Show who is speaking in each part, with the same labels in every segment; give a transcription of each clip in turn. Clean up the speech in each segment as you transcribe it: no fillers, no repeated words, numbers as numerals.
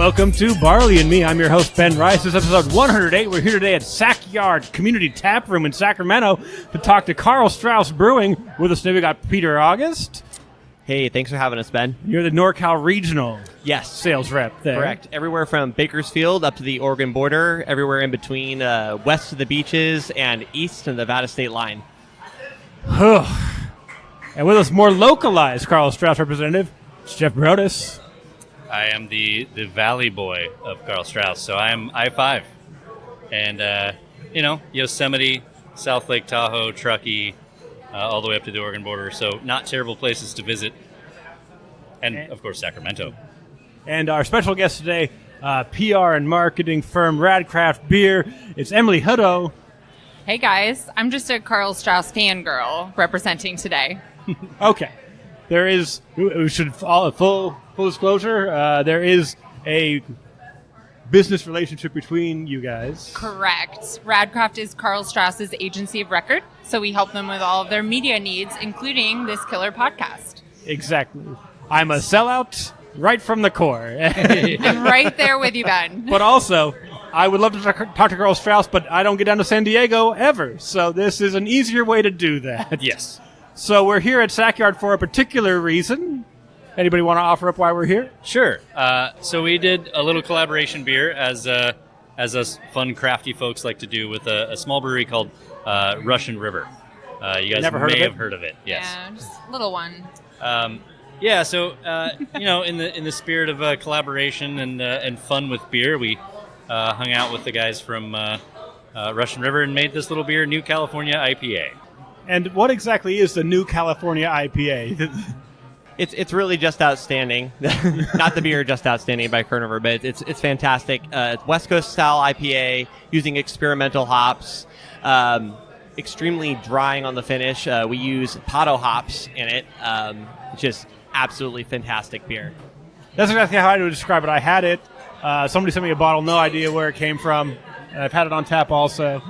Speaker 1: Welcome to Barley and Me. I'm your host, Ben Rice. This is episode 108. We're here today at SacYard Community Tap Room in Sacramento to talk to Karl Strauss Brewing. With us today, we got Peter August.
Speaker 2: Hey, thanks for having us, Ben.
Speaker 1: You're the NorCal Regional
Speaker 2: sales
Speaker 1: rep there.
Speaker 2: Correct. Everywhere from Bakersfield up to the Oregon border, everywhere in between, west of the beaches and east to the Nevada state line.
Speaker 1: And with us, more localized Karl Strauss representative, it's Jeff Broaddus.
Speaker 3: I am the valley boy of Karl Strauss, so I am I-5. And, Yosemite, South Lake Tahoe, Truckee, all the way up to the Oregon border, so not terrible places to visit. And, of course, Sacramento.
Speaker 1: And our special guest today, PR and marketing firm Radcraft Beer. It's Emily Hutto.
Speaker 4: Hey, guys. I'm just a Karl Strauss fangirl representing today.
Speaker 1: Okay. There is, we should follow full disclosure, there is a business relationship between you guys.
Speaker 4: Correct. Radcraft is Karl Strauss's agency of record, so we help them with all of their media needs, including this killer podcast.
Speaker 1: Exactly. I'm a sellout right from the core.
Speaker 4: I'm right there with you, Ben.
Speaker 1: But also, I would love to talk to Karl Strauss, but I don't get down to San Diego ever, so this is an easier way to do that.
Speaker 3: Yes.
Speaker 1: So we're here at SacYard for a particular reason. Anybody want to offer up why we're here?
Speaker 3: Sure. So we did a little collaboration beer, as us fun, crafty folks like to do, with a small brewery called Russian River. You guys may have heard of it. Yes.
Speaker 4: Yeah, just a little one.
Speaker 3: So in the spirit of collaboration and fun with beer, we hung out with the guys from Russian River and made this little beer, New California IPA.
Speaker 1: And what exactly is the New California IPA?
Speaker 2: It's really just outstanding. Not the beer, just outstanding by Kern River, but it's fantastic. It's West Coast style IPA using experimental hops. Extremely drying on the finish. We use Hutto hops in it. Just absolutely fantastic beer.
Speaker 1: That's exactly how I would describe it. I had it. Somebody sent me a bottle, no idea where it came from. I've had it on tap also.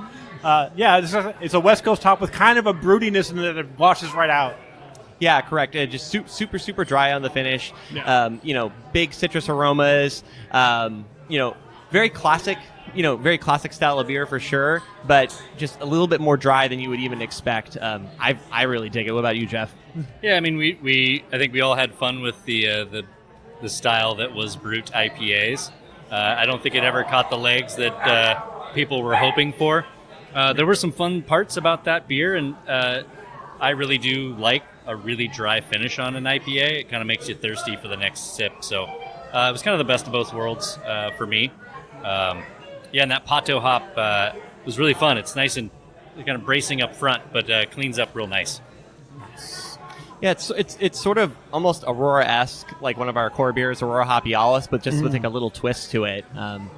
Speaker 1: It's a West Coast hop with kind of a broodiness in it that washes right out.
Speaker 2: Yeah, correct. Just super, super dry on the finish.
Speaker 1: Yeah.
Speaker 2: Big citrus aromas. Very classic. Very classic style of beer for sure, but just a little bit more dry than you would even expect. I really dig it. What about you, Jeff?
Speaker 3: Yeah, I mean, I think we all had fun with the style that was Brut IPAs. I don't think it ever caught the legs that people were hoping for. There were some fun parts about that beer, and I really do like a really dry finish on an IPA. It kind of makes you thirsty for the next sip. So it was kind of the best of both worlds for me. And that Hutto hop was really fun. It's nice and kind of bracing up front, but cleans up real nice.
Speaker 2: Yeah, it's sort of almost Aurora-esque, like one of our core beers, Aurora Hopialis, but just with like a little twist to it. And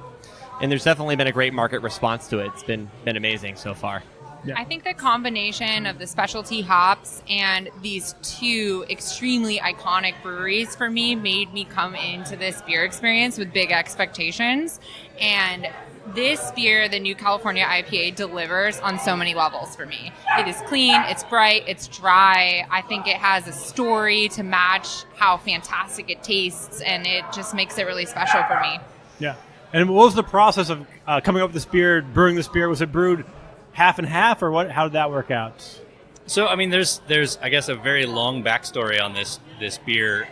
Speaker 2: there's definitely been a great market response to it. It's been amazing so far.
Speaker 4: Yeah. I think the combination of the specialty hops and these two extremely iconic breweries for me made me come into this beer experience with big expectations. And this beer, the New California IPA, delivers on so many levels for me. It is clean, it's bright, it's dry. I think it has a story to match how fantastic it tastes, and it just makes it really special for me.
Speaker 1: Yeah. And what was the process of coming up with this beer, brewing this beer? Was it brewed half and half, or what? How did that work out?
Speaker 3: So, I mean, there's I guess, a very long backstory on this beer.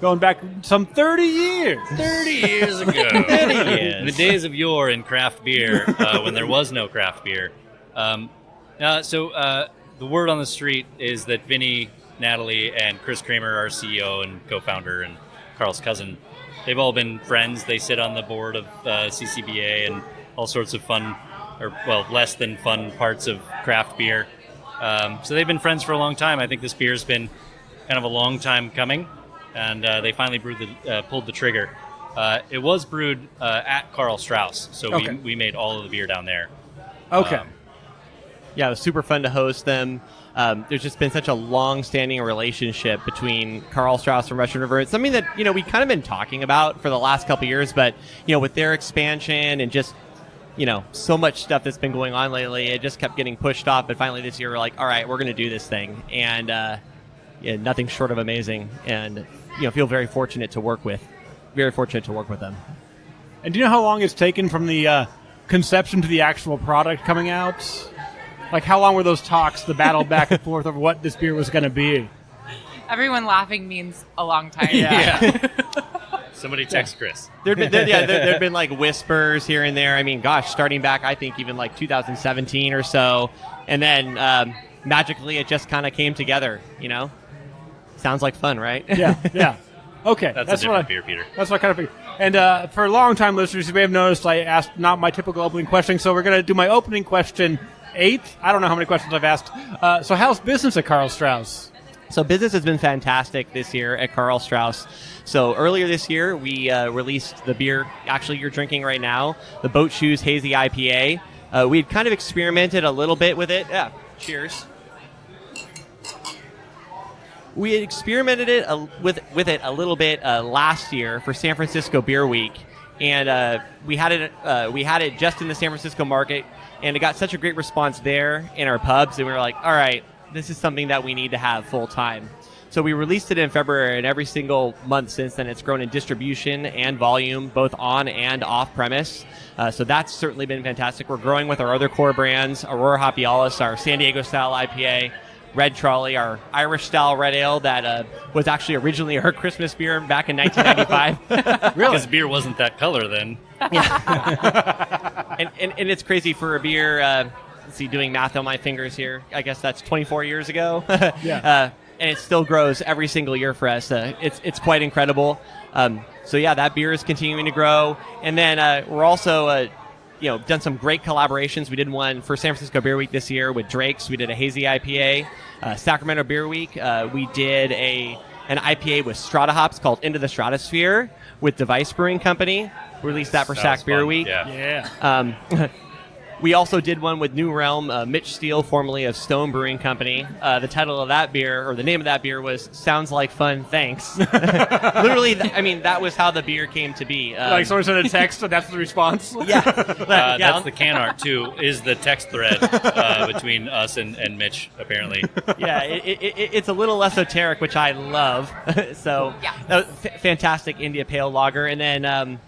Speaker 1: Going back some 30 years.
Speaker 3: 30 years ago.
Speaker 2: 30 years.
Speaker 3: In the days of yore in craft beer, when there was no craft beer. The word on the street is that Vinny, Natalie, and Chris Kramer, our CEO and co-founder, and Carl's cousin, they've all been friends. They sit on the board of CCBA and all sorts of fun, less than fun parts of craft beer. So they've been friends for a long time. I think this beer's been kind of a long time coming, and they finally pulled the trigger. It was brewed at Karl Strauss, so
Speaker 1: okay.
Speaker 3: we made all of the beer down there.
Speaker 1: Okay.
Speaker 2: Yeah, it was super fun to host them. There's just been such a long-standing relationship between Karl Strauss and Russian River. It's something that, we kind of been talking about for the last couple of years, but, with their expansion and just, so much stuff that's been going on lately, it just kept getting pushed off. But finally this year, we're like, all right, we're going to do this thing. And nothing short of amazing. And, feel very fortunate to work with them.
Speaker 1: And do you know how long it's taken from the conception to the actual product coming out? Like, how long were those talks, the battle back and forth over what this beer was going to be?
Speaker 4: Everyone laughing means a long time.
Speaker 3: Yeah. Somebody text Chris.
Speaker 2: There'd been like whispers here and there. I mean, gosh, starting back, I think even like 2017 or so. And then magically it just kind of came together, Sounds like fun, right?
Speaker 1: Yeah. Okay.
Speaker 3: That's a different beer, Peter.
Speaker 1: That's what I kind of figured. And for long-time listeners, you may have noticed I asked not my typical opening question, so we're going to do my opening question 8. I don't know how many questions I've asked. So how's business at Karl Strauss?
Speaker 2: So business has been fantastic this year at Karl Strauss. So earlier this year, we released the beer, actually you're drinking right now, the Boat Shoes Hazy IPA. We had kind of experimented a little bit with it. Yeah, cheers. We had experimented with it a little bit last year for San Francisco Beer Week, and we had it just in the San Francisco market, and it got such a great response there in our pubs, and we were like, all right, this is something that we need to have full time. So we released it in February, and every single month since then, it's grown in distribution and volume, both on and off premise. So that's certainly been fantastic. We're growing with our other core brands, Aurora Hopialis, our San Diego style IPA, Red Trolley, our Irish style red ale that was actually originally our Christmas beer back in 1995.
Speaker 3: Really? Because beer wasn't that color then.
Speaker 2: Yeah. and it's crazy for a beer. Let's see, doing math on my fingers here. I guess that's 24 years ago.
Speaker 1: Yeah.
Speaker 2: And it still grows every single year for us. It's quite incredible. So yeah, that beer is continuing to grow. And then we're also done some great collaborations. We did one for San Francisco Beer Week this year with Drake's. We did a hazy IPA. Sacramento Beer Week, we did an IPA with Strata hops called Into the Stratosphere with Device Brewing Company. We released that for Sac Beer Week.
Speaker 3: Yeah.
Speaker 2: We also did one with New Realm, Mitch Steele, formerly of Stone Brewing Company. The title of that beer, or the name of that beer, was Sounds Like Fun, Thanks. Literally, that was how the beer came to be.
Speaker 1: Like someone sent a text, and that's the response?
Speaker 2: Yeah.
Speaker 3: That's the can art, too, is the text thread between us and Mitch, apparently.
Speaker 2: Yeah, it's a little esoteric, which I love. So, that was fantastic India Pale Lager. And then...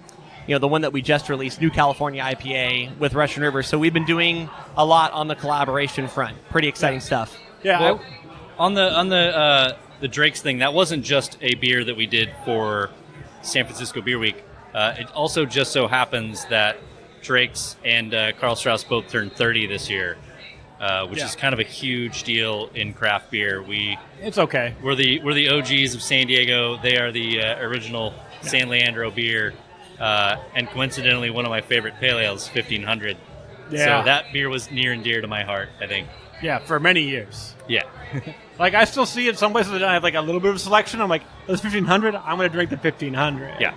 Speaker 2: the one that we just released, New California IPA with Russian River. So we've been doing a lot on the collaboration front. Pretty exciting stuff.
Speaker 1: Yeah.
Speaker 3: Well, on the Drake's thing, that wasn't just a beer that we did for San Francisco Beer Week. It also just so happens that Drake's and Karl Strauss both turned 30 this year, which is kind of a huge deal in craft beer.
Speaker 1: It's okay.
Speaker 3: We're the OGs of San Diego. They are the original San Leandro beer. And coincidentally, one of my favorite pale ales, 1500.
Speaker 1: Yeah.
Speaker 3: So that beer was near and dear to my heart, I think.
Speaker 1: Yeah, for many years.
Speaker 3: Yeah.
Speaker 1: Like, I still see it some places that I have, like, a little bit of selection. I'm like, this 1500, I'm going to drink the 1500.
Speaker 3: Yeah.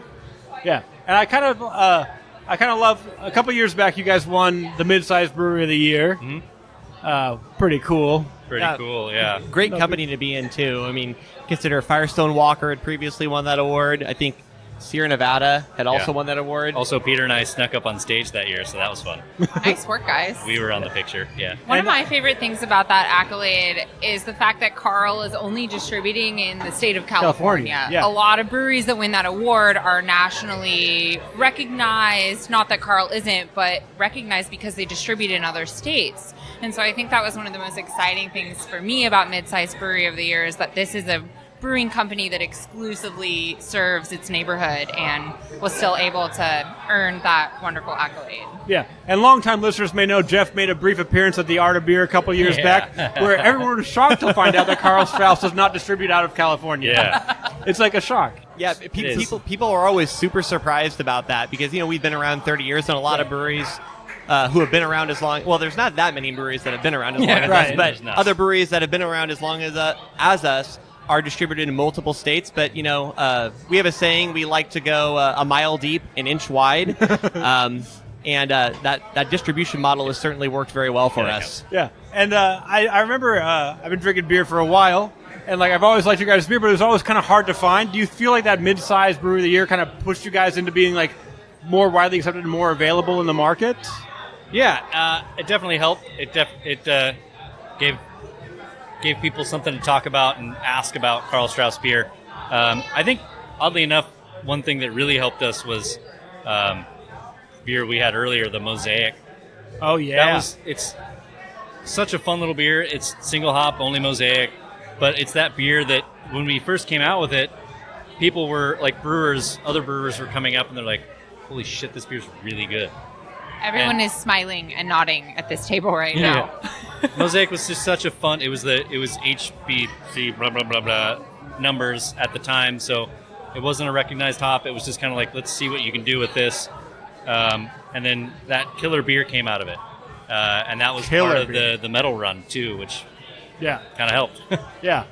Speaker 1: Yeah. And I kind of love, a couple years back, you guys won the Mid-Sized Brewery of the Year.
Speaker 3: Mm-hmm.
Speaker 1: Pretty cool.
Speaker 3: Pretty cool, yeah.
Speaker 2: Great company to be in, too. I mean, consider Firestone Walker had previously won that award. I think Sierra Nevada had also won that award.
Speaker 3: Also, Peter and I snuck up on stage that year, so that was fun.
Speaker 4: Nice work, guys.
Speaker 3: We were on the picture, yeah.
Speaker 4: One of my favorite things about that accolade is the fact that Karl is only distributing in the state of California.
Speaker 1: Yeah.
Speaker 4: A lot of breweries that win that award are nationally recognized, not that Karl isn't, but recognized because they distribute in other states. And so I think that was one of the most exciting things for me about Mid-Sized Brewery of the Year is that this is a brewing company that exclusively serves its neighborhood and was still able to earn that wonderful accolade.
Speaker 1: Yeah, and longtime listeners may know Jeff made a brief appearance at the Art of Beer a couple years back where everyone was shocked to find out that Karl Strauss does not distribute out of California.
Speaker 3: Yeah.
Speaker 1: It's like a shock.
Speaker 2: Yeah, people are always super surprised about that because, we've been around 30 years and a lot of breweries who have been around as long. Well, there's not that many breweries that have been around as long as us, but other breweries that have been around as long as us are distributed in multiple states. But, we have a saying, we like to go a mile deep, an inch wide. And that distribution model has certainly worked very well for us.
Speaker 1: Yeah. And I remember I've been drinking beer for a while. And I've always liked your guys' beer, but it was always kind of hard to find. Do you feel like that mid-sized brewery of the year kind of pushed you guys into being more widely accepted and more available in the market?
Speaker 3: Yeah, it definitely helped. It gave people something to talk about and ask about Karl Strauss beer. I think, oddly enough, one thing that really helped us was beer we had earlier, the Mosaic.
Speaker 1: Oh yeah.
Speaker 3: It's such a fun little beer. It's single hop, only Mosaic, but it's that beer that when we first came out with it, people were like other brewers were coming up and they're like, holy shit, this beer's really good.
Speaker 4: Everyone is smiling and nodding at this table right now.
Speaker 3: Mosaic was just such a fun. It was HBC blah blah blah blah numbers at the time, so it wasn't a recognized hop. It was just kind of like, let's see what you can do with this. And then that killer beer came out of it, and that was part of the metal run too, which kind of helped.
Speaker 1: Yeah.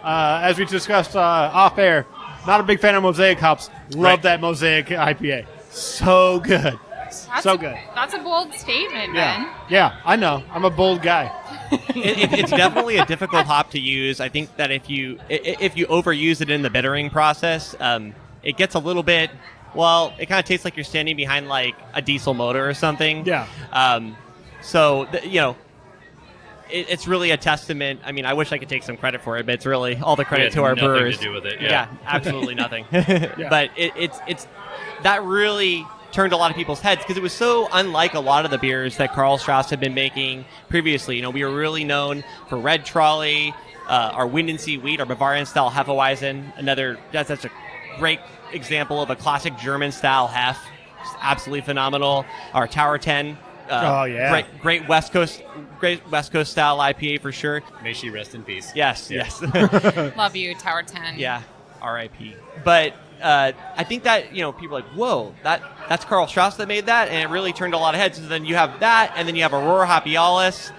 Speaker 1: As we discussed off air, not a big fan of Mosaic hops. Love that Mosaic IPA. So good. Good.
Speaker 4: That's a bold statement, Ben.
Speaker 1: Yeah, I know. I'm a bold guy.
Speaker 2: It's definitely a difficult hop to use. I think that if you overuse it in the bittering process, it gets a little bit. Well, it kind of tastes like you're standing behind like a diesel motor or something.
Speaker 1: Yeah.
Speaker 2: It's really a testament. I mean, I wish I could take some credit for it, but it's really all the credit to our
Speaker 3: nothing
Speaker 2: brewers.
Speaker 3: To do with it.
Speaker 2: Yeah, absolutely nothing. But it's that really turned a lot of people's heads because it was so unlike a lot of the beers that Karl Strauss had been making previously. You know, we were really known for Red Trolley, our Wind and Sea Wheat, our Bavarian style Hefeweizen. That's a great example of a classic German style Hef. Just absolutely phenomenal. Our Tower 10. Great West Coast style IPA for sure.
Speaker 3: May she rest in peace.
Speaker 2: Yes.
Speaker 4: Love you, Tower 10.
Speaker 2: Yeah, R.I.P. But I think that people are like, whoa, that's Karl Strauss that made that, and it really turned a lot of heads. So then you have that, and then you have Aurora Hopialis,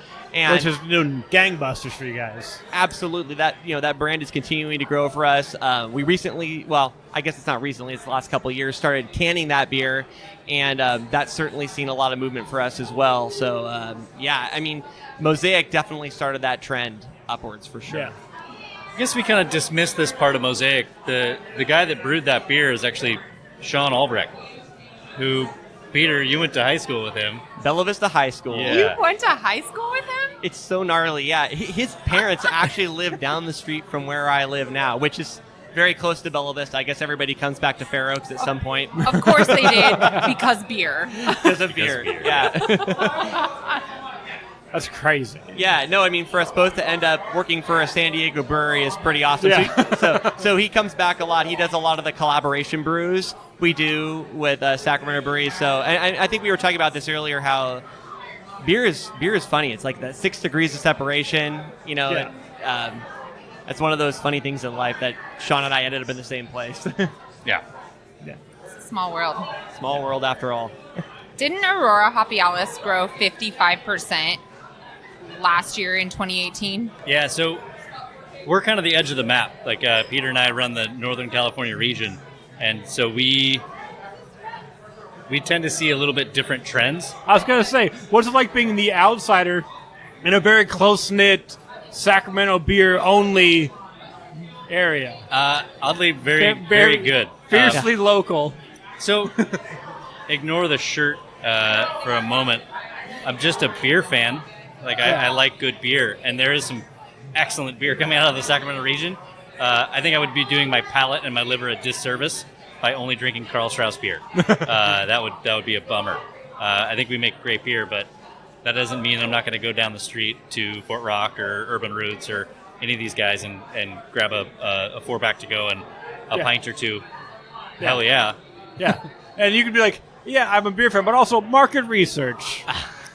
Speaker 1: which is doing gangbusters for you guys.
Speaker 2: Absolutely, that brand is continuing to grow for us. We recently, well, I guess it's not recently, it's the last couple of years, started canning that beer, and that's certainly seen a lot of movement for us as well. So I mean, Mosaic definitely started that trend upwards for sure.
Speaker 1: Yeah.
Speaker 3: I guess we kind of dismissed this part of Mosaic. The guy that brewed that beer is actually Sean Albrecht, who, Peter, you went to high school with him.
Speaker 2: Bella Vista High School.
Speaker 3: Yeah.
Speaker 4: You went to high school with him?
Speaker 2: It's so gnarly, yeah. His parents actually live down the street from where I live now, which is very close to Bella Vista. I guess everybody comes back to Fair Oaks at some point.
Speaker 4: Of course they did, because beer.
Speaker 2: Because of beer, yeah.
Speaker 1: That's crazy.
Speaker 2: Yeah, no, I mean, for us both to end up working for a San Diego brewery is pretty awesome.
Speaker 1: Yeah.
Speaker 2: So he comes back a lot. He does a lot of the collaboration brews we do with Sacramento breweries. So and I think we were talking about this earlier, how beer is funny. It's like the 6 degrees of separation, That's one of those funny things in life that Sean and I ended up in the same place.
Speaker 3: Yeah.
Speaker 4: It's a small world.
Speaker 2: Small world after all.
Speaker 4: Didn't Aurora Hopialis grow 55% last year in 2018?
Speaker 3: Yeah, so we're kind of the edge of the map. Like Peter and I run the Northern California region, and so we tend to see a little bit different trends.
Speaker 1: I was going to say, what's it like being the outsider in a very close-knit Sacramento beer-only area?
Speaker 3: Oddly, very good.
Speaker 1: Fiercely local.
Speaker 3: So, ignore the shirt for a moment. I'm just a beer fan. I like good beer, and there is some excellent beer coming out of the Sacramento region. I think I would be doing my palate and my liver a disservice by only drinking Karl Strauss beer. That would be a bummer. I think we make great beer, but that doesn't mean I'm not going to go down the street to Fort Rock or Urban Roots or any of these guys and grab a 4-pack to go and a pint or two.
Speaker 1: Yeah.
Speaker 3: Hell yeah.
Speaker 1: Yeah. And you could be like, yeah, I'm a beer fan, but also market research.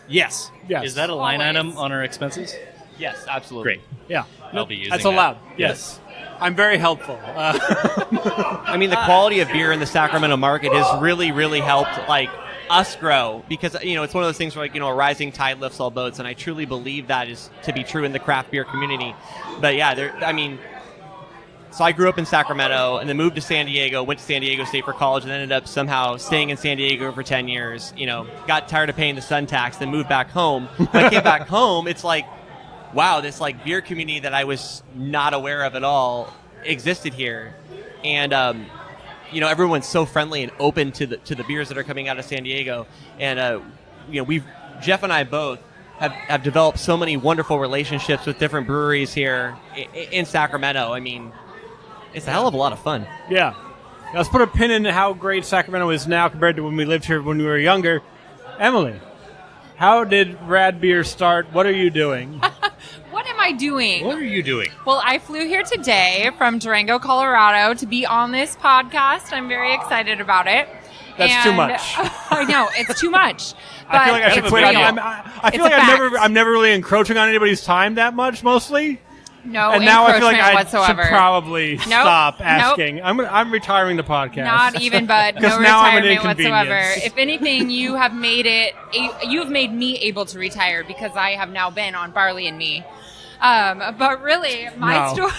Speaker 3: Yes.
Speaker 1: Yes.
Speaker 3: Is that a line
Speaker 4: Always.
Speaker 3: item on our expenses?
Speaker 2: Yes, absolutely.
Speaker 3: Great.
Speaker 1: Yeah.
Speaker 3: I'll be using
Speaker 1: That's
Speaker 3: that.
Speaker 1: allowed. Yes. I'm very helpful.
Speaker 2: I mean, the quality of beer in the Sacramento market has really, really helped, us grow, because it's one of those things where a rising tide lifts all boats, and I truly believe that is to be true in the craft beer community. But yeah, so I grew up in Sacramento and then moved to San Diego, went to San Diego State for college, and ended up somehow staying in San Diego for 10 years. Got tired of paying the sun tax, then moved back home. When I came back home, it's like, wow, this beer community that I was not aware of at all existed here. And everyone's so friendly and open to the beers that are coming out of San Diego. And Jeff and I both have developed so many wonderful relationships with different breweries here in Sacramento. I mean, it's a hell of a lot of fun.
Speaker 1: Yeah. Let's put a pin in how great Sacramento is now compared to when we lived here when we were younger. Emily, how did Rad Beer start? What are you doing?
Speaker 4: What am I doing?
Speaker 3: What are you doing?
Speaker 4: Well, I flew here today from Durango, Colorado to be on this podcast. I'm very excited about it.
Speaker 1: That's too much.
Speaker 4: I know, it's too much.
Speaker 1: I feel like I should
Speaker 4: it's
Speaker 1: quit.
Speaker 4: real.
Speaker 1: I feel
Speaker 4: It's
Speaker 1: like
Speaker 4: a fact.
Speaker 1: I'm never really encroaching on anybody's time that much, mostly.
Speaker 4: No
Speaker 1: And now I feel like
Speaker 4: encroachment
Speaker 1: I
Speaker 4: whatsoever.
Speaker 1: should probably stop asking. I'm retiring the podcast.
Speaker 4: Not even, but no
Speaker 1: Because now I'm an
Speaker 4: retirement whatsoever.
Speaker 1: inconvenience.
Speaker 4: If anything, you have made me able to retire because I have now been on Barley and Me. But really, my
Speaker 1: No.
Speaker 4: story.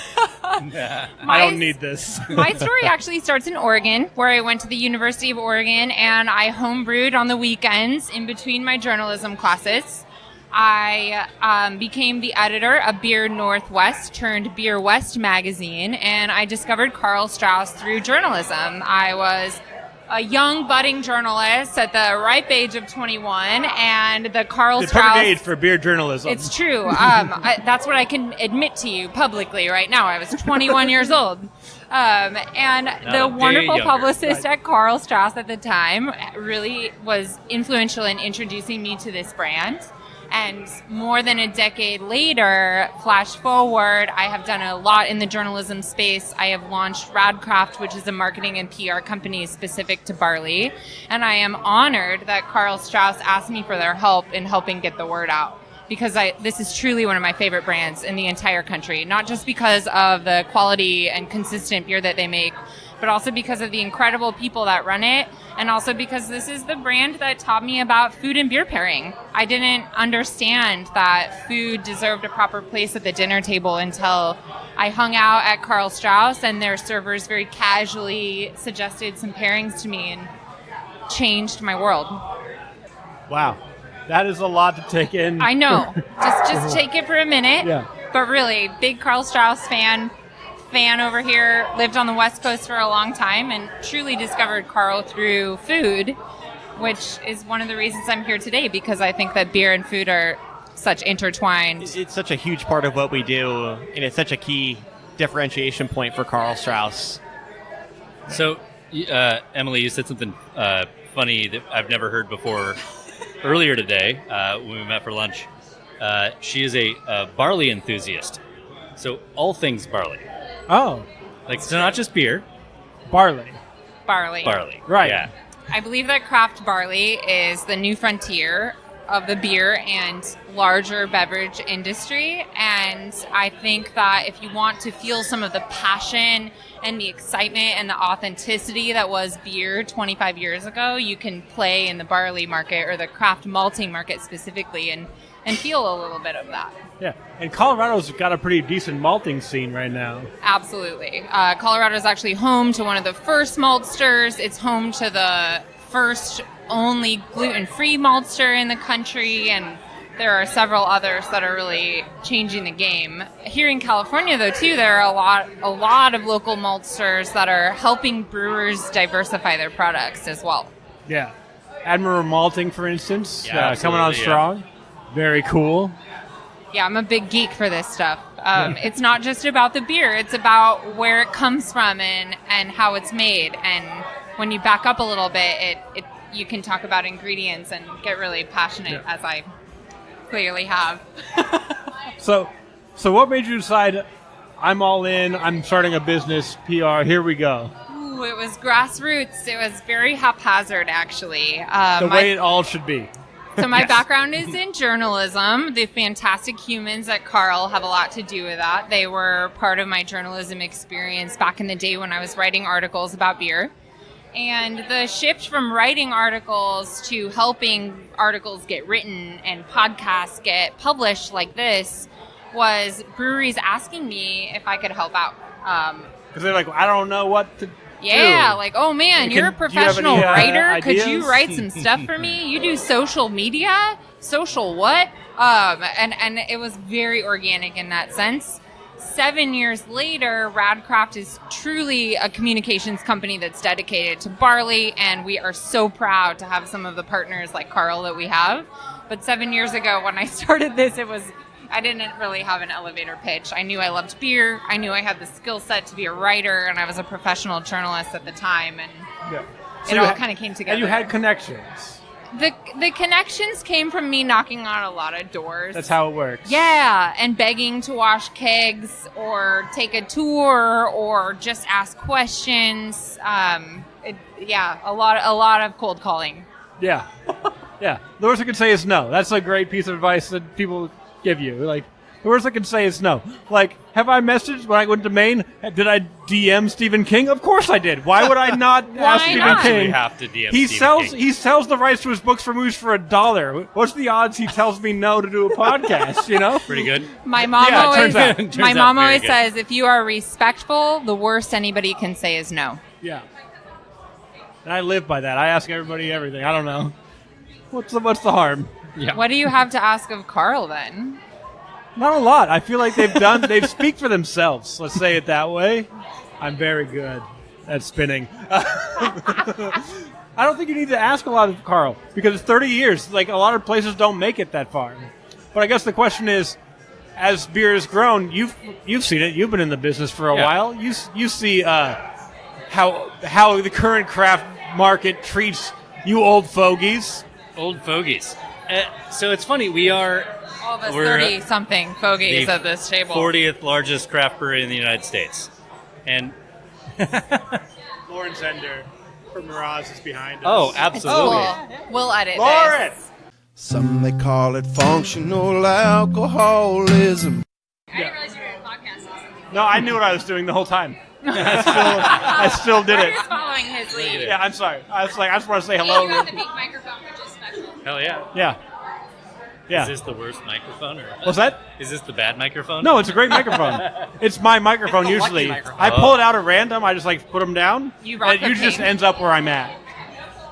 Speaker 1: I don't need this.
Speaker 4: My story actually starts in Oregon, where I went to the University of Oregon, and I homebrewed on the weekends in between my journalism classes. I became the editor of Beer Northwest turned Beer West magazine, and I discovered Karl Strauss through journalism. I was a young budding journalist at the ripe age of 21, and the Karl
Speaker 1: The
Speaker 4: Strauss...
Speaker 1: perfect age for beer journalism.
Speaker 4: It's true. That's what I can admit to you publicly right now. I was 21 years old. And
Speaker 3: a
Speaker 4: the
Speaker 3: day
Speaker 4: wonderful
Speaker 3: younger.
Speaker 4: publicist at Karl Strauss at the time really was influential in introducing me to this brand. And more than a decade later, flash forward, I have done a lot in the journalism space. I have launched Radcraft, which is a marketing and PR company specific to barley. And I am honored that Karl Strauss asked me for their help in helping get the word out. Because this is truly one of my favorite brands in the entire country. Not just because of the quality and consistent beer that they make, but also because of the incredible people that run it, and also because this is the brand that taught me about food and beer pairing. I didn't understand that food deserved a proper place at the dinner table until I hung out at Karl Strauss, and their servers very casually suggested some pairings to me and changed my world.
Speaker 1: Wow. That is a lot to take in.
Speaker 4: I know. Just take it for a minute.
Speaker 1: Yeah.
Speaker 4: But really, big Karl Strauss fan over here, lived on the West Coast for a long time, and truly discovered Karl through food, which is one of the reasons I'm here today, because I think that beer and food are such intertwined.
Speaker 2: It's such a huge part of what we do, and it's such a key differentiation point for Karl Strauss.
Speaker 3: So, Emily, you said something funny that I've never heard before earlier today when we met for lunch. She is a barley enthusiast. So all things barley.
Speaker 1: Oh,
Speaker 3: Like, so not just beer,
Speaker 1: barley.
Speaker 4: Barley.
Speaker 1: Right.
Speaker 3: Yeah.
Speaker 4: I believe that craft barley is the new frontier of the beer and larger beverage industry. And I think that if you want to feel some of the passion and the excitement and the authenticity that was beer 25 years ago, you can play in the barley market or the craft malting market specifically and feel a little bit of that.
Speaker 1: Yeah. And Colorado's got a pretty decent malting scene right now.
Speaker 4: Absolutely. Colorado is actually home to one of the first maltsters. It's home to the first only gluten-free maltster in the country, and there are several others that are really changing the game. Here in California, though, too, there are a lot of local maltsters that are helping brewers diversify their products as well.
Speaker 1: Yeah. Admiral Malting, for instance,
Speaker 3: Yeah,
Speaker 1: coming on
Speaker 3: absolutely,
Speaker 1: strong. Very cool.
Speaker 4: Yeah, I'm a big geek for this stuff. It's not just about the beer. It's about where it comes from and how it's made. And when you back up a little bit, you can talk about ingredients and get really passionate, as I clearly have.
Speaker 1: So what made you decide, I'm all in, I'm starting a business, PR, here we go?
Speaker 4: Ooh, it was grassroots. It was very haphazard, actually.
Speaker 1: The way it all should be.
Speaker 4: So my
Speaker 1: Yes.
Speaker 4: background is in journalism. The fantastic humans at Karl have a lot to do with that. They were part of my journalism experience back in the day when I was writing articles about beer. And the shift from writing articles to helping articles get written and podcasts get published like this was breweries asking me if I could help out.
Speaker 1: Because they're like, I don't know what to
Speaker 4: Yeah,
Speaker 1: do.
Speaker 4: like, oh man,
Speaker 1: Do
Speaker 4: you're a
Speaker 1: you have
Speaker 4: professional
Speaker 1: any,
Speaker 4: writer. Could
Speaker 1: ideas?
Speaker 4: you write some stuff for me? You do social media? Social what? And it was very organic in that sense. 7 years later, Radcraft is truly a communications company that's dedicated to barley, and we are so proud to have some of the partners like Karl that we have. But 7 years ago, when I started this, it was I didn't really have an elevator pitch. I knew I loved beer. I knew I had the skill set to be a writer, and I was a professional journalist at the time, and it all kind of came together.
Speaker 1: And you had connections.
Speaker 4: The connections came from me knocking on a lot of doors.
Speaker 1: That's how it works.
Speaker 4: Yeah, and begging to wash kegs or take a tour or just ask questions. A lot of cold calling.
Speaker 1: Yeah. Yeah. The worst I can say is no. That's a great piece of advice that people give you. Like, the worst I can say is no. Like, have I messaged when I went to Maine? Did I DM Stephen King? Of course I did. Why would I not ask Stephen
Speaker 4: not?
Speaker 1: King?
Speaker 3: We have to DM
Speaker 1: He
Speaker 3: Stephen
Speaker 1: sells
Speaker 3: King.
Speaker 1: he sells the rights to his books for movies for $1. What's the odds he tells me no to do a podcast, you know?
Speaker 3: Pretty good.
Speaker 4: My mom
Speaker 1: Yeah, it
Speaker 4: always
Speaker 1: turns out-
Speaker 3: turns
Speaker 4: my
Speaker 3: out
Speaker 4: mom
Speaker 3: very
Speaker 4: always
Speaker 3: good.
Speaker 4: says if you are respectful, the worst anybody can say is no.
Speaker 1: Yeah. And I live by that. I ask everybody everything. I don't know. What's the harm?
Speaker 3: Yeah.
Speaker 4: What do you have to ask of Karl then?
Speaker 1: Not a lot. I feel like they've speak for themselves. Let's say it that way. I'm very good at spinning. I don't think you need to ask a lot of Karl because it's 30 years. Like, a lot of places don't make it that far. But I guess the question is, as beer has grown, you've seen it. You've been in the business for a while. You see how the current craft market treats you old fogies.
Speaker 3: Old fogies. So it's funny. We are
Speaker 4: All of us
Speaker 3: We're
Speaker 4: 30-something fogies
Speaker 3: the
Speaker 4: at this table.
Speaker 3: 40th largest craft brewery in the United States. And
Speaker 1: Lauren Zender from Miraz is behind us.
Speaker 3: oh, absolutely.
Speaker 4: Cool. We'll edit
Speaker 1: Lauren!
Speaker 4: this.
Speaker 5: Some they call it functional alcoholism.
Speaker 4: I didn't realize you were doing podcasts.
Speaker 1: No, I knew what I was doing the whole time. I still did
Speaker 4: I'm
Speaker 1: it.
Speaker 4: just following his lead.
Speaker 1: Yeah, I'm sorry. I just want to say hello.
Speaker 4: You got the big microphone, which is special.
Speaker 3: Hell yeah.
Speaker 1: Yeah. Yeah.
Speaker 3: Is this the worst microphone? Or
Speaker 1: What's that?
Speaker 3: Is this the bad microphone?
Speaker 1: No, it's a great microphone. It's my microphone
Speaker 2: It's a lucky
Speaker 1: usually.
Speaker 2: microphone.
Speaker 1: I pull it out at random. I just put them down.
Speaker 4: You rock
Speaker 1: and it
Speaker 4: the
Speaker 1: usually just
Speaker 4: pink.
Speaker 1: ends up where I'm at.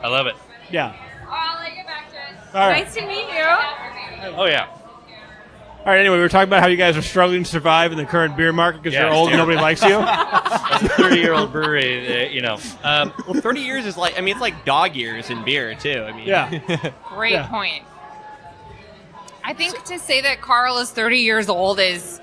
Speaker 3: I love it.
Speaker 1: Yeah.
Speaker 4: I'll let you back to it.
Speaker 1: All right.
Speaker 4: Nice to meet you.
Speaker 3: Oh, yeah.
Speaker 1: All right. Anyway, we were talking about how you guys are struggling to survive in the current beer market because
Speaker 3: Yeah,
Speaker 1: you're
Speaker 3: it's
Speaker 1: old and
Speaker 3: terrible.
Speaker 1: nobody likes you.
Speaker 3: As a 30-year-old brewery,
Speaker 2: Well, 30 years is like, I mean, it's like dog years in beer, too. I mean,
Speaker 1: Yeah.
Speaker 4: Great
Speaker 1: Yeah.
Speaker 4: point. I think to say that Karl is 30 years old is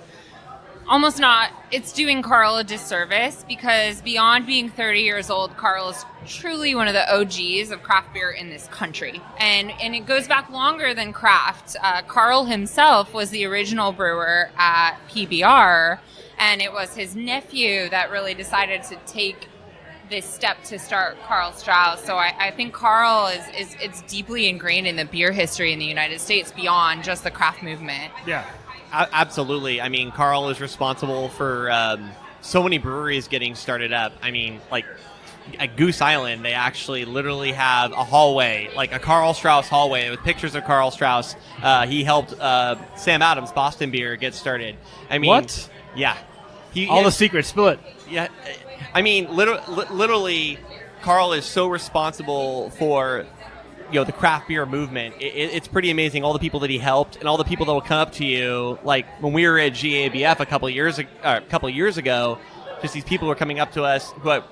Speaker 4: almost not, it's doing Karl a disservice because beyond being 30 years old, Karl is truly one of the OGs of craft beer in this country. And it goes back longer than craft. Karl himself was the original brewer at PBR, and it was his nephew that really decided to take this step to start Karl Strauss. So I think Karl is it's deeply ingrained in the beer history in the United States beyond just the craft movement.
Speaker 1: Yeah.
Speaker 2: Absolutely. I mean, Karl is responsible for so many breweries getting started up. I mean, like at Goose Island, they actually literally have a hallway, like a Karl Strauss hallway with pictures of Karl Strauss. He helped Sam Adams, Boston Beer, get started. I mean,
Speaker 1: What?
Speaker 2: Yeah.
Speaker 1: All the secrets. Spill it.
Speaker 2: Yeah, I mean, literally, Karl is so responsible for, the craft beer movement. It's pretty amazing. All the people that he helped, and all the people that will come up to you. Like when we were at GABF a couple of years ago, just these people were coming up to us who have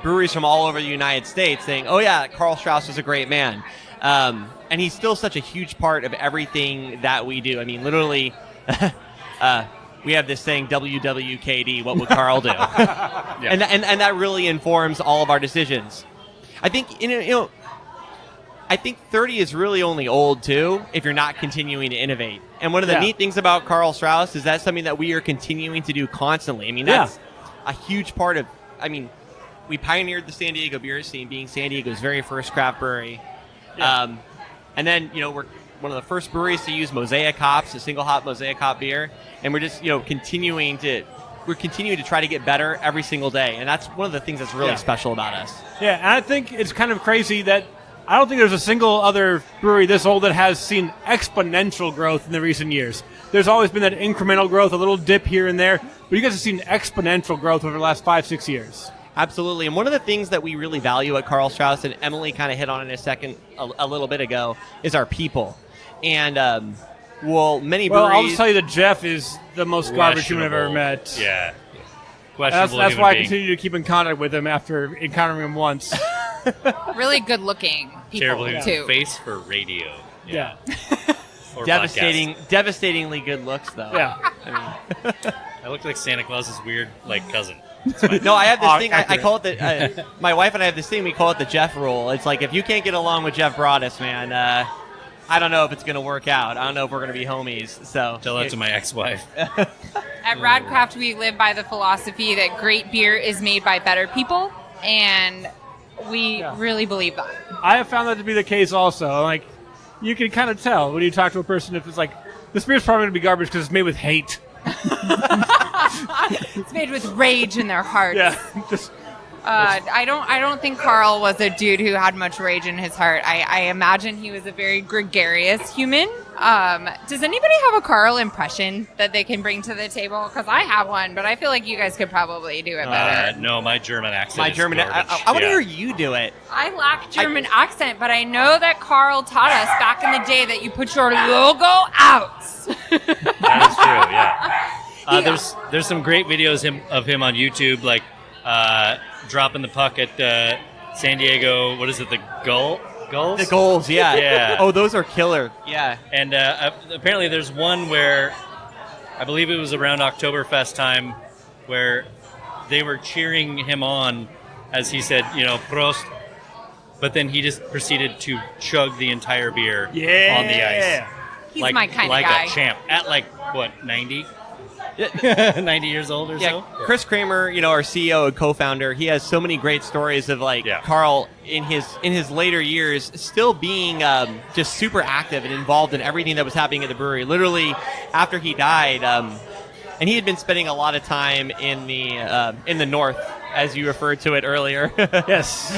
Speaker 2: breweries from all over the United States, saying, "Oh yeah, Karl Strauss was a great man," and he's still such a huge part of everything that we do. I mean, literally. We have this saying, WWKD, what would Karl do? And that really informs all of our decisions. I think, I think 30 is really only old, too, if you're not continuing to innovate. And one of the neat things about Karl Strauss is that's something that we are continuing to do constantly. I mean, that's a huge part of, we pioneered the San Diego beer scene, being San Diego's very first craft brewery.
Speaker 1: Yeah.
Speaker 2: And then, we're one of the first breweries to use Mosaic hops, a single hop Mosaic hop beer, and we're just continuing to try to get better every single day, and that's one of the things that's really special about us.
Speaker 1: Yeah, and I think it's kind of crazy that I don't think there's a single other brewery this old that has seen exponential growth in the recent years. There's always been that incremental growth, a little dip here and there, but you guys have seen exponential growth over the last 5-6 years.
Speaker 2: Absolutely, and one of the things that we really value at Karl Strauss, and Emily kind of hit on it a little bit ago, is our people. And, many breweries...
Speaker 1: Well, I'll just tell you that Jeff is the most garbage human I've ever met.
Speaker 3: Yeah. Questionable
Speaker 1: That's
Speaker 3: human
Speaker 1: why I
Speaker 3: being.
Speaker 1: continue to keep in contact with him after encountering him once.
Speaker 4: Really good looking people,
Speaker 3: Terrible
Speaker 4: too.
Speaker 3: face for radio.
Speaker 1: Yeah.
Speaker 3: Or
Speaker 2: devastatingly good looks, though.
Speaker 1: Yeah.
Speaker 2: I mean,
Speaker 3: I look like Santa Claus's weird cousin.
Speaker 2: no, I have this thing. I
Speaker 1: accurate.
Speaker 2: call it the. My wife and I have this thing. We call it the Jeff rule. It's like if you can't get along with Jeff Broaddus, man, I don't know if it's going to work out. I don't know if we're going to be homies. So
Speaker 3: Tell that to my ex-wife.
Speaker 4: At Radcraft, we live by the philosophy that great beer is made by better people, and we really believe that.
Speaker 1: I have found that to be the case also. Like, you can kind of tell when you talk to a person if it's like, this beer's probably going to be garbage because it's made with hate.
Speaker 4: It's made with rage in their hearts.
Speaker 1: Yeah. Just
Speaker 4: I don't think Karl was a dude who had much rage in his heart. I imagine he was a very gregarious human. Does anybody have a Karl impression that they can bring to the table? Because I have one, but I feel like you guys could probably do it better.
Speaker 3: No, my German accent.
Speaker 2: my
Speaker 3: is
Speaker 2: German.
Speaker 3: garbage.
Speaker 2: I want to hear you do it.
Speaker 4: I lack German accent, but I know that Karl taught us back in the day that you put your logo out.
Speaker 3: That is true. Yeah. There's some great videos of him on YouTube, like dropping the puck at San Diego. What is it? The Gulls?
Speaker 2: The goals, yeah.
Speaker 3: Yeah.
Speaker 2: Oh, those are killer. Yeah.
Speaker 3: And apparently there's one where I believe it was around Oktoberfest time where they were cheering him on as he said, Prost. But then he just proceeded to chug the entire beer on the ice.
Speaker 4: He's my kind of guy.
Speaker 3: Like a champ. At 90? 90 years old or so?
Speaker 2: Chris Kramer, our CEO and co-founder, he has so many great stories of Karl in his later years still being just super active and involved in everything that was happening at the brewery. Literally, after he died, and he had been spending a lot of time in the north, as you referred to it earlier.
Speaker 1: yes.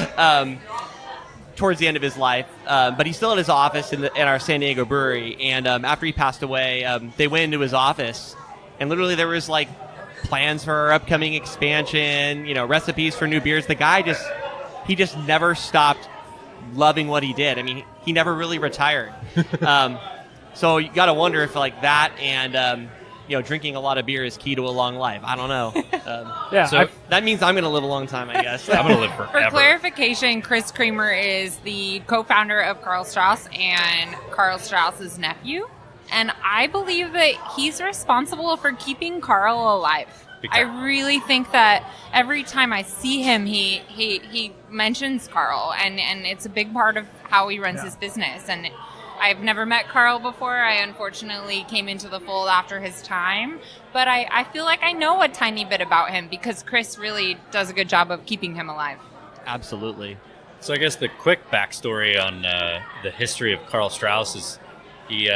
Speaker 2: Towards the end of his life, but he's still at his office in our San Diego brewery. And after he passed away, they went into his office. And literally there was plans for our upcoming expansion, recipes for new beers. The guy just never stopped loving what he did. I mean, he never really retired. So you got to wonder if that and, drinking a lot of beer is key to a long life. I don't know.
Speaker 3: So
Speaker 2: that means I'm going to live a long time, I guess.
Speaker 3: I'm going to live forever.
Speaker 4: For clarification, Chris Kramer is the co-founder of Karl Strauss and Karl Strauss's nephew. And I believe that he's responsible for keeping Karl alive. I really think that every time I see him, he mentions Karl, and it's a big part of how he runs his business. And I've never met Karl before. I unfortunately came into the fold after his time. But I feel like I know a tiny bit about him because Chris really does a good job of keeping him alive.
Speaker 2: Absolutely.
Speaker 3: So I guess the quick backstory on the history of Karl Strauss is he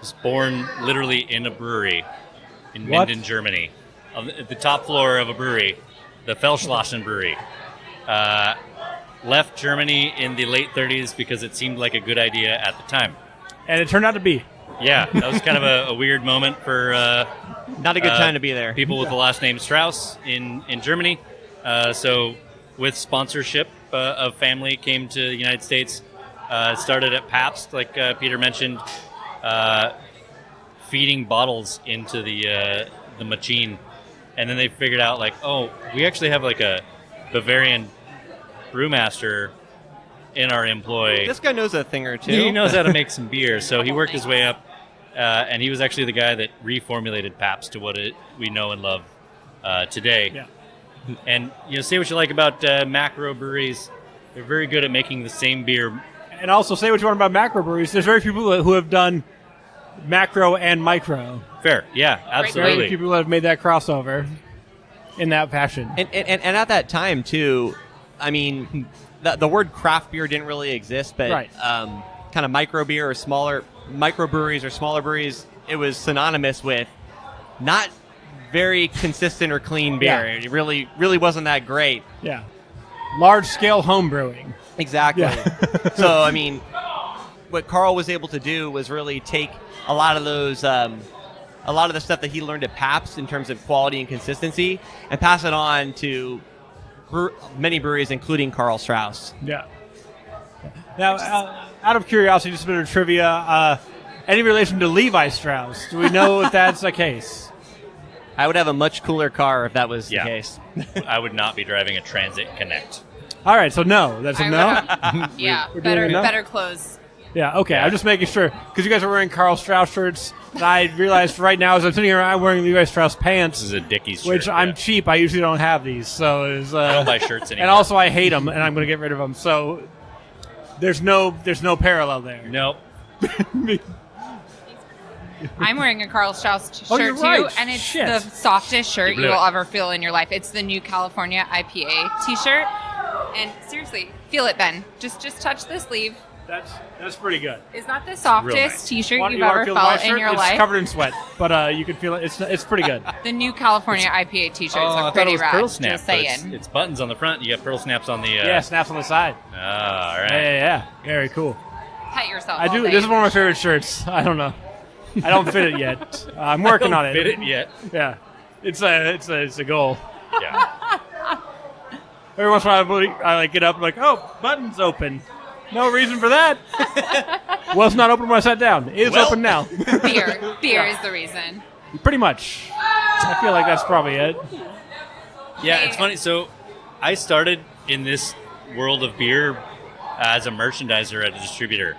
Speaker 3: was born literally in a brewery in Minden, Germany. At the top floor of a brewery, the Feldschlossen Brewery. Left Germany in the late 30s because it seemed like a good idea at the time.
Speaker 1: And it turned out to be.
Speaker 3: Yeah, that was kind of a weird moment for
Speaker 2: not a good time to be there.
Speaker 3: People with the last name Strauss in Germany. So with sponsorship of family came to the United States. Started at Pabst, like Peter mentioned, feeding bottles into the machine. And then they figured out, we actually have a Bavarian brewmaster in our employ.
Speaker 2: This guy knows a thing or two.
Speaker 3: He knows how to make some beer. So he worked his way up, and he was actually the guy that reformulated Pabst to what we know and love today.
Speaker 1: Yeah.
Speaker 3: And say what you like about macro breweries. They're very good at making the same beer.
Speaker 1: And also say what you want about macro breweries. There's very few people who have done macro and micro.
Speaker 3: Fair, yeah, absolutely.
Speaker 1: Very few people have made that crossover in that fashion.
Speaker 2: And at that time too, I mean, the word craft beer didn't really exist, but kind of micro beer or smaller microbreweries or smaller breweries, it was synonymous with not very consistent or clean beer.
Speaker 1: Yeah.
Speaker 2: It really wasn't that great.
Speaker 1: Yeah. Large scale home brewing.
Speaker 2: Exactly.
Speaker 1: Yeah.
Speaker 2: So, I mean, what Karl was able to do was really take a lot of those, a lot of the stuff that he learned at Pabst in terms of quality and consistency, and pass it on to many breweries, including Karl Strauss.
Speaker 1: Yeah. Now, out of curiosity, just a bit of trivia, any relation to Levi Strauss? Do we know if that's the case?
Speaker 2: I would have a much cooler car if that was the case.
Speaker 3: I would not be driving a Transit Connect.
Speaker 1: All right, so no. That's a no?
Speaker 4: Yeah,
Speaker 1: we're doing a no?
Speaker 4: better clothes.
Speaker 1: Yeah, okay.
Speaker 3: Yeah.
Speaker 1: I'm just making sure because you guys are wearing Karl Strauss shirts, and I realized right now as I'm sitting here, I'm wearing the U.S. Strauss pants.
Speaker 3: This is a Dickies shirt.
Speaker 1: Which I'm
Speaker 3: yeah.
Speaker 1: cheap. I usually don't have these, so it's,
Speaker 3: I don't buy shirts anymore.
Speaker 1: and also I hate them, and I'm going to get rid of them. So there's no parallel there.
Speaker 3: Nope.
Speaker 4: I'm wearing a Karl Strauss
Speaker 1: Oh,
Speaker 4: shirt
Speaker 1: you're
Speaker 4: too,
Speaker 1: right.
Speaker 4: and it's
Speaker 1: Shit.
Speaker 4: the softest shirt
Speaker 3: You
Speaker 4: you
Speaker 3: blew
Speaker 4: will
Speaker 3: it.
Speaker 4: ever feel in your life. It's the new California IPA T-shirt, and seriously, feel it, Ben. Just touch the sleeve.
Speaker 1: That's pretty good.
Speaker 4: Is that the
Speaker 3: Real
Speaker 4: softest
Speaker 3: nice.
Speaker 4: T-shirt
Speaker 1: Want-
Speaker 4: you've
Speaker 1: you wanna
Speaker 4: ever
Speaker 1: feel my
Speaker 4: felt in
Speaker 1: shirt?
Speaker 4: your
Speaker 1: It's
Speaker 4: life?
Speaker 1: covered in sweat, but you can feel it. It's pretty good.
Speaker 4: The new California IPA T-shirts
Speaker 3: Oh, I
Speaker 4: are
Speaker 3: thought
Speaker 4: pretty
Speaker 3: it was
Speaker 4: rad.
Speaker 3: pearl snap.
Speaker 4: Just
Speaker 3: but it's,
Speaker 4: saying.
Speaker 3: it's buttons on the front. You got pearl snaps on the.
Speaker 1: Yeah, snaps on the side.
Speaker 3: Oh, all right.
Speaker 1: Yeah. Very cool.
Speaker 4: Pet yourself.
Speaker 1: I
Speaker 4: all
Speaker 1: do.
Speaker 4: day.
Speaker 1: This is one of my favorite shirts. I don't know. I don't fit it yet. I'm working on it.
Speaker 3: Fit it yet?
Speaker 1: Yeah, it's a goal.
Speaker 3: Yeah.
Speaker 1: Every once in a while, I like get up and like, oh, button's open. No reason for that. Well, it's not open when I sat down. It is open now.
Speaker 4: Beer is the reason.
Speaker 1: Pretty much. I feel like that's probably it.
Speaker 3: Yeah, it's funny. So I started in this world of beer as a merchandiser at a distributor.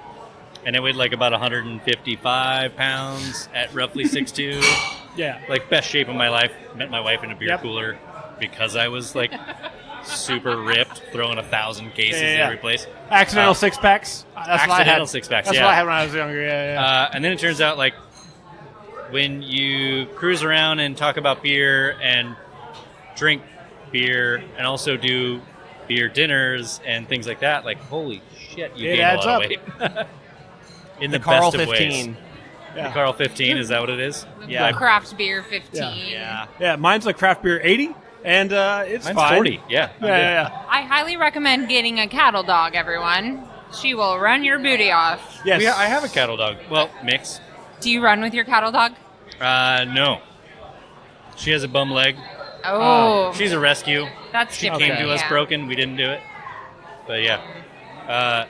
Speaker 3: And I weighed like about 155 pounds at roughly 6'2".
Speaker 1: Yeah.
Speaker 3: Like best shape of my life. Met my wife in a beer
Speaker 1: Yep.
Speaker 3: cooler because I was like super ripped, throwing 1,000 cases
Speaker 1: Yeah.
Speaker 3: every place.
Speaker 1: Accidental six packs. That's what I had.
Speaker 3: Accidental six-packs,
Speaker 1: That's
Speaker 3: yeah.
Speaker 1: what I had when I was younger. Yeah.
Speaker 3: And then it turns out like when you cruise around and talk about beer and drink beer and also do beer dinners and things like that, like holy shit, you
Speaker 1: It
Speaker 3: gain a
Speaker 1: adds
Speaker 3: lot
Speaker 1: up.
Speaker 3: of weight. In the,
Speaker 2: Carl
Speaker 3: best of
Speaker 2: 15.
Speaker 3: ways.
Speaker 1: Yeah.
Speaker 3: The Carl 15, is that what it is?
Speaker 2: Yeah.
Speaker 4: Craft beer 15.
Speaker 2: Yeah.
Speaker 1: Yeah. Mine's like craft beer 80, and it's
Speaker 3: Mine's
Speaker 1: fine.
Speaker 3: 40, yeah.
Speaker 1: Yeah.
Speaker 4: I highly recommend getting a cattle dog, everyone. She will run your booty off.
Speaker 1: Yes.
Speaker 3: I have a cattle dog. Well, mix.
Speaker 4: Do you run with your cattle dog?
Speaker 3: No. She has a bum leg.
Speaker 4: Oh,
Speaker 3: She's a rescue.
Speaker 4: that's
Speaker 3: She
Speaker 4: different.
Speaker 3: came to us
Speaker 4: yeah.
Speaker 3: broken. We didn't do it. But yeah.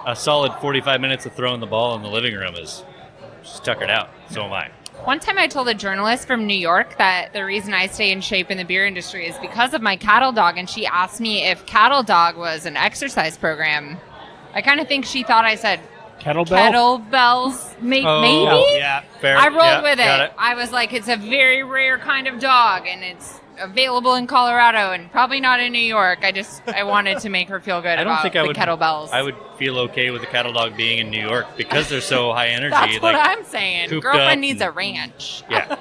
Speaker 3: A solid 45 minutes of throwing the ball in the living room is just tuckered out. So am I.
Speaker 4: One time I told a journalist from New York that the reason I stay in shape in the beer industry is because of my cattle dog, and she asked me if cattle dog was an exercise program. I kind of think she thought I said
Speaker 1: Kettlebell?
Speaker 4: kettlebells, maybe?
Speaker 2: Yeah.
Speaker 3: Fair.
Speaker 4: I rolled
Speaker 3: Yeah,
Speaker 4: with
Speaker 3: got
Speaker 4: it. I was like, it's a very rare kind of dog, and it's available in Colorado and probably not in New York. I wanted to make her feel good
Speaker 3: I don't
Speaker 4: about
Speaker 3: think
Speaker 4: the
Speaker 3: I would.
Speaker 4: kettlebells.
Speaker 3: I would feel okay with the cattle dog being in New York because they're so high energy.
Speaker 4: That's what
Speaker 3: like,
Speaker 4: I'm saying.
Speaker 3: cooped
Speaker 4: Girlfriend
Speaker 3: up
Speaker 4: needs
Speaker 3: and-
Speaker 4: a ranch.
Speaker 3: Yeah.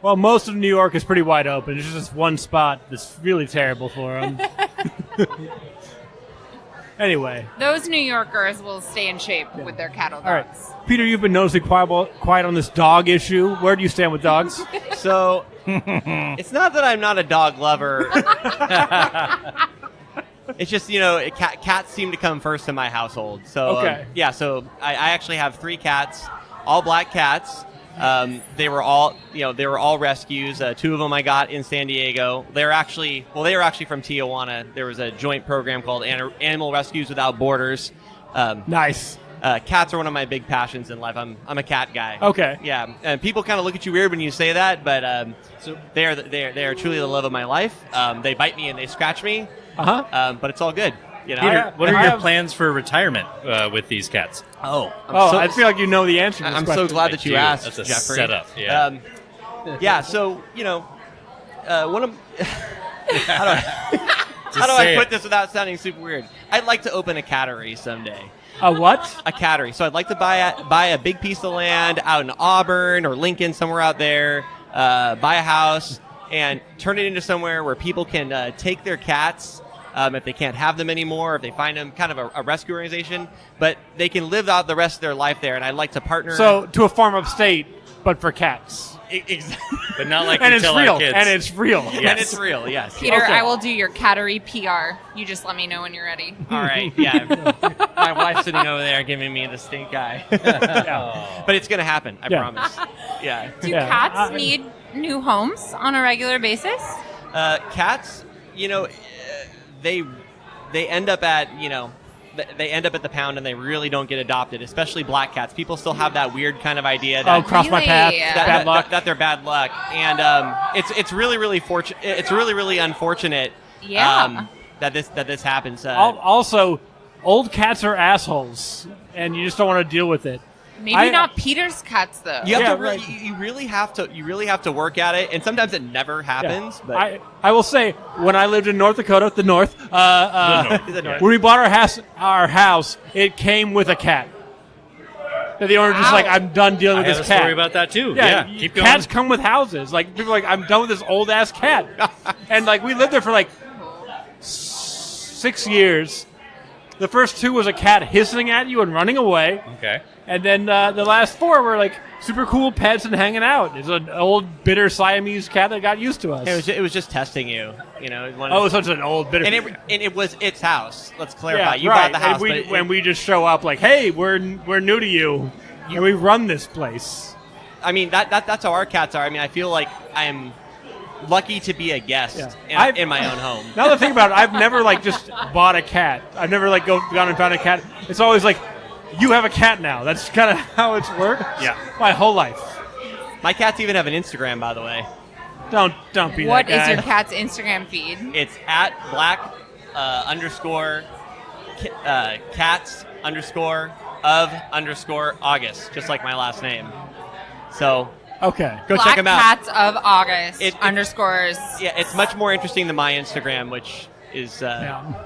Speaker 1: Well, most of New York is pretty wide open. There's just one spot that's really terrible for them. Anyway.
Speaker 4: Those New Yorkers will stay in shape with their cattle
Speaker 1: All right.
Speaker 4: dogs.
Speaker 1: Peter, you've been noticing quiet on this dog issue. Where do you stand with dogs?
Speaker 2: So it's not that I'm not a dog lover. It's just, cats seem to come first in my household. So
Speaker 1: Okay.
Speaker 2: so I actually have 3 cats, all black cats. They were all rescues. 2 of them I got in San Diego. They were actually from Tijuana. There was a joint program called Animal Rescues Without Borders.
Speaker 1: Nice.
Speaker 2: Cats are one of my big passions in life. I'm a cat guy.
Speaker 1: Okay.
Speaker 2: Yeah, and people kind of look at you weird when you say that, but so they are truly the love of my life. They bite me and they scratch me, but it's all good.
Speaker 3: Peter, what are
Speaker 1: I
Speaker 3: your
Speaker 1: have-
Speaker 3: plans for retirement with these cats?
Speaker 1: I feel like you know the answer to this
Speaker 2: I'm
Speaker 1: question.
Speaker 2: so glad that you
Speaker 3: do.
Speaker 2: asked,
Speaker 3: That's a
Speaker 2: Jeffrey.
Speaker 3: setup, yeah.
Speaker 2: So one of how do
Speaker 3: say
Speaker 2: I put
Speaker 3: it.
Speaker 2: this without sounding super weird? I'd like to open a cattery someday.
Speaker 1: A what?
Speaker 2: A cattery. So I'd like to buy a big piece of land out in Auburn or Lincoln, somewhere out there, buy a house, and turn it into somewhere where people can take their cats if they can't have them anymore, if they find them, kind of a rescue organization, but they can live out the rest of their life there, and I'd like to partner.
Speaker 1: So, to a farm upstate, but for cats.
Speaker 2: Exactly.
Speaker 3: But not like
Speaker 1: And
Speaker 3: we
Speaker 1: it's
Speaker 3: tell
Speaker 1: real.
Speaker 3: our kids.
Speaker 1: And it's real.
Speaker 3: Yes.
Speaker 2: And it's real, yes.
Speaker 4: Peter,
Speaker 1: Okay.
Speaker 4: I will do your cattery PR. You just let me know when you're ready.
Speaker 2: All right, yeah. My wife's sitting over there giving me the stink eye. But it's going to happen, I
Speaker 1: Yeah.
Speaker 2: promise. Yeah.
Speaker 4: Do
Speaker 1: Yeah.
Speaker 4: cats need new homes on a regular basis?
Speaker 2: Cats, they end up at, they end up at the pound and they really don't get adopted, especially black cats. People still have that weird kind of idea that
Speaker 1: Oh, cross my
Speaker 4: Really?
Speaker 1: path.
Speaker 4: That-
Speaker 1: Bad luck.
Speaker 2: that they're bad luck, and it's really really fortunate. It's really really unfortunate.
Speaker 4: Yeah.
Speaker 2: That this happens.
Speaker 1: Also, old cats are assholes, and you just don't want to deal with it.
Speaker 4: Maybe not Peter's cats though.
Speaker 2: You have
Speaker 1: Yeah,
Speaker 2: to really, you really have to work at it, and sometimes it never happens.
Speaker 1: Yeah.
Speaker 2: But
Speaker 1: I will say, when I lived in North Dakota, the North,
Speaker 2: The North.
Speaker 1: when we bought our house, it came with a cat. And the owner just
Speaker 4: Wow.
Speaker 1: like, I'm done dealing
Speaker 3: I
Speaker 1: with
Speaker 3: have
Speaker 1: this
Speaker 3: a
Speaker 1: cat.
Speaker 3: story about that too. Yeah, keep going.
Speaker 1: Cats come with houses. Like people are like, I'm done with this old ass cat. And like we lived there for like 6 years. The first 2 was a cat hissing at you and running away.
Speaker 3: Okay.
Speaker 1: And then the last 4 were like super cool pets and hanging out. It's an old bitter Siamese cat that got used to us.
Speaker 2: it was just testing you. You know.
Speaker 1: Oh, such an old bitter.
Speaker 2: and it was its house. Let's clarify.
Speaker 1: yeah,
Speaker 2: You
Speaker 1: right.
Speaker 2: bought the house,
Speaker 1: and we just show up like, hey, we're new to you, and we run this place.
Speaker 2: I mean, that's how our cats are. I mean, I feel like I'm lucky to be a guest
Speaker 1: Yeah.
Speaker 2: in my own home.
Speaker 1: Now that I think about it, I've never like just bought a cat. I've never like gone and found a cat. It's always like, you have a cat now. That's kind of how it's worked.
Speaker 3: Yeah.
Speaker 1: My whole life.
Speaker 2: My cats even have an Instagram, by the way.
Speaker 1: Don't be
Speaker 4: What
Speaker 1: that guy.
Speaker 4: is your cat's Instagram feed?
Speaker 2: It's at black underscore cats underscore of underscore August, just like my last name. So
Speaker 1: Okay.
Speaker 2: go
Speaker 4: Black
Speaker 2: check them out.
Speaker 4: Cats of August
Speaker 2: It-
Speaker 4: underscores.
Speaker 2: Yeah, it's much more interesting than my Instagram, which is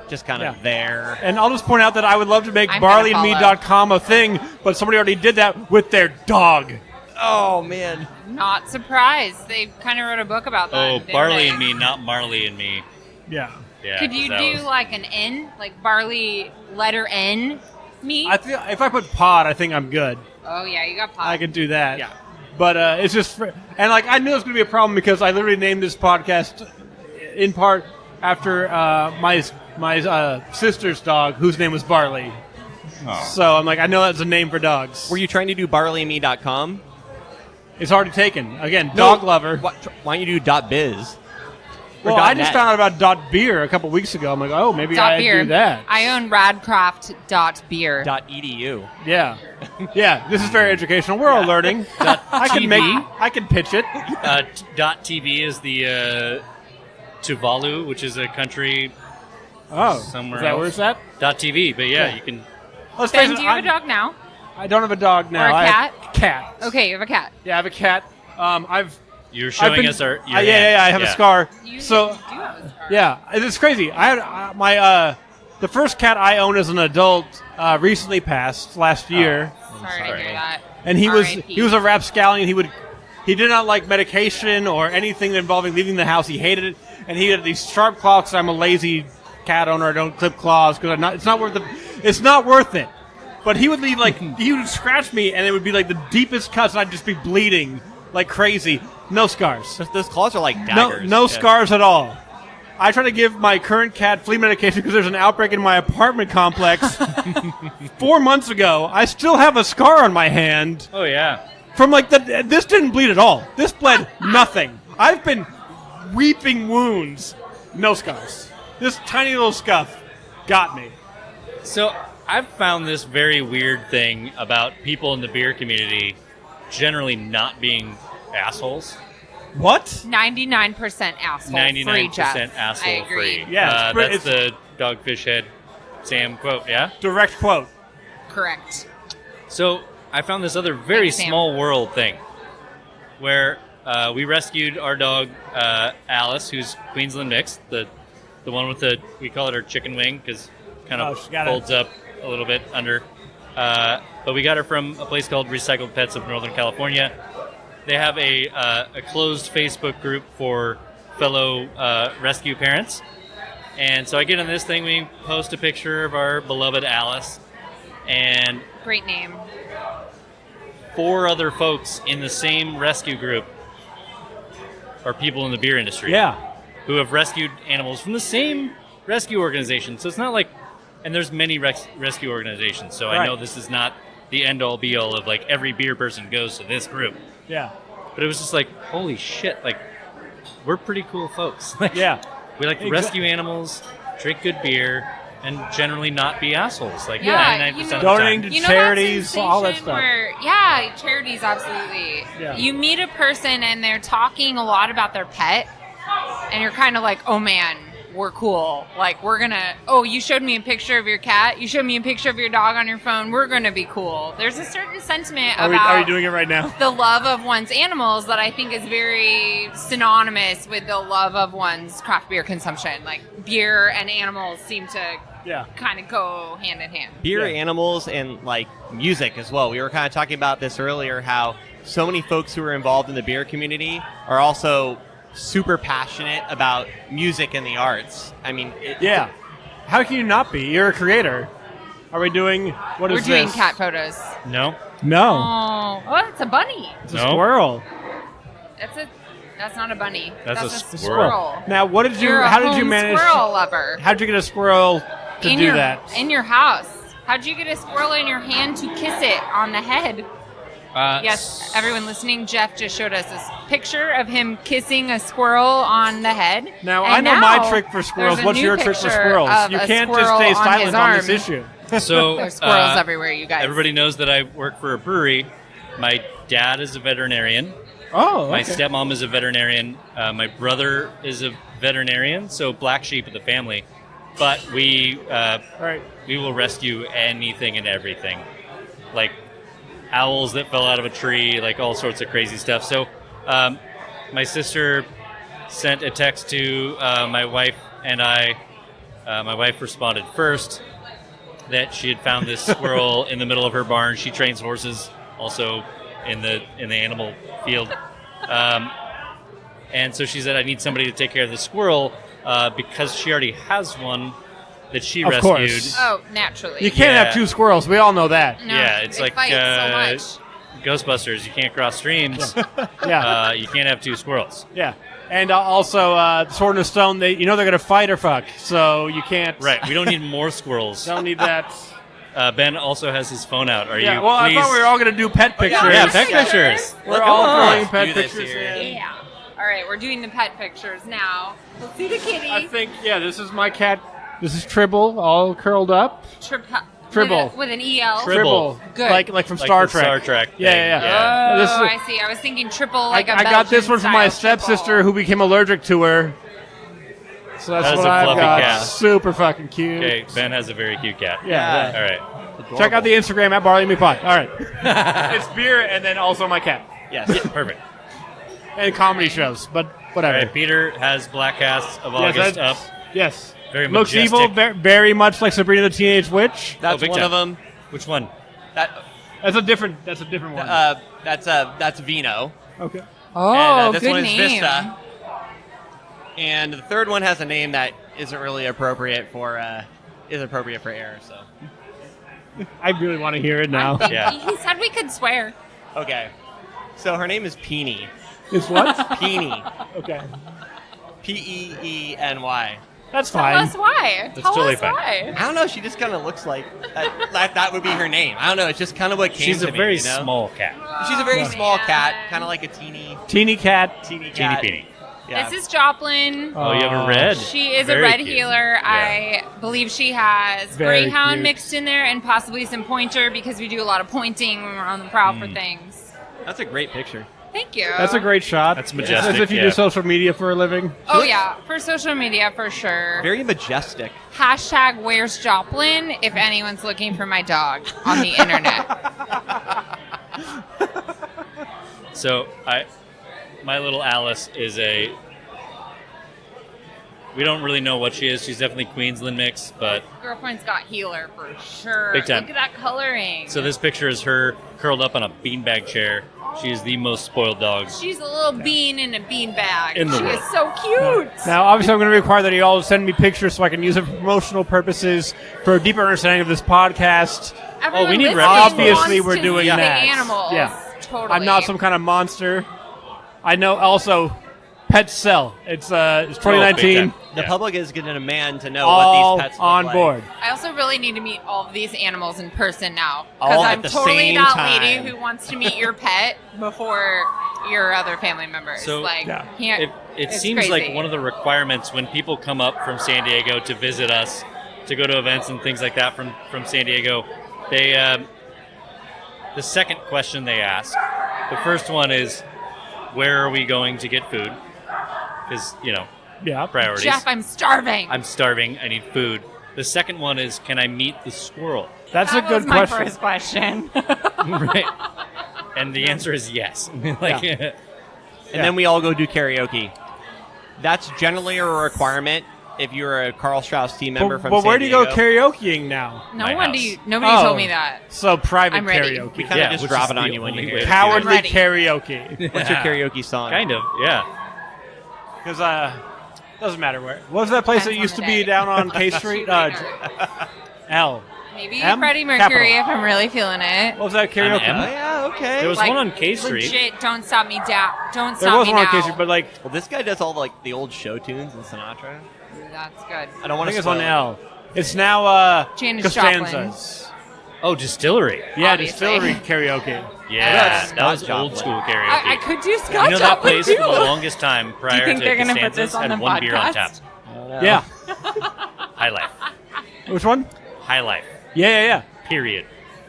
Speaker 2: just kind of
Speaker 1: Yeah.
Speaker 2: there.
Speaker 1: And I'll just point out that I would love to make
Speaker 4: I'm gonna
Speaker 1: barleyandme.com a thing, but somebody already did that with their dog.
Speaker 2: Oh man,
Speaker 4: Not surprised. They kind of wrote a book about that.
Speaker 3: Oh,
Speaker 4: didn't
Speaker 3: Barley
Speaker 4: they?
Speaker 3: and Me, not Marley and Me.
Speaker 1: Yeah.
Speaker 3: Yeah.
Speaker 4: Could you
Speaker 3: that
Speaker 4: do
Speaker 3: was-
Speaker 4: like an N, like barley letter N? Me?
Speaker 1: I think if I put pod, I think I'm good.
Speaker 4: Oh yeah, you got pot.
Speaker 1: I can do that.
Speaker 2: Yeah.
Speaker 1: But it's just, and like I knew it was going to be a problem because I literally named this podcast in part after my sister's dog, whose name was Barley.
Speaker 3: Oh.
Speaker 1: So I'm like, I know that's a name for dogs.
Speaker 2: were you trying to do barleyandme.com?
Speaker 1: It's already taken. Again, dog lover.
Speaker 2: Why don't you do .biz? Or
Speaker 1: Well, I just
Speaker 2: .net?
Speaker 1: found out about .beer a couple weeks ago. I'm like, oh, maybe
Speaker 4: Dot
Speaker 1: I
Speaker 4: beer.
Speaker 1: do that.
Speaker 4: I own radcraft.beer.
Speaker 2: .edu.
Speaker 1: Yeah, yeah. This is very educational. We're all learning. I can pitch it.
Speaker 3: .tv is the Tuvalu, which is a country
Speaker 1: Oh,
Speaker 3: somewhere
Speaker 1: is that
Speaker 3: else.
Speaker 1: where it's at?
Speaker 3: .tv, but yeah,
Speaker 1: Yeah.
Speaker 3: you can.
Speaker 1: Let's face
Speaker 4: Ben,
Speaker 1: it,
Speaker 4: do you have a
Speaker 1: I-
Speaker 4: dog now?
Speaker 1: I don't have a dog now.
Speaker 4: Or a
Speaker 1: I
Speaker 4: cat?
Speaker 1: have cat.
Speaker 4: Okay, you have a cat.
Speaker 1: Yeah, I have a cat.
Speaker 3: You're showing
Speaker 1: been-
Speaker 3: us your
Speaker 1: yeah,
Speaker 3: hand.
Speaker 1: I have a scar.
Speaker 4: You
Speaker 1: So
Speaker 4: do have a scar.
Speaker 1: yeah, it's crazy. I had my the first cat I owned as an adult recently passed last year,
Speaker 4: Sorry to hear that.
Speaker 1: and he
Speaker 4: R.I.P.
Speaker 1: was a rapscallion. He did not like medication or anything involving leaving the house. He hated it, and he had these sharp claws. 'Cause I'm a lazy cat owner. I don't clip claws because it's not worth it. It's not worth it. But he would leave he would scratch me, and it would be like the deepest cuts, and I'd just be bleeding like crazy. No scars.
Speaker 2: Those claws are like daggers.
Speaker 1: No
Speaker 2: Yeah.
Speaker 1: scars at all. I try to give my current cat flea medication because there's an outbreak in my apartment complex 4 months ago. I still have a scar on my hand
Speaker 3: Oh yeah.
Speaker 1: from this didn't bleed at all. This bled nothing. I've been weeping wounds. No scars. This tiny little scuff got me.
Speaker 3: So I've found this very weird thing about people in the beer community generally not being assholes.
Speaker 1: What?
Speaker 4: 99% asshole
Speaker 3: 99%
Speaker 4: free, Jeff.
Speaker 3: asshole
Speaker 4: I agree.
Speaker 3: free.
Speaker 1: Yeah,
Speaker 3: that's the Dogfish Head Sam quote, yeah?
Speaker 1: Direct quote.
Speaker 4: Correct.
Speaker 3: So I found this other very
Speaker 4: Thanks, Sam.
Speaker 3: small world thing where we rescued our dog Alice, who's Queensland mixed, the one with we call it our chicken wing because kind
Speaker 1: Oh,
Speaker 3: of
Speaker 1: she got
Speaker 3: folds up a little bit under. But we got her from a place called Recycled Pets of Northern California. They have a closed Facebook group for fellow rescue parents. And so I get on this thing, we post a picture of our beloved Alice, and
Speaker 4: Great name.
Speaker 3: 4 other folks in the same rescue group are people in the beer industry.
Speaker 1: Yeah.
Speaker 3: Who have rescued animals from the same rescue organization. So it's not like, and there's many rescue organizations, so I
Speaker 1: Right.
Speaker 3: know this is not the end-all be-all of like every beer person goes to this group.
Speaker 1: Yeah.
Speaker 3: But it was just like, holy shit, like, we're pretty cool folks. Like,
Speaker 1: Yeah.
Speaker 3: we like to rescue animals, drink good beer, and generally not be assholes. Like,
Speaker 4: Yeah,
Speaker 3: 99% of the
Speaker 1: Donating
Speaker 3: time.
Speaker 1: to
Speaker 4: You know
Speaker 1: charities,
Speaker 4: that
Speaker 1: all that
Speaker 4: sensation
Speaker 1: stuff.
Speaker 4: Where, yeah, charities, absolutely.
Speaker 1: Yeah.
Speaker 4: You meet a person and they're talking a lot about their pet, and you're kind of like, oh man, we're cool. Like, we're gonna, oh, you showed me a picture of your cat, you showed me a picture of your dog on your phone, we're gonna be cool. There's a certain sentiment
Speaker 1: Are
Speaker 4: about
Speaker 1: we doing it right now?
Speaker 4: the love of one's animals that I think is very synonymous with the love of one's craft beer consumption. Like, beer and animals seem to kind of go hand in hand.
Speaker 2: Beer, animals, and like music as well. We were kind of talking about this earlier, how so many folks who are involved in the beer community are also super passionate about music and the arts. I mean,
Speaker 1: how can you not be? You're a creator. Are we doing what is
Speaker 4: We're doing
Speaker 1: this?
Speaker 4: cat photos.
Speaker 3: No.
Speaker 1: No,
Speaker 4: Oh, it's a bunny.
Speaker 1: it's a squirrel.
Speaker 4: That's not a bunny.
Speaker 3: That's a
Speaker 4: a
Speaker 3: squirrel.
Speaker 1: Now, what did you?
Speaker 4: You're
Speaker 1: How
Speaker 4: a
Speaker 1: did you
Speaker 4: home
Speaker 1: manage?
Speaker 4: Squirrel lover.
Speaker 1: How did you get a squirrel to do
Speaker 4: your,
Speaker 1: that?
Speaker 4: in your house? How'd you get a squirrel in your hand to kiss it on the head? Yes, everyone listening, Jeff just showed us this picture of him kissing a squirrel on the head.
Speaker 1: Now,
Speaker 4: And
Speaker 1: I know
Speaker 4: now
Speaker 1: my trick for squirrels.
Speaker 4: there's a
Speaker 1: What's
Speaker 4: new
Speaker 1: your trick for
Speaker 4: picture
Speaker 1: squirrels?
Speaker 4: of
Speaker 1: You
Speaker 4: a
Speaker 1: can't just
Speaker 4: squirrel
Speaker 1: stay
Speaker 4: on
Speaker 1: silent
Speaker 4: his
Speaker 1: on
Speaker 4: arm.
Speaker 1: this issue.
Speaker 3: So
Speaker 4: There's squirrels everywhere, you guys.
Speaker 3: Everybody knows that I work for a brewery. My dad is a veterinarian.
Speaker 1: Oh, okay.
Speaker 3: My stepmom is a veterinarian. My brother is a veterinarian, so black sheep of the family. But we will rescue anything and everything, like owls that fell out of a tree, like all sorts of crazy stuff. So my sister sent a text to my wife and I. My wife responded first that she had found this squirrel in the middle of her barn. She trains horses also in the animal field. And so she said, I need somebody to take care of the squirrel because she already has one that she
Speaker 1: Of
Speaker 3: rescued.
Speaker 1: course.
Speaker 4: Oh, naturally.
Speaker 1: You can't have two squirrels. We all know that.
Speaker 4: No,
Speaker 3: Yeah, it's
Speaker 4: they
Speaker 3: like
Speaker 4: fight so much.
Speaker 3: Ghostbusters. You can't cross streams.
Speaker 1: Yeah,
Speaker 3: You can't have two squirrels.
Speaker 1: yeah. And also, Sword and Stone. They're going to fight or fuck. So you can't.
Speaker 3: Right. We don't need more squirrels.
Speaker 1: Don't need that.
Speaker 3: Ben also has his phone out. Are
Speaker 1: Yeah.
Speaker 3: you?
Speaker 1: Well, I
Speaker 3: please?
Speaker 1: thought we were all going to do pet pictures.
Speaker 3: Yeah, pet pictures.
Speaker 1: We're
Speaker 2: Come
Speaker 1: all
Speaker 2: on.
Speaker 1: throwing pet
Speaker 2: Do this
Speaker 1: pictures
Speaker 2: here.
Speaker 1: in.
Speaker 4: Yeah. All right, we're doing the pet pictures now. Let's see the kitty.
Speaker 1: I think, this is my cat. This is Tribble, all curled up.
Speaker 4: Tribble. With an EL.
Speaker 3: Tribble.
Speaker 4: Good.
Speaker 1: Like from
Speaker 3: Like
Speaker 1: Star
Speaker 3: the
Speaker 1: Trek.
Speaker 3: Star Trek
Speaker 1: Yeah,
Speaker 3: thing.
Speaker 1: yeah,
Speaker 3: Yeah.
Speaker 4: Oh,
Speaker 1: This is-
Speaker 4: I see. I was thinking triple like a
Speaker 1: I got this one from my
Speaker 4: Belgian-style
Speaker 1: stepsister
Speaker 4: triple.
Speaker 1: who became allergic to her. So that's
Speaker 3: That is
Speaker 1: what
Speaker 3: a
Speaker 1: I've
Speaker 3: fluffy
Speaker 1: got.
Speaker 3: cat.
Speaker 1: Super fucking cute.
Speaker 3: Okay, Ben has a very cute cat.
Speaker 1: Yeah.
Speaker 3: All right.
Speaker 1: Check out the Instagram at BarleyMePod. All right. It's beer and then also my cat.
Speaker 2: Yes.
Speaker 3: Yeah, perfect.
Speaker 1: And comedy shows, but
Speaker 3: All
Speaker 1: whatever.
Speaker 3: right. Peter has Black Cast of
Speaker 1: Yes,
Speaker 3: August
Speaker 1: that's-
Speaker 3: up.
Speaker 1: Yes.
Speaker 3: Very
Speaker 1: Looks
Speaker 3: majestic.
Speaker 1: evil, very much like Sabrina the Teenage Witch.
Speaker 2: That's
Speaker 3: big
Speaker 2: one
Speaker 3: time.
Speaker 2: of them.
Speaker 3: Which one?
Speaker 1: That's a different one.
Speaker 2: That's Vino.
Speaker 1: Okay.
Speaker 4: Oh,
Speaker 2: And this
Speaker 4: good
Speaker 2: one is
Speaker 4: name.
Speaker 2: Vista. And the third one has a name that isn't really appropriate for air. So
Speaker 1: I really want to hear it now.
Speaker 3: Yeah.
Speaker 4: He said we could swear.
Speaker 2: okay. So her name is Peeny.
Speaker 1: It's what?
Speaker 2: Peeny.
Speaker 1: Okay.
Speaker 2: Peeny.
Speaker 1: That's
Speaker 4: Tell
Speaker 1: fine.
Speaker 4: us why.
Speaker 3: That's
Speaker 4: Tell
Speaker 3: totally
Speaker 4: us
Speaker 3: fine.
Speaker 4: why.
Speaker 2: I don't know. She just kind of looks like that would be her name. I don't know. It's just kind of what came
Speaker 3: She's
Speaker 2: to
Speaker 3: a
Speaker 2: me,
Speaker 3: very
Speaker 2: you know?
Speaker 3: small cat.
Speaker 2: She's a very
Speaker 1: Yeah.
Speaker 2: small
Speaker 4: Man.
Speaker 2: cat, kind of like a teeny
Speaker 1: Teeny cat.
Speaker 2: teeny
Speaker 3: Teeny
Speaker 2: cat.
Speaker 3: Peeny.
Speaker 2: Yeah.
Speaker 4: This is Joplin.
Speaker 3: Oh, you have a red.
Speaker 4: She is
Speaker 3: Very
Speaker 4: a red
Speaker 3: cute.
Speaker 4: healer.
Speaker 3: Yeah.
Speaker 4: I believe she has
Speaker 1: Very
Speaker 4: greyhound
Speaker 1: cute.
Speaker 4: mixed in there and possibly some pointer because we do a lot of pointing when we're on the prowl for things.
Speaker 2: That's a great picture.
Speaker 4: Thank you.
Speaker 1: That's a great shot.
Speaker 3: That's
Speaker 1: It's
Speaker 3: majestic,
Speaker 1: as if you
Speaker 3: yeah.
Speaker 1: do social media for a living.
Speaker 4: Oh yeah, for social media for sure.
Speaker 2: Very majestic.
Speaker 4: Hashtag where's Joplin if anyone's looking for my dog on the internet.
Speaker 3: So my little Alice is we don't really know what she is. She's definitely Queensland mix, but
Speaker 4: Girlfriend's got healer for sure.
Speaker 3: Big time.
Speaker 4: Look at that coloring.
Speaker 3: so this picture is her curled up on a beanbag chair. She is the most spoiled dog.
Speaker 4: She's a little bean in a bean bag.
Speaker 3: In the
Speaker 4: She
Speaker 3: world.
Speaker 4: is so cute.
Speaker 1: Now, obviously, I'm going to require that you all send me pictures so I can use it for promotional purposes for a deeper understanding of this podcast.
Speaker 4: Everyone
Speaker 3: we need
Speaker 4: listening
Speaker 1: Obviously,
Speaker 4: wants
Speaker 1: we're
Speaker 4: to
Speaker 1: doing
Speaker 4: see
Speaker 1: that.
Speaker 4: The animals.
Speaker 1: Yeah.
Speaker 4: Totally.
Speaker 1: I'm not some kind of monster. I know also Pet Cell. It's 2019.
Speaker 2: The
Speaker 3: Yeah.
Speaker 2: public is going to demand to know
Speaker 1: All
Speaker 2: what these pets look
Speaker 1: on
Speaker 2: like.
Speaker 1: board.
Speaker 4: I also really need to meet all of these animals in person now.
Speaker 2: All
Speaker 4: Because
Speaker 2: at
Speaker 4: I'm
Speaker 2: the
Speaker 4: totally
Speaker 2: same
Speaker 4: that
Speaker 2: time.
Speaker 4: lady who wants to meet your pet before your other family members.
Speaker 3: So,
Speaker 4: like,
Speaker 1: yeah.
Speaker 4: can't,
Speaker 3: It
Speaker 4: it's
Speaker 3: seems
Speaker 4: crazy.
Speaker 3: like one of the requirements when people come up from San Diego to visit us, to go to events and things like that from San Diego, they the second question they ask, the first one is, where are we going to get food? Because,
Speaker 1: Yeah.
Speaker 3: priorities.
Speaker 4: Jeff, I'm starving.
Speaker 3: I'm starving. I need food. The second one is, can I meet the squirrel?
Speaker 1: That's
Speaker 4: that
Speaker 1: a good
Speaker 4: was my
Speaker 1: question.
Speaker 4: first question.
Speaker 3: Right. And the answer is yes. Like,
Speaker 2: And then we all go do karaoke. That's generally a requirement if you're a Karl Strauss team member from
Speaker 1: But
Speaker 2: San
Speaker 1: where do you go
Speaker 2: Diego.
Speaker 1: karaokeing now?
Speaker 3: My house.
Speaker 4: Nobody told me that.
Speaker 1: So private
Speaker 4: I'm ready.
Speaker 1: karaoke.
Speaker 2: We kind of just
Speaker 3: which
Speaker 2: drop
Speaker 3: is
Speaker 2: it on
Speaker 3: the
Speaker 2: you when you
Speaker 3: only
Speaker 2: hear
Speaker 3: way
Speaker 2: it.
Speaker 3: to
Speaker 1: Cowardly
Speaker 4: Ready.
Speaker 1: karaoke.
Speaker 2: What's your karaoke song?
Speaker 3: Kind of, yeah.
Speaker 1: Because doesn't matter where. What was that place that
Speaker 4: Depends
Speaker 1: used
Speaker 4: on
Speaker 1: to
Speaker 4: the
Speaker 1: be
Speaker 4: day.
Speaker 1: down on K Street? L.
Speaker 4: Maybe
Speaker 1: M?
Speaker 4: Freddie Mercury
Speaker 1: Capital.
Speaker 4: if I'm really feeling it.
Speaker 1: What was that karaoke?
Speaker 3: M?
Speaker 2: Oh, yeah, okay.
Speaker 3: There was
Speaker 4: Like,
Speaker 3: one on K Street.
Speaker 4: Legit, don't stop me down. Don't
Speaker 1: There
Speaker 4: stop
Speaker 1: was
Speaker 4: me
Speaker 1: one on
Speaker 4: now.
Speaker 1: K Street, but like
Speaker 2: Well, this guy does all the old show tunes and Sinatra.
Speaker 4: That's good.
Speaker 2: I don't
Speaker 1: I
Speaker 2: want
Speaker 1: think
Speaker 2: to
Speaker 1: it's on
Speaker 2: spoil it.
Speaker 1: L. It's now
Speaker 4: Janis
Speaker 1: Costanza's.
Speaker 3: Oh, Distillery.
Speaker 1: Yeah,
Speaker 4: Obviously.
Speaker 1: Distillery karaoke.
Speaker 3: Yeah,
Speaker 2: That's
Speaker 3: that was
Speaker 2: Scott
Speaker 3: old
Speaker 2: Joplin.
Speaker 3: school karaoke.
Speaker 4: I could do Scott
Speaker 3: You know that
Speaker 4: Joplin
Speaker 3: place
Speaker 4: too.
Speaker 3: for the longest time prior
Speaker 4: think
Speaker 3: to
Speaker 4: they're gonna put
Speaker 3: Costanza's
Speaker 4: this on
Speaker 3: had
Speaker 4: the
Speaker 3: one beer on tap.
Speaker 4: podcast?
Speaker 1: Yeah.
Speaker 3: High Life.
Speaker 1: Which one?
Speaker 3: High Life.
Speaker 1: Yeah.
Speaker 3: Period.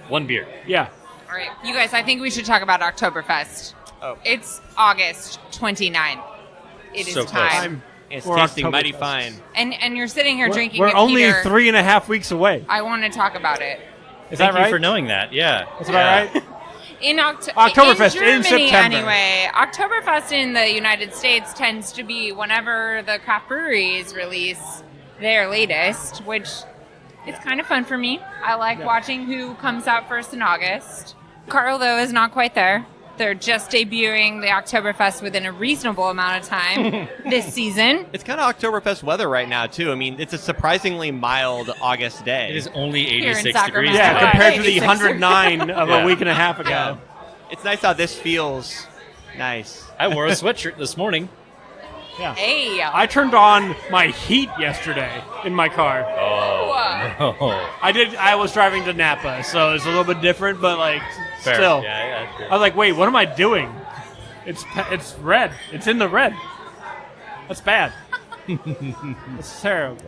Speaker 3: One beer.
Speaker 1: Yeah.
Speaker 4: All right, you guys, I think we should talk about Oktoberfest.
Speaker 2: Oh.
Speaker 4: It's August 29th. It is
Speaker 3: So close.
Speaker 4: time.
Speaker 2: It's
Speaker 1: For
Speaker 2: tasting
Speaker 1: Oktoberfest.
Speaker 2: mighty fine.
Speaker 4: And you're sitting here drinking
Speaker 1: We're
Speaker 4: a
Speaker 1: only
Speaker 4: Peter.
Speaker 1: 3.5 weeks away.
Speaker 4: I want to talk about it.
Speaker 1: Is
Speaker 3: Thank
Speaker 1: that
Speaker 3: you
Speaker 1: right?
Speaker 3: for knowing that. Yeah.
Speaker 1: That's about right.
Speaker 4: In
Speaker 1: Oktoberfest
Speaker 4: in
Speaker 1: in
Speaker 4: Germany,
Speaker 1: September.
Speaker 4: anyway. Oktoberfest in the United States tends to be whenever the craft breweries release their latest, which is kind of fun for me. I like watching who comes out first in August. Karl, though, is not quite there. They're just debuting the Oktoberfest within a reasonable amount of time this season.
Speaker 2: It's kind of Oktoberfest weather right now, too. I mean, it's a surprisingly mild August day.
Speaker 3: It is only
Speaker 4: Here in
Speaker 3: 86
Speaker 4: Sacramento.
Speaker 3: degrees.
Speaker 1: Yeah,
Speaker 3: today.
Speaker 1: compared to the
Speaker 4: 86.
Speaker 1: 109 of
Speaker 3: Yeah.
Speaker 1: a week and a half ago.
Speaker 2: It's nice how this feels nice.
Speaker 3: I wore a sweatshirt this morning.
Speaker 1: Yeah.
Speaker 4: Hey.
Speaker 1: I turned on my heat yesterday in my car.
Speaker 3: Oh.
Speaker 1: I was driving to Napa, so it's a little bit different, but like
Speaker 3: Fair.
Speaker 1: still.
Speaker 3: Yeah,
Speaker 1: I
Speaker 3: sure.
Speaker 1: was like, wait, what am I doing? It's red. It's in the red. That's bad. That's terrible.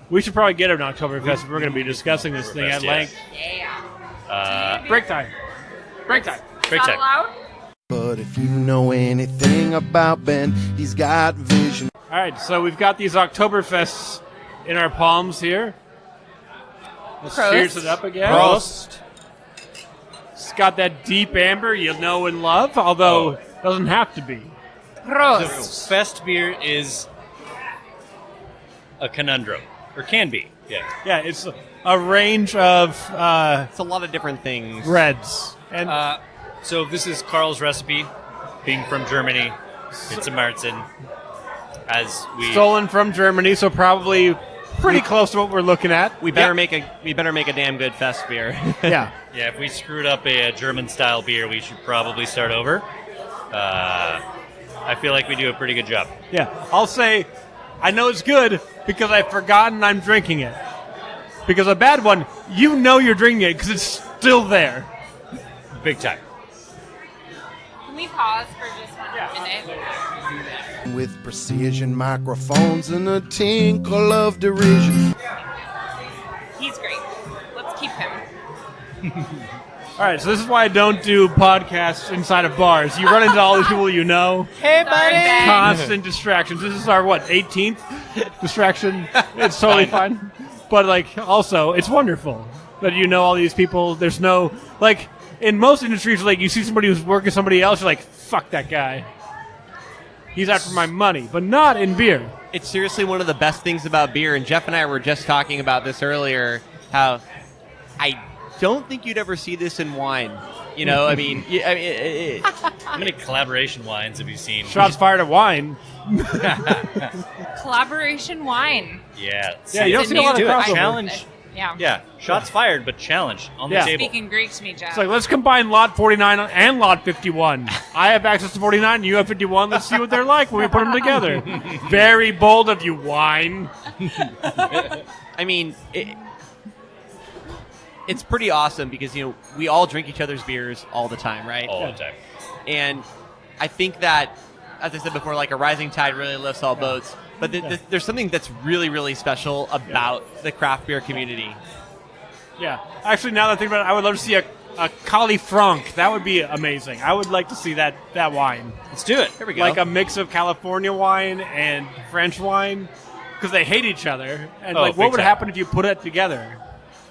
Speaker 1: We should probably get an Oktoberfest if we're going to be discussing this thing at
Speaker 3: Oktoberfest,
Speaker 1: length.
Speaker 4: Yeah.
Speaker 1: Break time. Break time.
Speaker 3: Break
Speaker 4: Is that
Speaker 3: time.
Speaker 4: allowed?
Speaker 5: But if you know anything about Ben, he's got vision.
Speaker 1: All right, so we've got these Oktoberfests in our palms here. Let's
Speaker 4: Prost.
Speaker 1: cheers it up again.
Speaker 3: Prost.
Speaker 1: It's got that deep amber you know and love, although it doesn't have to be.
Speaker 4: Prost.
Speaker 3: Fest beer is a conundrum, or can be. Yeah.
Speaker 1: Yeah, it's a range of
Speaker 2: It's a lot of different things.
Speaker 1: reds. And
Speaker 3: So this is Karl's recipe, being from Germany. It's a Marzen. As we
Speaker 1: stolen from Germany, so probably pretty close to what we're looking at.
Speaker 2: We better make a damn good fest beer.
Speaker 1: Yeah.
Speaker 3: Yeah, if we screwed up a German-style beer, we should probably start over. I feel like we do a pretty good job.
Speaker 1: Yeah. I'll say I know it's good because I've forgotten I'm drinking it. Because a bad one, you know you're drinking it because it's still there.
Speaker 3: Big time.
Speaker 4: Can we pause for just 1 minute?
Speaker 5: With precision microphones and a tinkle of derision.
Speaker 4: He's great. Let's keep him.
Speaker 1: All right, so this is why I don't do podcasts inside of bars. You run into all these people you know.
Speaker 2: Hey,
Speaker 4: Sorry, Ben.
Speaker 1: Constant distractions. This is our, 18th distraction? It's totally fine. But, also, it's wonderful that you know all these people. There's no, in most industries, you see somebody who's working somebody else, you're like, fuck that guy. He's after my money. But not in beer.
Speaker 2: It's seriously one of the best things about beer, and Jeff and I were just talking about this earlier, how I don't think you'd ever see this in wine. You know, I mean,
Speaker 3: How many collaboration wines have you seen?
Speaker 1: Shots fired at wine.
Speaker 4: Collaboration wine.
Speaker 3: Yeah.
Speaker 1: Yeah, you don't see a lot of
Speaker 3: do it.
Speaker 1: crossover.
Speaker 3: Challenge.
Speaker 4: Yeah.
Speaker 3: Yeah. Shots fired, but challenge on the
Speaker 1: Yeah.
Speaker 3: table.
Speaker 4: Speaking Greek to me, Jeff.
Speaker 1: It's like, let's combine lot 49 and lot 51. I have access to 49, you have 51. Let's see what they're like when we put them together. Very bold of you, wine.
Speaker 2: I mean, it's pretty awesome because, we all drink each other's beers all the time, right?
Speaker 3: All the time.
Speaker 2: And I think that, as I said before, a rising tide really lifts all boats. But there's something that's really, really special about the craft beer community.
Speaker 1: Yeah. Actually, now that I think about it, I would love to see a a Kali Franc. That would be amazing. I would like to see that wine.
Speaker 3: Let's do it.
Speaker 2: There we go.
Speaker 1: Like a mix of California wine and French wine, because they hate each other. And
Speaker 3: Oh,
Speaker 1: like, what
Speaker 3: big
Speaker 1: would
Speaker 3: time.
Speaker 1: happen if you put it together,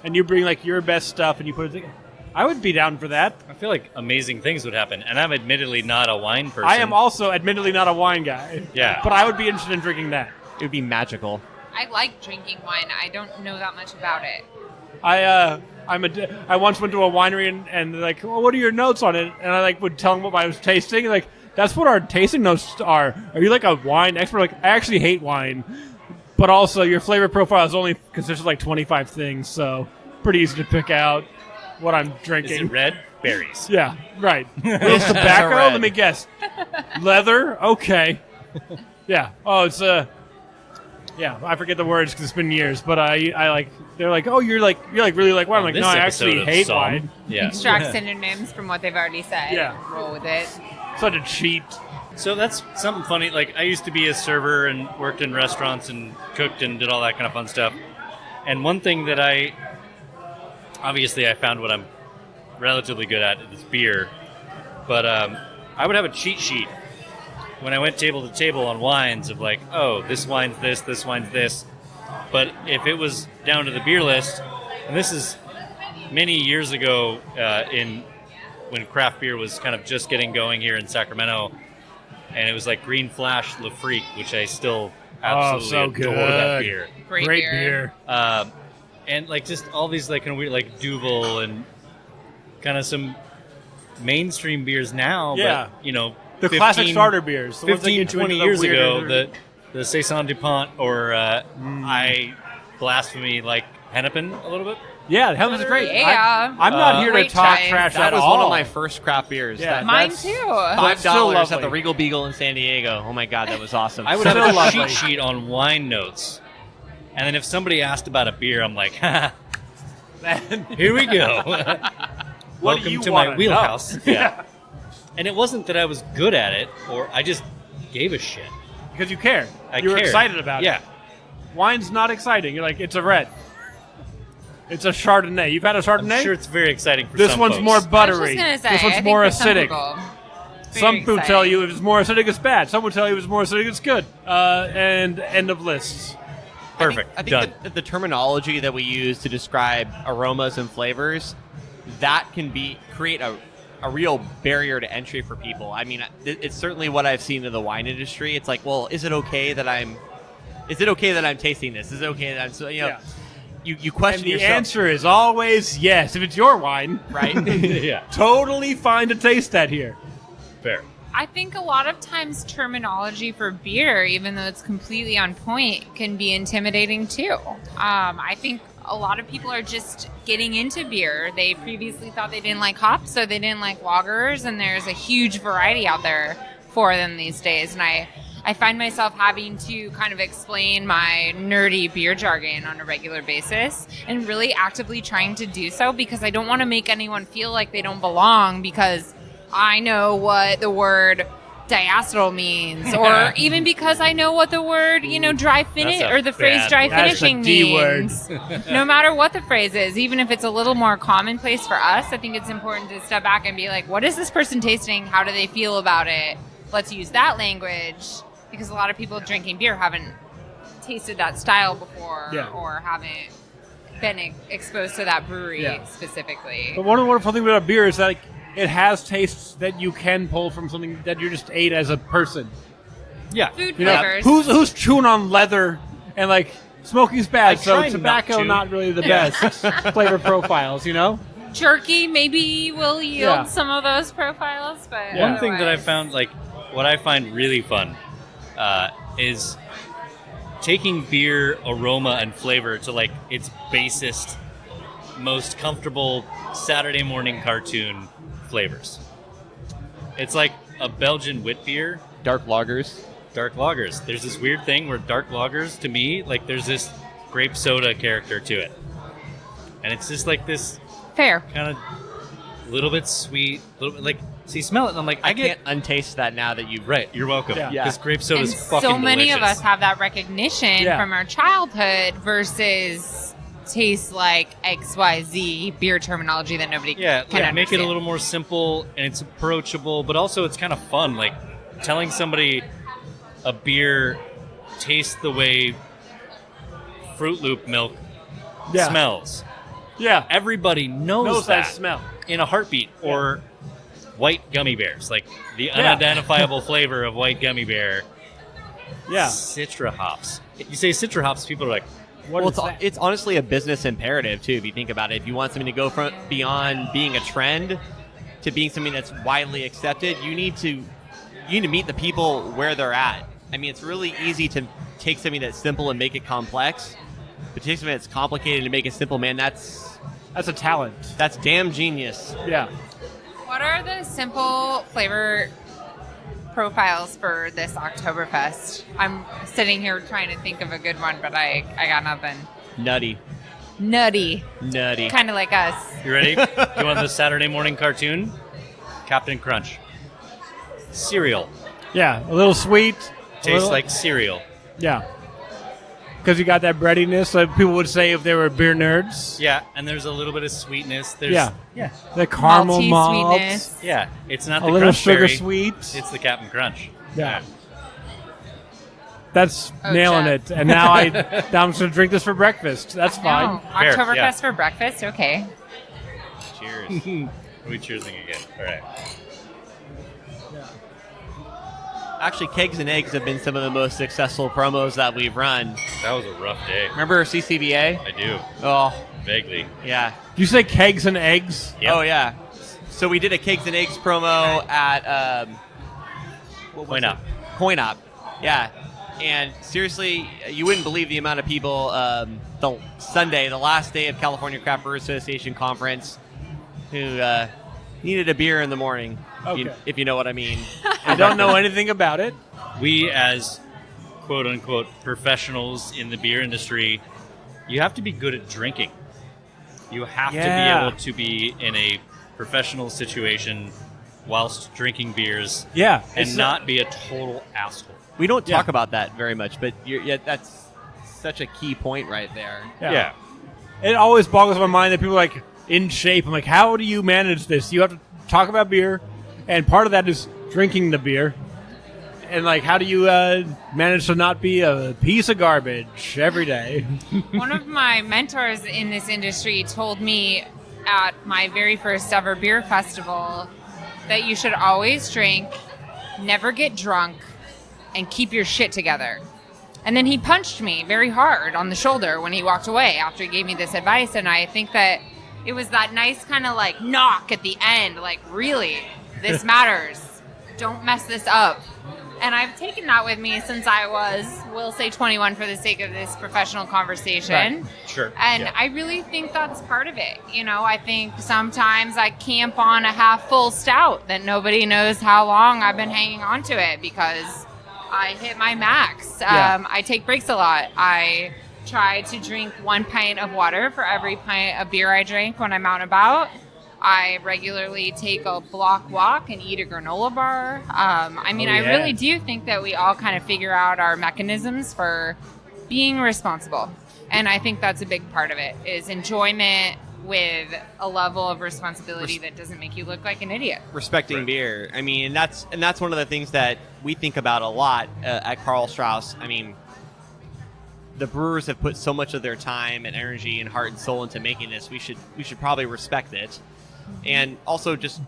Speaker 1: and you bring like your best stuff and you put it together? I would be down for that.
Speaker 3: I feel like amazing things would happen, and I'm admittedly not a wine person.
Speaker 1: I am also admittedly not a wine guy.
Speaker 3: Yeah.
Speaker 1: But I would be interested in drinking that.
Speaker 2: It would be magical.
Speaker 4: I like drinking wine. I don't know that much about it.
Speaker 1: I once went to a winery and they're like, well, what are your notes on it? And I like would tell them what I was tasting. Like, that's what our tasting notes are. Are you like a wine expert? Like, I actually hate wine, but also your flavor profile is only consists of like 25 things, so pretty easy to pick out what I'm drinking.
Speaker 3: Is it red? Berries.
Speaker 1: Yeah, right. Little tobacco?
Speaker 2: red.
Speaker 1: Let me guess. Leather? Okay. Yeah. Oh, it's yeah, I forget the words because it's been years, but I like. They're like, oh, you're like really like wine. I'm like,
Speaker 3: This
Speaker 1: no, I
Speaker 3: episode
Speaker 1: actually
Speaker 3: of
Speaker 1: hate
Speaker 3: Psalm.
Speaker 1: wine.
Speaker 3: Yeah.
Speaker 4: Extract synonyms from what they've already said.
Speaker 1: Yeah.
Speaker 4: Roll with it.
Speaker 1: Such a cheat.
Speaker 3: So that's something funny. Like, I used to be a server and worked in restaurants and cooked and did all that kind of fun stuff. And one thing that I found what I'm relatively good at is beer. But I would have a cheat sheet when I went table to table on wines of like, oh, this wine's this wine's this. But if it was down to the beer list, and this is many years ago when craft beer was kind of just getting going here in Sacramento, and it was like Green Flash Le Freak, which I still absolutely
Speaker 1: so
Speaker 3: adore
Speaker 1: good.
Speaker 3: that beer.
Speaker 4: Great
Speaker 1: beer.
Speaker 3: And like just all these like kind of weird like Duvel and kind of some mainstream beers now.
Speaker 1: Yeah.
Speaker 3: But, you know,
Speaker 1: The classic starter beers. The ones that
Speaker 3: 15,
Speaker 1: get you
Speaker 3: 20
Speaker 1: into the
Speaker 3: years ago,
Speaker 1: weirder-
Speaker 3: the Saison DuPont or I blasphemy like Hennepin a little bit.
Speaker 1: Yeah, hell is great.
Speaker 4: Yeah.
Speaker 1: I'm not here to
Speaker 4: Great
Speaker 1: talk
Speaker 4: choice.
Speaker 1: trash
Speaker 2: That
Speaker 1: at
Speaker 2: was
Speaker 1: all.
Speaker 2: one of my first craft beers.
Speaker 1: Yeah.
Speaker 4: Mine
Speaker 1: That's-
Speaker 4: too.
Speaker 1: That's so
Speaker 2: $5 at
Speaker 1: lovely.
Speaker 2: the Regal Beagle in San Diego. Oh my god, that was awesome.
Speaker 3: I would
Speaker 1: So
Speaker 3: have a
Speaker 1: lovely.
Speaker 3: cheat sheet on wine notes, and then if somebody asked about a beer, I'm like, ha, here we go.
Speaker 1: What do
Speaker 3: Welcome
Speaker 1: you
Speaker 3: to my
Speaker 1: wanna
Speaker 3: wheelhouse.
Speaker 1: know?
Speaker 3: Yeah. And it wasn't that I was good at it, or I just gave a shit.
Speaker 1: Because you care.
Speaker 3: I
Speaker 1: You're
Speaker 3: cared.
Speaker 1: excited about
Speaker 3: Yeah.
Speaker 1: it. Wine's not exciting. You're like, it's a red. It's a Chardonnay. You've had a
Speaker 3: I'm
Speaker 1: Chardonnay?
Speaker 3: sure it's very exciting for
Speaker 1: This
Speaker 3: some
Speaker 1: one's
Speaker 3: folks.
Speaker 1: more
Speaker 4: I was
Speaker 1: buttery.
Speaker 4: just gonna say,
Speaker 1: This
Speaker 4: I
Speaker 1: one's
Speaker 4: think
Speaker 1: more
Speaker 4: for some
Speaker 1: acidic.
Speaker 4: people,
Speaker 1: Some
Speaker 4: very
Speaker 1: food tell
Speaker 4: exciting.
Speaker 1: you if it's more acidic, it's bad. Some would tell you if it's more acidic, it's good. And end of lists.
Speaker 3: Perfect.
Speaker 2: I think
Speaker 3: Done.
Speaker 2: that the terminology that we use to describe aromas and flavors, that can create a real barrier to entry for people. I mean, it's certainly what I've seen in the wine industry. It's like, well, is it okay that I'm tasting this? Is it okay that I'm so, you know,
Speaker 1: Yeah.
Speaker 2: you question
Speaker 1: And the
Speaker 2: yourself.
Speaker 1: answer is always yes. If it's your wine,
Speaker 2: Right?
Speaker 3: Yeah.
Speaker 1: totally fine to taste that here.
Speaker 3: Fair.
Speaker 4: I think a lot of times terminology for beer, even though it's completely on point, can be intimidating too. I think a lot of people are just getting into beer. They previously thought they didn't like hops, so they didn't like lagers, and there's a huge variety out there for them these days. And I find myself having to kind of explain my nerdy beer jargon on a regular basis and really actively trying to do so because I don't want to make anyone feel like they don't belong because I know what the word diacetyl means, or even because I know what the word, dry finish
Speaker 3: That's a
Speaker 4: or the phrase
Speaker 3: bad
Speaker 4: dry
Speaker 3: word.
Speaker 1: That's the
Speaker 4: finishing
Speaker 1: D word.
Speaker 4: means. No matter what the phrase is, even if it's a little more commonplace for us, I think it's important to step back and be like, what is this person tasting? How do they feel about it? Let's use that language, because a lot of people drinking beer haven't tasted that style before
Speaker 1: Yeah.
Speaker 4: or haven't been exposed to that brewery
Speaker 1: Yeah.
Speaker 4: specifically.
Speaker 1: But one of the wonderful things about beer is that it has tastes that you can pull from something that you just ate as a person.
Speaker 3: Yeah.
Speaker 4: Food
Speaker 1: You know,
Speaker 4: flavors.
Speaker 1: who's chewing on leather and like smoking's bad,
Speaker 3: I
Speaker 1: so
Speaker 3: try not
Speaker 1: tobacco
Speaker 3: to.
Speaker 1: not really the best flavor profiles,
Speaker 4: Jerky maybe will yield
Speaker 1: Yeah.
Speaker 4: some of those profiles, but
Speaker 3: One thing that I
Speaker 4: otherwise-
Speaker 3: found, like, what I find really fun is taking beer aroma and flavor to, like, its basest, most comfortable Saturday morning cartoon flavors. It's like a Belgian wit beer,
Speaker 2: Dark lagers.
Speaker 3: dark lagers. There's this weird thing where dark lagers, to me, like, there's this grape soda character to it. And it's just like this
Speaker 4: fair.
Speaker 3: kind of little bit sweet, little bit like, so you smell it and I'm like,
Speaker 2: I can't untaste that now that you
Speaker 3: Right, you're welcome.
Speaker 1: Yeah.
Speaker 3: Because grape soda
Speaker 4: And
Speaker 3: is fucking
Speaker 4: so many of
Speaker 3: delicious.
Speaker 4: us have that recognition
Speaker 1: Yeah.
Speaker 4: from our childhood versus tastes like XYZ beer terminology that nobody
Speaker 3: Yeah,
Speaker 4: can understand.
Speaker 3: make it a little more simple and it's approachable, but also it's kind of fun. Like telling somebody a beer tastes the way Fruit Loop milk smells.
Speaker 1: Yeah.
Speaker 3: Everybody knows
Speaker 1: that smell.
Speaker 3: in a heartbeat. Or white gummy bears, like the unidentifiable flavor of white gummy bear.
Speaker 1: Yeah.
Speaker 3: Citra hops. You say Citra hops, people are like,
Speaker 1: What is that?
Speaker 2: It's honestly a business imperative too. If you think about it, if you want something to go from beyond being a trend to being something that's widely accepted, you need to meet the people where they're at. I mean, it's really easy to take something that's simple and make it complex, but take something that's complicated and make it simple. Man, that's
Speaker 1: a talent.
Speaker 2: That's damn genius.
Speaker 1: Yeah.
Speaker 4: What are the simple flavor profiles for this Oktoberfest? I'm sitting here trying to think of a good one, but I got nothing.
Speaker 2: Nutty.
Speaker 4: Kind of like us.
Speaker 3: you ready? You want the Saturday morning cartoon? Captain Crunch. Cereal.
Speaker 1: Yeah, a little sweet.
Speaker 3: Tastes like cereal.
Speaker 1: Yeah. Because you got that breadiness, like people would say if they were beer nerds.
Speaker 3: Yeah, and there's a little bit of sweetness. There's,
Speaker 1: yeah. The caramel
Speaker 4: Malty
Speaker 1: malts.
Speaker 4: sweetness.
Speaker 3: Yeah, it's not
Speaker 1: A
Speaker 3: the
Speaker 1: little
Speaker 3: Crunch
Speaker 1: sugar
Speaker 3: Berry,
Speaker 1: sweet.
Speaker 3: It's the Captain Crunch.
Speaker 1: Yeah. That's
Speaker 4: Oh,
Speaker 1: nailing
Speaker 4: Jeff.
Speaker 1: it. And now I'm just going to drink this for breakfast. That's fine.
Speaker 4: No,
Speaker 3: Fair,
Speaker 4: Oktoberfest
Speaker 3: yeah.
Speaker 4: for breakfast? Okay.
Speaker 2: Cheers.
Speaker 3: Are we cheersing again? All right.
Speaker 2: Actually, Kegs and Eggs have been some of the most successful promos that we've run.
Speaker 3: That was a rough day.
Speaker 2: Remember CCBA?
Speaker 3: I do.
Speaker 2: Oh,
Speaker 3: Vaguely.
Speaker 2: yeah.
Speaker 1: Did you say kegs and eggs?
Speaker 3: Yep.
Speaker 2: Oh, yeah. So we did a Kegs and Eggs promo at
Speaker 3: Coin Op.
Speaker 2: Coin Op. Yeah. And seriously, you wouldn't believe the amount of people the Sunday, the last day of California Craft Brewer Association conference, who needed a beer in the morning, if you know what I mean.
Speaker 1: I don't know anything about it.
Speaker 3: We, as quote-unquote professionals in the beer industry, you have to be good at drinking. You have to be able to be in a professional situation whilst drinking beers and not be a total asshole.
Speaker 2: We don't talk about that very much, but that's such a key point right there.
Speaker 3: Yeah.
Speaker 1: It always boggles my mind that people are like in shape. I'm like, how do you manage this? You have to talk about beer, and part of that is drinking the beer. And like, how do you manage to not be a piece of garbage every day?
Speaker 4: One of my mentors in this industry told me at my very first ever beer festival that you should always drink, never get drunk, and keep your shit together. And then he punched me very hard on the shoulder when he walked away after he gave me this advice. And I think that it was that nice kind of like knock at the end, like, really, this matters. Don't mess this up. And I've taken that with me since I was, we'll say 21 for the sake of this professional conversation.
Speaker 3: Right. Sure.
Speaker 4: And I really think that's part of it. You know, I think sometimes I camp on a half full stout that nobody knows how long I've been hanging on to it because I hit my max. I take breaks a lot. I try to drink 1 pint of water for every pint of beer I drink when I'm out and about. I regularly take a block walk and eat a granola bar. I really do think that we all kind of figure out our mechanisms for being responsible. And I think that's a big part of it, is enjoyment with a level of responsibility that doesn't make you look like an idiot.
Speaker 2: Respecting beer. I mean, and that's one of the things that we think about a lot at Karl Strauss. I mean, the brewers have put so much of their time and energy and heart and soul into making this. We should probably respect it. And also just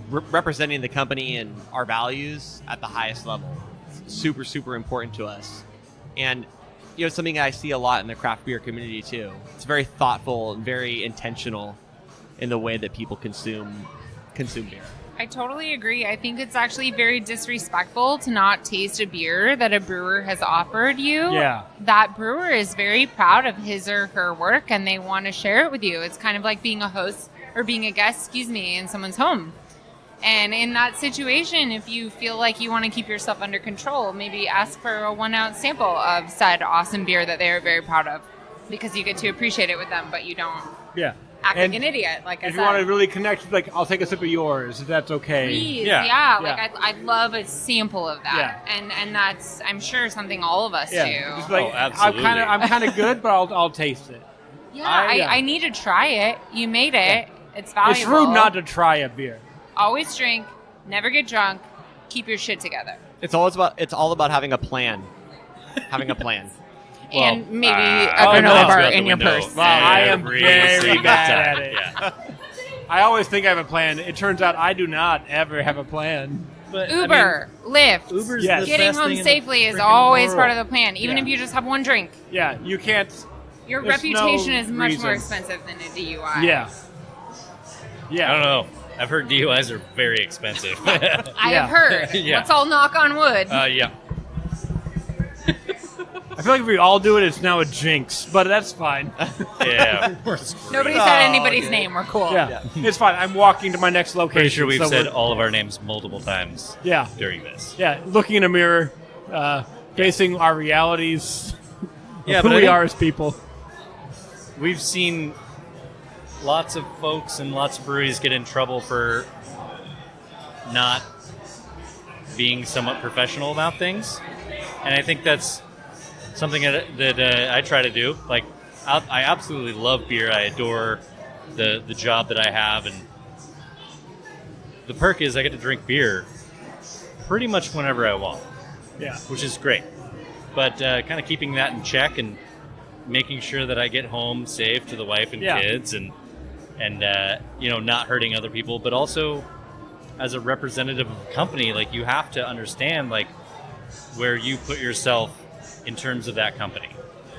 Speaker 2: representing the company and our values at the highest level. It's super, super important to us. And, you know, it's something I see a lot in the craft beer community, too. It's very thoughtful and very intentional in the way that people consume beer.
Speaker 4: I totally agree. I think it's actually very disrespectful to not taste a beer that a brewer has offered you.
Speaker 1: Yeah.
Speaker 4: That brewer is very proud of his or her work, and they want to share it with you. It's kind of like being a host or being a guest, in someone's home. And in that situation, if you feel like you want to keep yourself under control, maybe ask for a 1 ounce sample of said awesome beer that they are very proud of, because you get to appreciate it with them, but you don't act like an idiot, like I said.
Speaker 1: If you want to really connect, like, I'll take a sip of yours, if that's okay.
Speaker 4: Please, I'd love a sample of that. And that's, I'm sure, something all of us do.
Speaker 1: It's like,
Speaker 3: absolutely.
Speaker 1: I'm kind of good, but I'll taste it.
Speaker 4: Yeah, I need to try it. You made it. It's valuable.
Speaker 1: It's rude not to try a beer.
Speaker 4: Always drink. Never get drunk. Keep your shit together.
Speaker 2: It's all about having a plan. Having a plan.
Speaker 4: And maybe a
Speaker 3: no,
Speaker 4: granola
Speaker 3: it's
Speaker 4: bar
Speaker 3: out the
Speaker 4: in your
Speaker 3: window.
Speaker 4: purse.
Speaker 1: Well, I am
Speaker 3: Every
Speaker 1: very
Speaker 3: single
Speaker 1: bad
Speaker 3: time.
Speaker 1: at it.
Speaker 3: Yeah.
Speaker 1: I always think I have a plan. It turns out I do not ever have a plan.
Speaker 3: But
Speaker 4: Uber, Lyft.
Speaker 3: Uber's
Speaker 1: Yes.
Speaker 3: the
Speaker 4: Getting
Speaker 3: best
Speaker 4: home
Speaker 3: thing in
Speaker 4: safely
Speaker 3: the
Speaker 4: is
Speaker 3: freaking
Speaker 4: always
Speaker 3: world.
Speaker 4: part of the plan, even
Speaker 1: Yeah.
Speaker 4: if you just have one drink.
Speaker 1: Yeah, you can't.
Speaker 4: Your
Speaker 1: There's
Speaker 4: reputation
Speaker 1: no
Speaker 4: is much more
Speaker 1: reason.
Speaker 4: expensive than a DUI.
Speaker 1: Yeah.
Speaker 3: I
Speaker 1: Yeah.
Speaker 3: don't know. I've heard DUIs are very expensive.
Speaker 4: I
Speaker 1: Yeah.
Speaker 4: have heard.
Speaker 3: Yeah.
Speaker 4: Let's all knock on wood.
Speaker 3: Yeah.
Speaker 1: I feel like if we all do it, it's now a jinx, but that's fine.
Speaker 3: Yeah.
Speaker 4: Nobody said anybody's name. We're cool.
Speaker 1: Yeah, it's fine. I'm walking to my next location.
Speaker 3: Pretty sure we've
Speaker 1: so
Speaker 3: said
Speaker 1: we're-
Speaker 3: all of our names multiple times
Speaker 1: Yeah,
Speaker 3: during this.
Speaker 1: yeah. Looking in a mirror, facing our realities,
Speaker 3: Yeah,
Speaker 1: of
Speaker 3: but
Speaker 1: who
Speaker 3: I
Speaker 1: we
Speaker 3: think
Speaker 1: are as people.
Speaker 3: we've seen lots of folks and lots of breweries get in trouble for not being somewhat professional about things, and I think that's something that I try to do. Like, I absolutely love beer. I adore the job that I have, and the perk is I get to drink beer pretty much whenever I want,
Speaker 1: Yeah,
Speaker 3: which is great. But kind of keeping that in check and making sure that I get home safe to the wife and
Speaker 1: Yeah.
Speaker 3: kids, and not hurting other people, but also as a representative of a company, like, you have to understand like where you put yourself in terms of that company.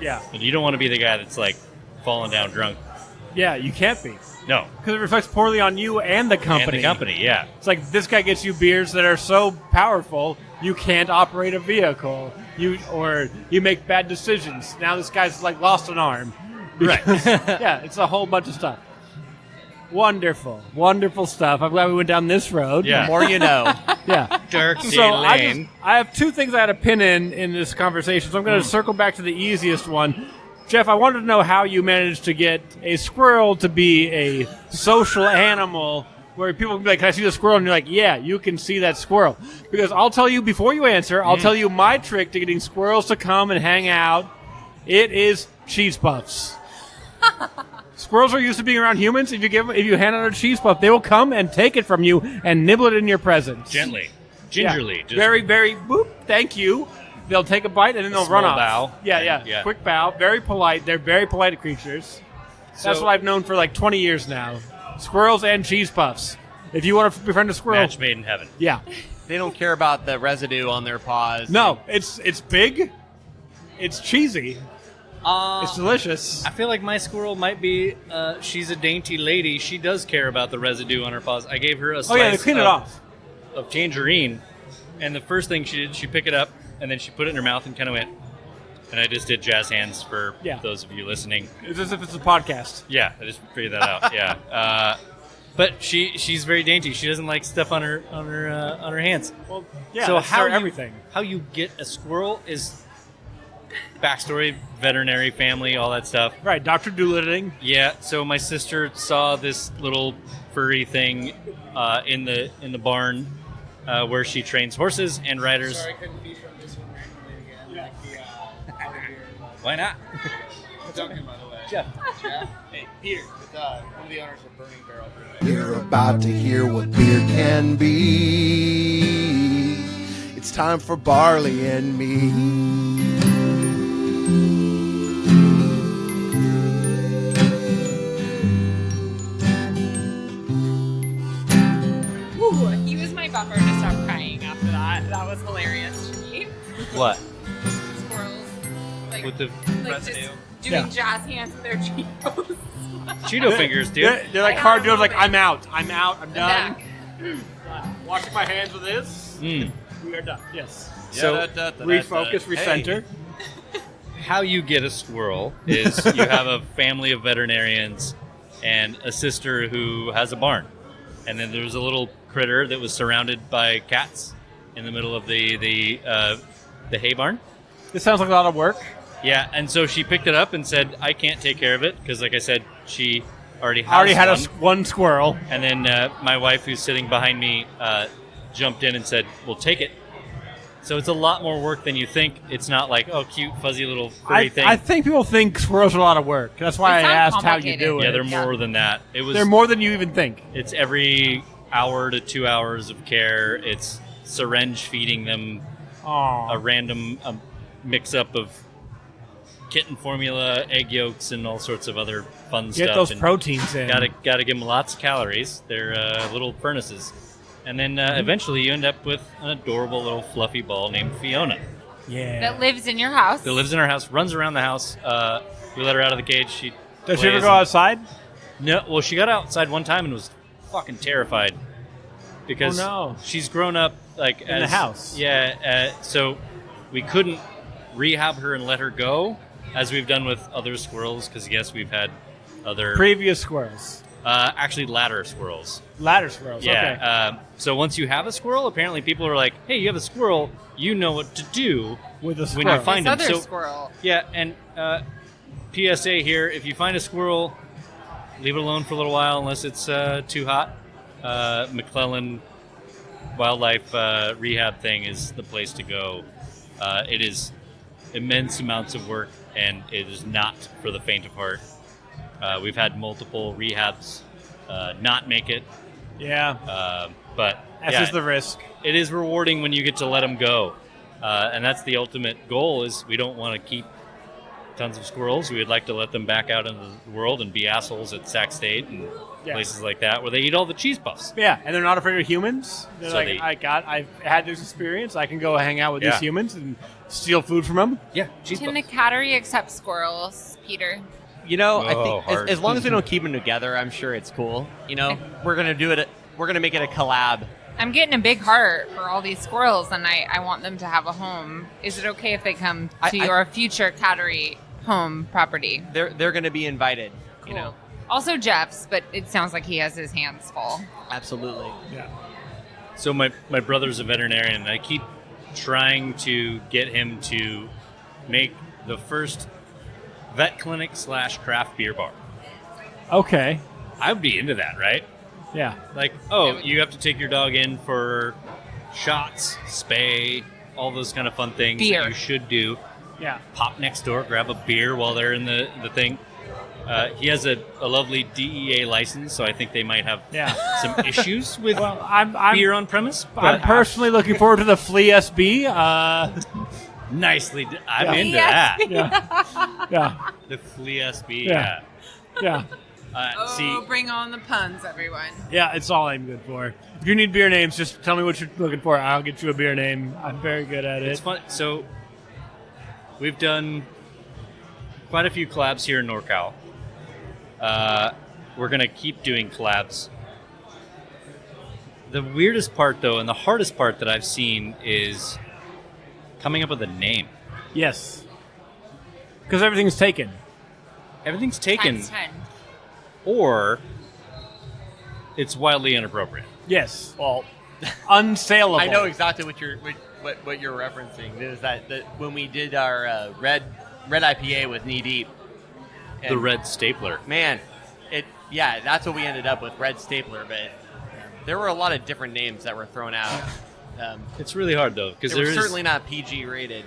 Speaker 1: yeah,
Speaker 3: And you don't want to be the guy that's like falling down drunk.
Speaker 1: yeah. You can't be
Speaker 3: No.
Speaker 1: because it reflects poorly on you and the company.
Speaker 3: And the company, yeah.
Speaker 1: It's like this guy gets you beers that are so powerful you can't operate a vehicle. You make bad decisions. Now this guy's like lost an arm.
Speaker 3: Right.
Speaker 1: Yeah, it's a whole bunch of stuff. Wonderful, wonderful stuff. I'm glad we went down this road.
Speaker 3: Yeah.
Speaker 2: The more you know.
Speaker 1: Yeah.
Speaker 3: Dark
Speaker 1: So
Speaker 3: lane.
Speaker 1: I have two things I had to pin in this conversation, so I'm going to circle back to the easiest one. Jeff, I wanted to know how you managed to get a squirrel to be a social animal where people can be like, can I see the squirrel? And you're like, yeah, you can see that squirrel. Because I'll tell you, before you answer, I'll tell you my trick to getting squirrels to come and hang out. It is cheese puffs. Squirrels are used to being around humans. If you hand out a cheese puff, they will come and take it from you and nibble it in your presence.
Speaker 3: Gently.
Speaker 1: Yeah.
Speaker 3: Gingerly. Just
Speaker 1: Very, very, boop, thank you. They'll take a bite and then they'll
Speaker 3: small
Speaker 1: run off.
Speaker 3: bow.
Speaker 1: Yeah.
Speaker 3: Yeah.
Speaker 1: Quick bow. Very polite. They're very polite creatures. That's
Speaker 3: So-
Speaker 1: what I've known for like 20 years now. Squirrels and cheese puffs. If you want to befriend a squirrel,
Speaker 3: match made in heaven.
Speaker 1: yeah.
Speaker 2: They don't care about the residue on their paws.
Speaker 1: No, it's big. It's cheesy. It's delicious.
Speaker 3: I feel like my squirrel might be, she's a dainty lady. She does care about the residue on her paws. I gave her a
Speaker 1: Oh
Speaker 3: slice
Speaker 1: yeah, they clean it off.
Speaker 3: of tangerine, and the first thing she did, she picked it up, and then she put it in her mouth and kind of went, and I just did jazz hands for those of you listening.
Speaker 1: It's as if it's a podcast.
Speaker 3: Yeah, I just figured that out. Yeah, but she's very dainty. She doesn't like stuff on her hands.
Speaker 1: Well, yeah.
Speaker 3: So
Speaker 1: that's everything.
Speaker 3: How you get a squirrel is backstory, veterinary family, all that stuff.
Speaker 1: Right, Dr. Doolittling.
Speaker 3: Yeah. So my sister saw this little furry thing in the barn where she trains horses and riders.
Speaker 6: Sorry, I couldn't feature on this one randomly again. Like the other beer.
Speaker 3: Why not?
Speaker 6: Duncan, by the way.
Speaker 3: Jeff.
Speaker 6: Hey, Peter, with, one of the owners of Burning Barrel Brewing.
Speaker 5: You're about to hear what beer can be. It's time for Barley and Me.
Speaker 4: Ooh, he was my buffer to stop crying after that. That was hilarious to me.
Speaker 3: What?
Speaker 4: Squirrels, like,
Speaker 3: With the
Speaker 4: like
Speaker 3: residue?
Speaker 4: just doing jazz hands with their Cheetos.
Speaker 3: Cheeto fingers, dude.
Speaker 1: They're like
Speaker 4: I
Speaker 1: car
Speaker 4: have
Speaker 1: dealers. Like
Speaker 4: moment.
Speaker 1: I'm out, I'm done.
Speaker 4: Back.
Speaker 1: Washing my hands with this.
Speaker 3: Mm.
Speaker 1: We are done. Yes.
Speaker 3: So
Speaker 1: Refocus, recenter.
Speaker 3: how you get a squirrel is you have a family of veterinarians and a sister who has a barn. And then there's a little critter that was surrounded by cats in the middle of the hay barn.
Speaker 1: This sounds like a lot of work.
Speaker 3: Yeah, and so she picked it up and said, I can't take care of it because, like I said, she already
Speaker 1: I already had
Speaker 3: one.
Speaker 1: one squirrel.
Speaker 3: And then my wife, who's sitting behind me, jumped in and said, well, take it. So it's a lot more work than you think. It's not like, oh, cute, fuzzy little furry thing.
Speaker 1: I think people think squirrels are a lot of work. That's why I
Speaker 4: They sound
Speaker 1: asked how you
Speaker 4: complicated.
Speaker 1: do it.
Speaker 3: Yeah, they're more than that.
Speaker 1: They're more than you even think.
Speaker 3: It's every hour to 2 hours of care. It's syringe feeding them
Speaker 1: Aw.
Speaker 3: a random mix-up of kitten formula, egg yolks, and all sorts of other fun stuff.
Speaker 1: Get those
Speaker 3: And
Speaker 1: proteins in.
Speaker 3: Gotta give them lots of calories. They're little furnaces. And then eventually you end up with an adorable little fluffy ball named Fiona
Speaker 1: Yeah.
Speaker 4: That lives in your house.
Speaker 3: that lives in our house, runs around the house. We let her out of the cage. She
Speaker 1: Does she ever
Speaker 3: plays
Speaker 1: go
Speaker 3: and-
Speaker 1: outside?
Speaker 3: No, well, she got outside one time and was fucking terrified because
Speaker 1: Oh, no.
Speaker 3: she's grown up like
Speaker 1: In the house.
Speaker 3: Yeah, so we couldn't rehab her and let her go, as we've done with other squirrels. Because yes, we've had other
Speaker 1: Previous squirrels.
Speaker 3: actually ladder squirrels.
Speaker 1: Ladder squirrels. Okay.
Speaker 3: Yeah. So once you have a squirrel, apparently people are like, "Hey, you have a squirrel. You know what to do
Speaker 1: With a
Speaker 3: when
Speaker 1: squirrel.
Speaker 3: you find
Speaker 4: This
Speaker 3: them."
Speaker 4: other
Speaker 3: So
Speaker 4: squirrel.
Speaker 3: yeah, and PSA here: if you find a squirrel, leave it alone for a little while unless it's too hot. McClellan Wildlife Rehab thing is the place to go. It is immense amounts of work, and it is not for the faint of heart. We've had multiple rehabs not make it,
Speaker 1: Yeah.
Speaker 3: but
Speaker 1: That's
Speaker 3: yeah,
Speaker 1: just the risk.
Speaker 3: it is rewarding when you get to let them go. And that's the ultimate goal, is we don't want to keep tons of squirrels. We would like to let them back out into the world and be assholes at Sac State and
Speaker 1: Yeah.
Speaker 3: places like that where they eat all the cheese puffs.
Speaker 1: Yeah, and they're not afraid of humans. They're
Speaker 3: So
Speaker 1: like, I've had this experience. I can go hang out with
Speaker 3: Yeah.
Speaker 1: these humans and steal food from them.
Speaker 3: Yeah, cheese
Speaker 4: Can the
Speaker 3: puffs.
Speaker 4: cattery accept squirrels, Peter?
Speaker 2: You know, I
Speaker 3: Oh,
Speaker 2: think
Speaker 3: hard.
Speaker 2: as long as we don't keep them together, I'm sure it's cool. You know, we're gonna do it. We're gonna make it a collab.
Speaker 4: I'm getting a big heart for all these squirrels, and I want them to have a home. Is it okay if they come to your future cattery home property?
Speaker 2: They're gonna be invited. You
Speaker 4: Cool.
Speaker 2: know,
Speaker 4: Also Jeff's, but it sounds like he has his hands full.
Speaker 2: absolutely.
Speaker 1: Yeah.
Speaker 3: So my brother's a veterinarian, and I keep trying to get him to make the first vet clinic / craft beer bar.
Speaker 1: Okay.
Speaker 3: I would be into that, right?
Speaker 1: Yeah.
Speaker 3: Like, oh, you have to take your dog in for shots, spay, all those kind of fun things
Speaker 4: Beer.
Speaker 3: that you should do.
Speaker 1: Yeah.
Speaker 3: Pop next door, grab a beer while they're in the thing. He has a lovely DEA license, so I think they might have
Speaker 1: Yeah.
Speaker 3: some issues with
Speaker 1: Well, I'm
Speaker 3: beer on premise.
Speaker 1: I'm
Speaker 3: But
Speaker 1: personally looking forward to the Flea SB.
Speaker 3: nicely, I'm
Speaker 1: Yeah.
Speaker 3: into
Speaker 4: Yes.
Speaker 3: that.
Speaker 1: Yeah. Yeah.
Speaker 3: The Flea SB,
Speaker 1: Yeah.
Speaker 3: yeah.
Speaker 1: Yeah.
Speaker 3: See,
Speaker 4: bring on the puns, everyone.
Speaker 1: Yeah, it's all I'm good for. If you need beer names, just tell me what you're looking for. I'll get you a beer name. I'm very good at
Speaker 3: it's
Speaker 1: it.
Speaker 3: fun. So we've done quite a few collabs here in NorCal. We're going to keep doing collabs. The weirdest part, though, and the hardest part that I've seen is coming up with a name.
Speaker 1: Yes. Because everything's taken.
Speaker 3: Everything's taken,
Speaker 4: Times 10.
Speaker 3: or it's wildly inappropriate.
Speaker 1: Yes.
Speaker 2: Well,
Speaker 1: Unsaleable.
Speaker 2: I know exactly what you're referencing. Is that when we did our red IPA with Knee Deep,
Speaker 3: The Red Stapler.
Speaker 2: man, that's what we ended up with, Red Stapler. But there were a lot of different names that were thrown out.
Speaker 3: It's really hard, though, because
Speaker 2: They were
Speaker 3: there is,
Speaker 2: certainly not PG rated.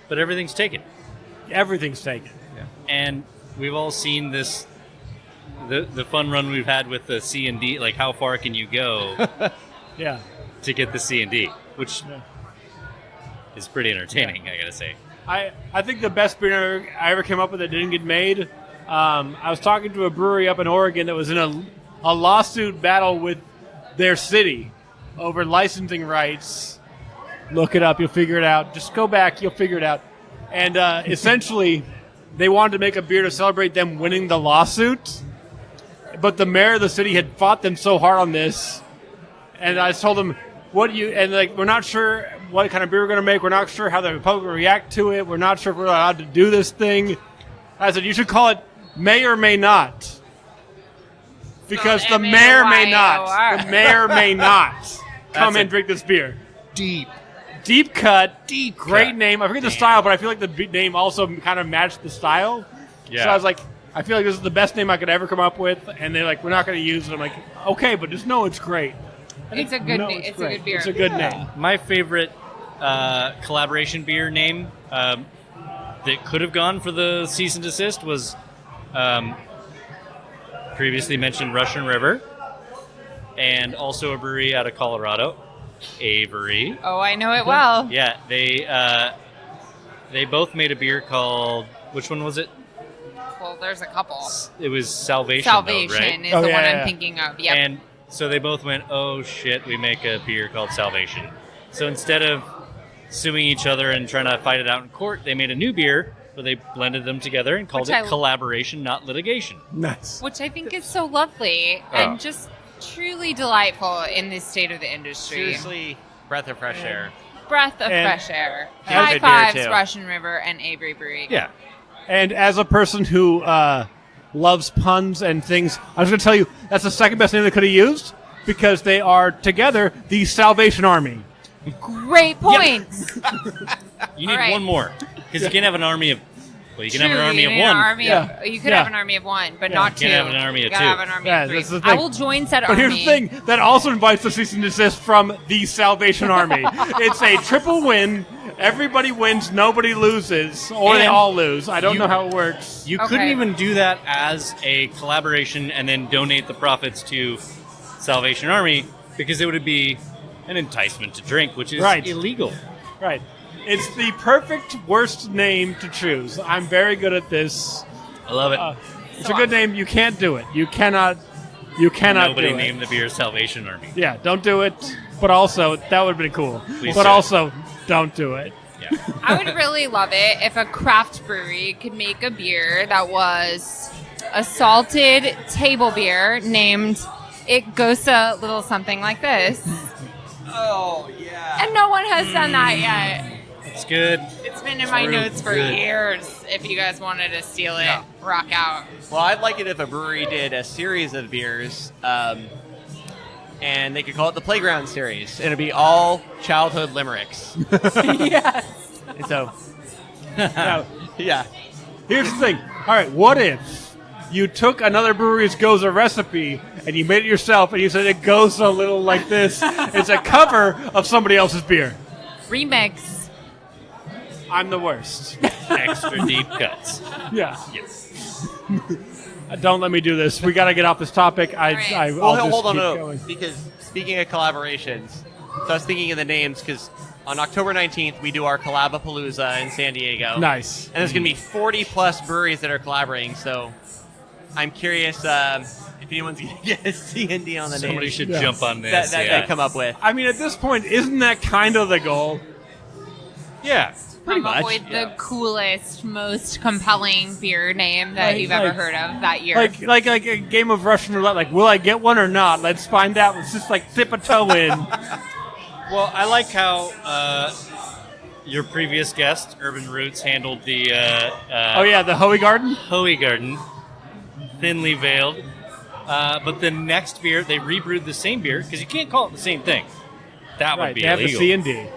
Speaker 3: but everything's taken.
Speaker 1: Everything's taken.
Speaker 3: And we've all seen this, the fun run we've had with the C&D, like how far can you go
Speaker 1: Yeah.
Speaker 3: to get the C&D, which
Speaker 1: Yeah.
Speaker 3: is pretty entertaining, I gotta say.
Speaker 1: I think the best beer I ever came up with that didn't get made, I was talking to a brewery up in Oregon that was in a lawsuit battle with their city over licensing rights. Look it up. You'll figure it out. Just go back. You'll figure it out. And essentially, they wanted to make a beer to celebrate them winning the lawsuit. But the mayor of the city had fought them so hard on this. And I told them, we're not sure what kind of beer we're going to make. We're not sure how the public will react to it. We're not sure if we're allowed to do this thing. I said, you should call it May or May Not. Because the mayor may not. The mayor may not come and drink this beer. Deep cut. Great
Speaker 3: cut.
Speaker 1: name. I forget the style, but I feel like the name also kind of matched the style.
Speaker 3: Yeah.
Speaker 1: So I was like, I feel like this is the best name I could ever come up with. And they're like, we're not going to use it. I'm like, okay, but just know it's great.
Speaker 4: It's a good
Speaker 1: No,
Speaker 4: name. It's a
Speaker 1: great.
Speaker 4: good beer.
Speaker 1: It's a good name.
Speaker 3: My favorite collaboration beer name that could have gone for the cease and desist was previously mentioned Russian River, and also a brewery out of Colorado, Avery.
Speaker 4: Oh, I know it well.
Speaker 3: Yeah, they both made a beer called, which one was it?
Speaker 4: Well, there's a couple.
Speaker 3: It was Salvation.
Speaker 4: Salvation
Speaker 3: though, right?
Speaker 4: is the one I'm thinking of. Yep.
Speaker 3: And so they both went, oh shit, we make a beer called Salvation. So instead of suing each other and trying to fight it out in court, they made a new beer where they blended them together and called it collaboration, not litigation.
Speaker 1: Nice.
Speaker 4: Which I think is so lovely and just truly delightful in this state of the industry.
Speaker 2: Seriously, breath of fresh air.
Speaker 4: Breath of
Speaker 1: And-
Speaker 4: fresh air.
Speaker 2: Yeah,
Speaker 4: High
Speaker 2: good beer,
Speaker 4: fives,
Speaker 2: too.
Speaker 4: Russian River and Avery Brewery.
Speaker 3: Yeah.
Speaker 1: And as a person who loves puns and things, I was going to tell you that's the second best name they could have used because they are together the Salvation Army.
Speaker 4: Great point.
Speaker 3: You need
Speaker 4: All right.
Speaker 3: one more. Because you can't have an army of... Well, you can
Speaker 4: True,
Speaker 3: have an army
Speaker 4: you
Speaker 3: of
Speaker 4: need
Speaker 3: one.
Speaker 4: An army
Speaker 1: Yeah.
Speaker 4: of, you could
Speaker 1: Yeah.
Speaker 4: have an army of one, but not two.
Speaker 3: You can't have an army of
Speaker 4: You gotta
Speaker 3: two.
Speaker 4: have an army
Speaker 1: Yeah,
Speaker 4: of three.
Speaker 1: that's the
Speaker 4: I
Speaker 1: thing.
Speaker 4: will join said
Speaker 1: But
Speaker 4: army.
Speaker 1: here's the thing that also invites the cease and desist from the Salvation Army. It's a triple win. Everybody wins, nobody loses, or they
Speaker 3: And
Speaker 1: all lose. I don't know how it works.
Speaker 3: You
Speaker 4: Okay.
Speaker 3: couldn't even do that as a collaboration and then donate the profits to Salvation Army because it would be an enticement to drink, which is
Speaker 1: Right.
Speaker 3: illegal.
Speaker 1: Right. It's the perfect worst name to choose. I'm very good at this.
Speaker 3: I love it.
Speaker 1: It's a good name. You can't do it. You cannot do
Speaker 3: Nobody
Speaker 1: it.
Speaker 3: named the beer Salvation Army.
Speaker 1: Yeah, don't do it. But also, that would have been cool.
Speaker 3: Please
Speaker 1: But
Speaker 3: do.
Speaker 1: also, don't do it.
Speaker 3: Yeah.
Speaker 4: I would really love it if a craft brewery could make a beer that was a salted table beer named It Goes a Little Something Like This.
Speaker 2: Oh, yeah.
Speaker 4: And no one has done that yet.
Speaker 3: It's good.
Speaker 4: It's been in my
Speaker 3: real
Speaker 4: notes for
Speaker 3: good.
Speaker 4: years. If you guys wanted to steal it,
Speaker 2: Yeah.
Speaker 4: rock out.
Speaker 2: Well, I'd like it if a brewery did a series of beers, and they could call it the Playground Series. And it'd be all childhood limericks.
Speaker 4: Yes.
Speaker 2: And so,
Speaker 1: Now,
Speaker 2: yeah.
Speaker 1: here's the thing. All right, what if you took another brewery's Goza recipe and you made it yourself and you said it goes a little like this? It's a cover of somebody else's beer.
Speaker 4: Remix.
Speaker 1: I'm the worst.
Speaker 3: Extra deep cuts.
Speaker 1: Yeah.
Speaker 3: Yes.
Speaker 1: Don't let me do this. We got to get off this topic. I'll
Speaker 2: Well,
Speaker 1: just
Speaker 2: hold on,
Speaker 1: keep
Speaker 2: no,
Speaker 1: going.
Speaker 2: because speaking of collaborations, so I was thinking of the names because on October 19th we do our Collabapalooza in San Diego.
Speaker 1: Nice.
Speaker 2: And there's going to be 40 plus breweries that are collaborating. So I'm curious if anyone's going to get a C&D on the
Speaker 3: Somebody
Speaker 2: names
Speaker 3: should
Speaker 1: Yeah.
Speaker 3: jump on
Speaker 2: that
Speaker 3: this.
Speaker 2: they
Speaker 3: yeah.
Speaker 2: come up with.
Speaker 1: I mean, at this point, isn't that kind of the goal?
Speaker 3: Yeah.
Speaker 2: Pretty
Speaker 4: Come up
Speaker 2: much,
Speaker 4: with
Speaker 2: yeah.
Speaker 4: the coolest, most compelling beer name that
Speaker 1: Like-
Speaker 4: you've ever
Speaker 1: like-
Speaker 4: heard of that year.
Speaker 1: Like a game of Russian roulette. Like, will I get one or not? Let's find out. Let's just like dip a toe in.
Speaker 3: Well, I like how your previous guest, Urban Roots, handled the
Speaker 1: Oh yeah, the Hoey Garden.
Speaker 3: Hoey Garden, thinly veiled. But the next beer, they rebrewed the same beer because you can't call it the same thing. That would
Speaker 1: Right.
Speaker 3: be
Speaker 1: They have the
Speaker 3: illegal.
Speaker 1: C&D.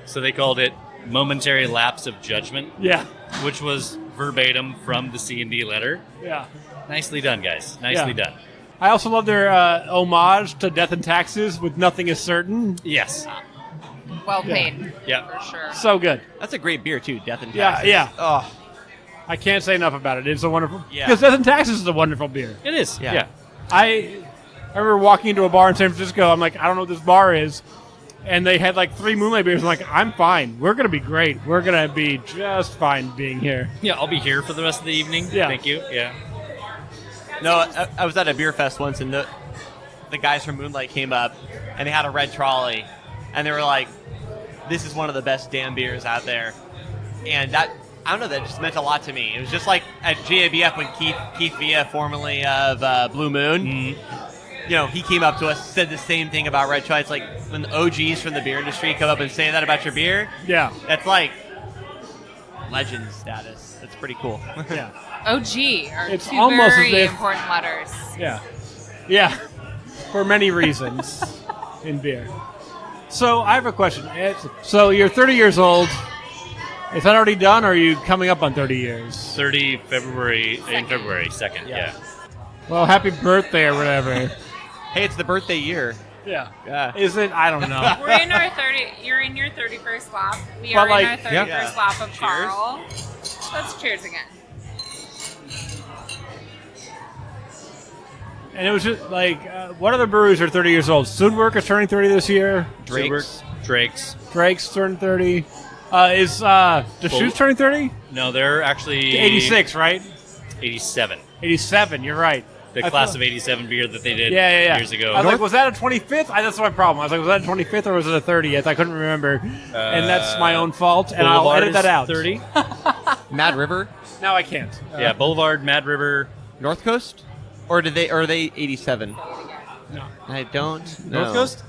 Speaker 3: So they called it Momentary Lapse of Judgment,
Speaker 1: Yeah.
Speaker 3: which was verbatim from the C&D letter.
Speaker 1: Yeah.
Speaker 3: Nicely done, guys. Nicely
Speaker 1: Yeah.
Speaker 3: done.
Speaker 1: I also love their homage to Death and Taxes with Nothing is Certain.
Speaker 3: Yes.
Speaker 4: well paid,
Speaker 3: Yeah.
Speaker 4: for sure.
Speaker 1: So good.
Speaker 2: That's a great beer too, Death and
Speaker 1: Yeah,
Speaker 2: Taxes.
Speaker 1: yeah.
Speaker 2: Oh,
Speaker 1: I can't say enough about it. It's a wonderful.
Speaker 2: Yeah.
Speaker 1: Because Death and Taxes is a wonderful beer.
Speaker 3: It is.
Speaker 2: Yeah.
Speaker 3: Yeah.
Speaker 1: I remember walking into a bar in San Francisco. I'm like, I don't know what this bar is. And they had like 3 Moonlight beers. I'm like, I'm fine. We're going to be great. We're going to be just fine being here.
Speaker 3: Yeah, I'll be here for the rest of the evening.
Speaker 1: Yeah.
Speaker 3: Thank you. Yeah.
Speaker 2: no, I was at a beer fest once, and the guys from Moonlight came up, and they had a red trolley, and they were like, "This is one of the best damn beers out there," and that. I don't know, that just meant a lot to me. It was just like at GABF when Keith Villa, formerly of Blue Moon, you know, he came up to us, said the same thing about Red Trolley. It's like when the OGs from the beer industry come up and say that about your beer,
Speaker 1: Yeah.
Speaker 2: that's like legend status. That's pretty cool.
Speaker 1: Yeah.
Speaker 4: OG are
Speaker 1: It's
Speaker 4: two
Speaker 1: almost
Speaker 4: very
Speaker 1: as if-
Speaker 4: important letters.
Speaker 1: Yeah. Yeah. For many reasons in beer. So I have a question. So you're 30 years old. Is that already done, or are you coming up on 30 years?
Speaker 3: 30 February, in February 2nd. Yeah.
Speaker 1: Well, happy birthday or whatever.
Speaker 2: Hey, it's the birthday year.
Speaker 1: Yeah.
Speaker 2: Yeah.
Speaker 1: Is it? I don't know.
Speaker 4: We're in our 30. You're in your 31st lap. We
Speaker 1: But,
Speaker 4: are in our
Speaker 1: like,
Speaker 4: 31st lap of
Speaker 2: Cheers.
Speaker 4: Karl. Let's cheers again.
Speaker 1: And it was just like, what other breweries are 30 years old? Sudwerk is turning 30 this year.
Speaker 2: Drake's.
Speaker 1: Drake's turning 30. Is Deschutes turning 30?
Speaker 3: No, they're actually
Speaker 1: 86, right?
Speaker 3: 87.
Speaker 1: 87, you're right.
Speaker 3: The
Speaker 1: I
Speaker 3: class
Speaker 1: thought-
Speaker 3: of 87 beer that they did years ago.
Speaker 1: I was like, was that a 25th? That's my problem. I was like, was that a 25th or was it a 30th? I couldn't remember. And that's my own fault, and I'll
Speaker 3: Boulevard
Speaker 1: edit that
Speaker 3: is
Speaker 1: out.
Speaker 3: 30.
Speaker 2: Mad River,
Speaker 1: Now I can't.
Speaker 3: Yeah, Boulevard, Mad River.
Speaker 2: North Coast, or are they 87?
Speaker 1: No.
Speaker 2: I don't know.
Speaker 3: North Coast?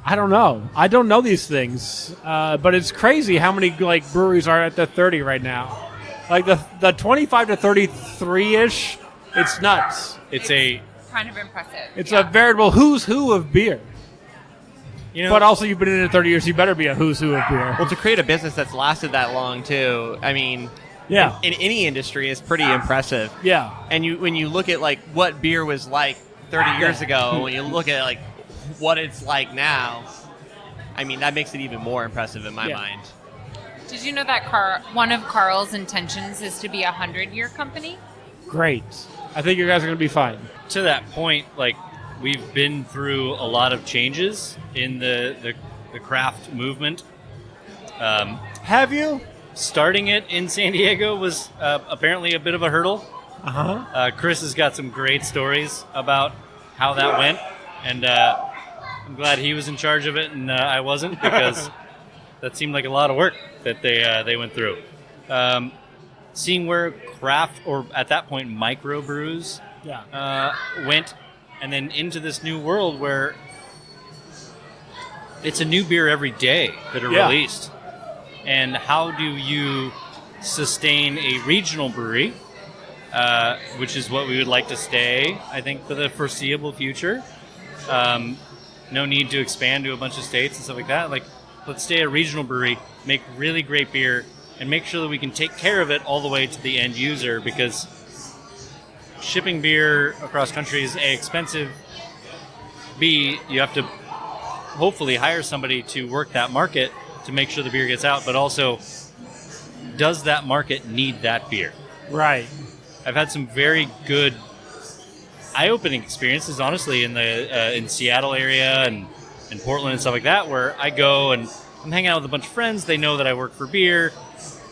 Speaker 1: I don't know. I don't know these things. But it's crazy how many like breweries are at the 30 right now. Like the 25 to 33-ish, it's nuts.
Speaker 3: It's a,
Speaker 4: Kind of impressive.
Speaker 1: It's
Speaker 4: yeah.
Speaker 1: a veritable who's who of beer.
Speaker 3: you know,
Speaker 1: But also, you've been in it 30 years. You better be a who's who of beer.
Speaker 2: Well, to create a business that's lasted that long, too, I mean,
Speaker 1: Yeah.
Speaker 2: in any industry is pretty impressive.
Speaker 1: Yeah.
Speaker 2: And when you look at like what beer was like 30 years ago, when you look at like what it's like now, I mean, that makes it even more impressive in my
Speaker 1: Yeah.
Speaker 2: mind.
Speaker 4: Did you know that one of Karl's intentions is to be a 100-year company?
Speaker 1: Great. I think you guys are going to be fine.
Speaker 3: to that point, like, we've been through a lot of changes in the craft movement.
Speaker 1: Have you?
Speaker 3: Starting it in San Diego was apparently a bit of a hurdle.
Speaker 1: Uh-huh.
Speaker 3: Chris has got some great stories about how that went, and I'm glad he was in charge of it and I wasn't, because that seemed like a lot of work that they went through. Seeing where craft, or at that point microbrews,
Speaker 1: Yeah.
Speaker 3: went, and then into this new world where it's a new beer every day that are
Speaker 1: Yeah.
Speaker 3: released. And how do you sustain a regional brewery, which is what we would like to stay, I think, for the foreseeable future. No need to expand to a bunch of states and stuff like that. Like, let's stay a regional brewery, make really great beer, and make sure that we can take care of it all the way to the end user, because shipping beer across country is A, expensive, B, you have to hopefully hire somebody to work that market to make sure the beer gets out, but also, does that market need that beer?
Speaker 1: Right.
Speaker 3: I've had some very good eye-opening experiences, honestly, in the in Seattle area and in Portland and stuff like that, where I go and I'm hanging out with a bunch of friends. They know that I work for beer.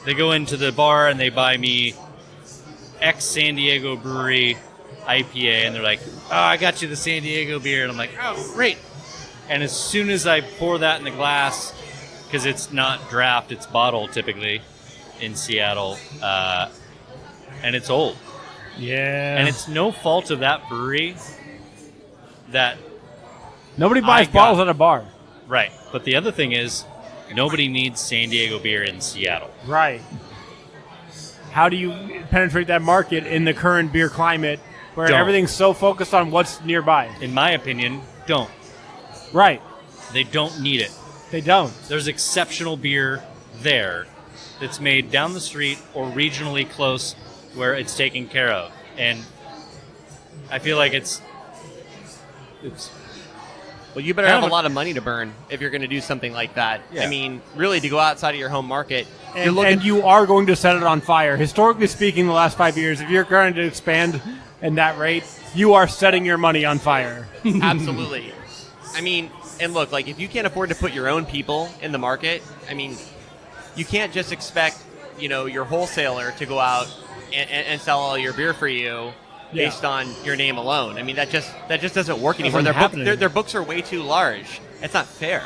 Speaker 3: They go into the bar and they buy me ex-San Diego brewery IPA, and they're like, "Oh, I got you the San Diego beer," and I'm like, "Oh, great!" And as soon as I pour that in the glass, because it's not draft, it's bottle typically in Seattle, and it's old.
Speaker 1: Yeah.
Speaker 3: And it's no fault of that brewery that...
Speaker 1: Nobody buys
Speaker 3: I got-
Speaker 1: bottles at a bar.
Speaker 3: Right. But the other thing is, nobody needs San Diego beer in Seattle.
Speaker 1: Right. How do you penetrate that market in the current beer climate where
Speaker 3: Don't.
Speaker 1: everything's so focused on what's nearby?
Speaker 3: In my opinion, don't.
Speaker 1: Right.
Speaker 3: They don't need it.
Speaker 1: They don't.
Speaker 3: There's exceptional beer there that's made down the street or regionally close where it's taken care of. And I feel like it's
Speaker 2: Well, you better
Speaker 3: Kind
Speaker 2: have
Speaker 3: of
Speaker 2: a lot of money to burn if you're going to do something like that.
Speaker 3: Yeah.
Speaker 2: I mean, really, to go outside of your home market, you're
Speaker 1: And,
Speaker 2: looking.
Speaker 1: and you are going to set it on fire. Historically speaking, the last 5 years, if you're going to expand in that rate, you are setting your money on fire.
Speaker 2: Absolutely. I mean, and look, like, if you can't afford to put your own people in the market, I mean, you can't just expect, your wholesaler to go out and sell all your beer for you based on your name alone. I mean, that just doesn't work anymore.
Speaker 1: Doesn't happen
Speaker 2: Their
Speaker 1: anymore.
Speaker 2: books are way too large. It's not fair.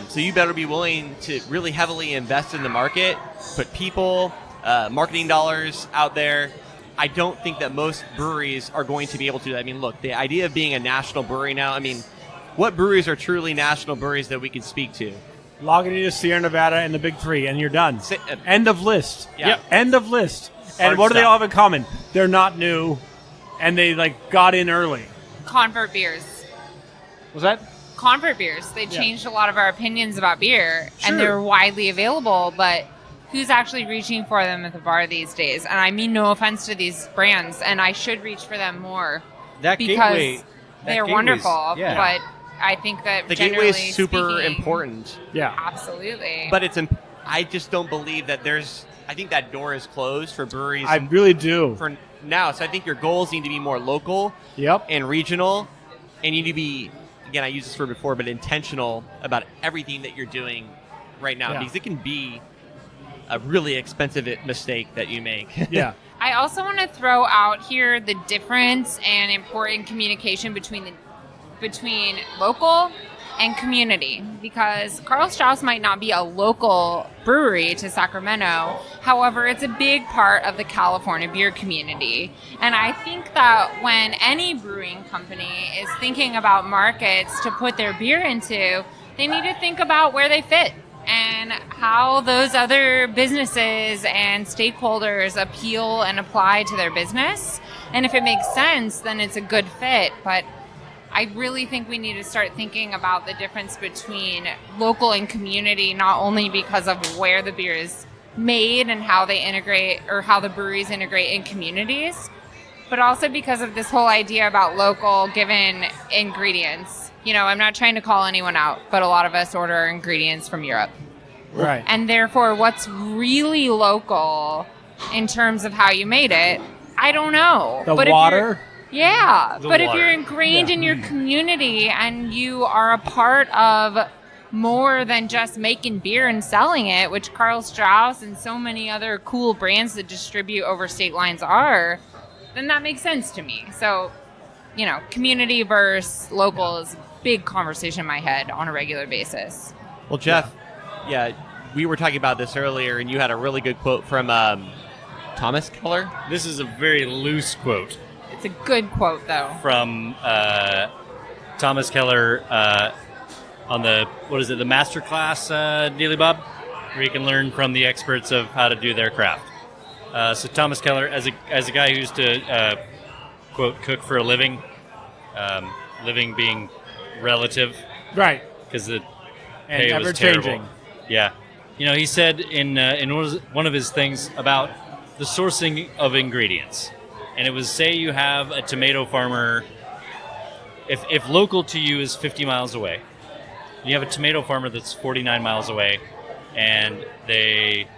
Speaker 2: So you better be willing to really heavily invest in the market, put people, marketing dollars out there. I don't think that most breweries are going to be able to do that. I mean, look, the idea of being a national brewery now, I mean, what breweries are truly national breweries that we can speak to?
Speaker 1: Lagunitas, Sierra Nevada, and the Big Three, and you're done. End of list.
Speaker 2: Yeah.
Speaker 1: Yep. End of list. And
Speaker 3: Hard
Speaker 1: what do they
Speaker 3: stop.
Speaker 1: all have in common? They're not new, and they got in early.
Speaker 4: Convert beers.
Speaker 1: Was that?
Speaker 4: Convert beers. They changed a lot of our opinions about beer, and they're widely available, but who's actually reaching for them at the bar these days? And I mean no offense to these brands, and I should reach for them more
Speaker 3: that
Speaker 4: because
Speaker 3: gateway.
Speaker 4: they're
Speaker 3: gateway's-
Speaker 4: wonderful,
Speaker 3: yeah.
Speaker 4: but I think that
Speaker 2: The gateway is
Speaker 4: generally
Speaker 2: super
Speaker 4: speaking,
Speaker 2: important,
Speaker 1: Yeah.
Speaker 4: Absolutely.
Speaker 2: but I just don't believe that I think that door is closed for breweries
Speaker 1: I really do.
Speaker 2: for now. So I think your goals need to be more local
Speaker 1: Yep.
Speaker 2: and regional, and you need to be, again, I used this word before, but intentional about everything that you're doing right now,
Speaker 1: Yeah.
Speaker 2: because it can be a really expensive mistake that you make.
Speaker 1: Yeah.
Speaker 4: I also want to throw out here the difference and important communication between local and community, because Karl Strauss might not be a local brewery to Sacramento. However, it's a big part of the California beer community. And I think that when any brewing company is thinking about markets to put their beer into, they need to think about where they fit and how those other businesses and stakeholders appeal and apply to their business. And if it makes sense, then it's a good fit. But I really think we need to start thinking about the difference between local and community, not only because of where the beer is made and how they integrate, or how the breweries integrate in communities, but also because of this whole idea about local given ingredients. You know, I'm not trying to call anyone out, but a lot of us order our ingredients from Europe.
Speaker 1: Right.
Speaker 4: And therefore, what's really local in terms of how you made it, I don't know.
Speaker 1: The
Speaker 4: But
Speaker 1: water.
Speaker 4: Yeah,
Speaker 3: The
Speaker 4: but if
Speaker 3: water.
Speaker 4: you're ingrained in your community and you are a part of more than just making beer and selling it, which Karl Strauss and so many other cool brands that distribute over state lines are, then that makes sense to me. So, you know, community versus local is a big conversation in my head on a regular basis.
Speaker 2: Well, Jeff, yeah, we were talking about this earlier, and you had a really good quote from Thomas Keller.
Speaker 3: This is a very loose quote
Speaker 4: It's a good quote, though.
Speaker 3: from Thomas Keller on the Masterclass, Daily Bob, where you can learn from the experts of how to do their craft. So Thomas Keller, as a guy who used to quote cook for a living, living being relative
Speaker 1: Right.
Speaker 3: because the
Speaker 1: And
Speaker 3: pay
Speaker 1: ever
Speaker 3: was terrible.
Speaker 1: changing.
Speaker 3: Yeah, you know, he said in one of his things about the sourcing of ingredients, and it was, say you have a tomato farmer. If local to you is 50 miles away, you have a tomato farmer that's 49 miles away, and they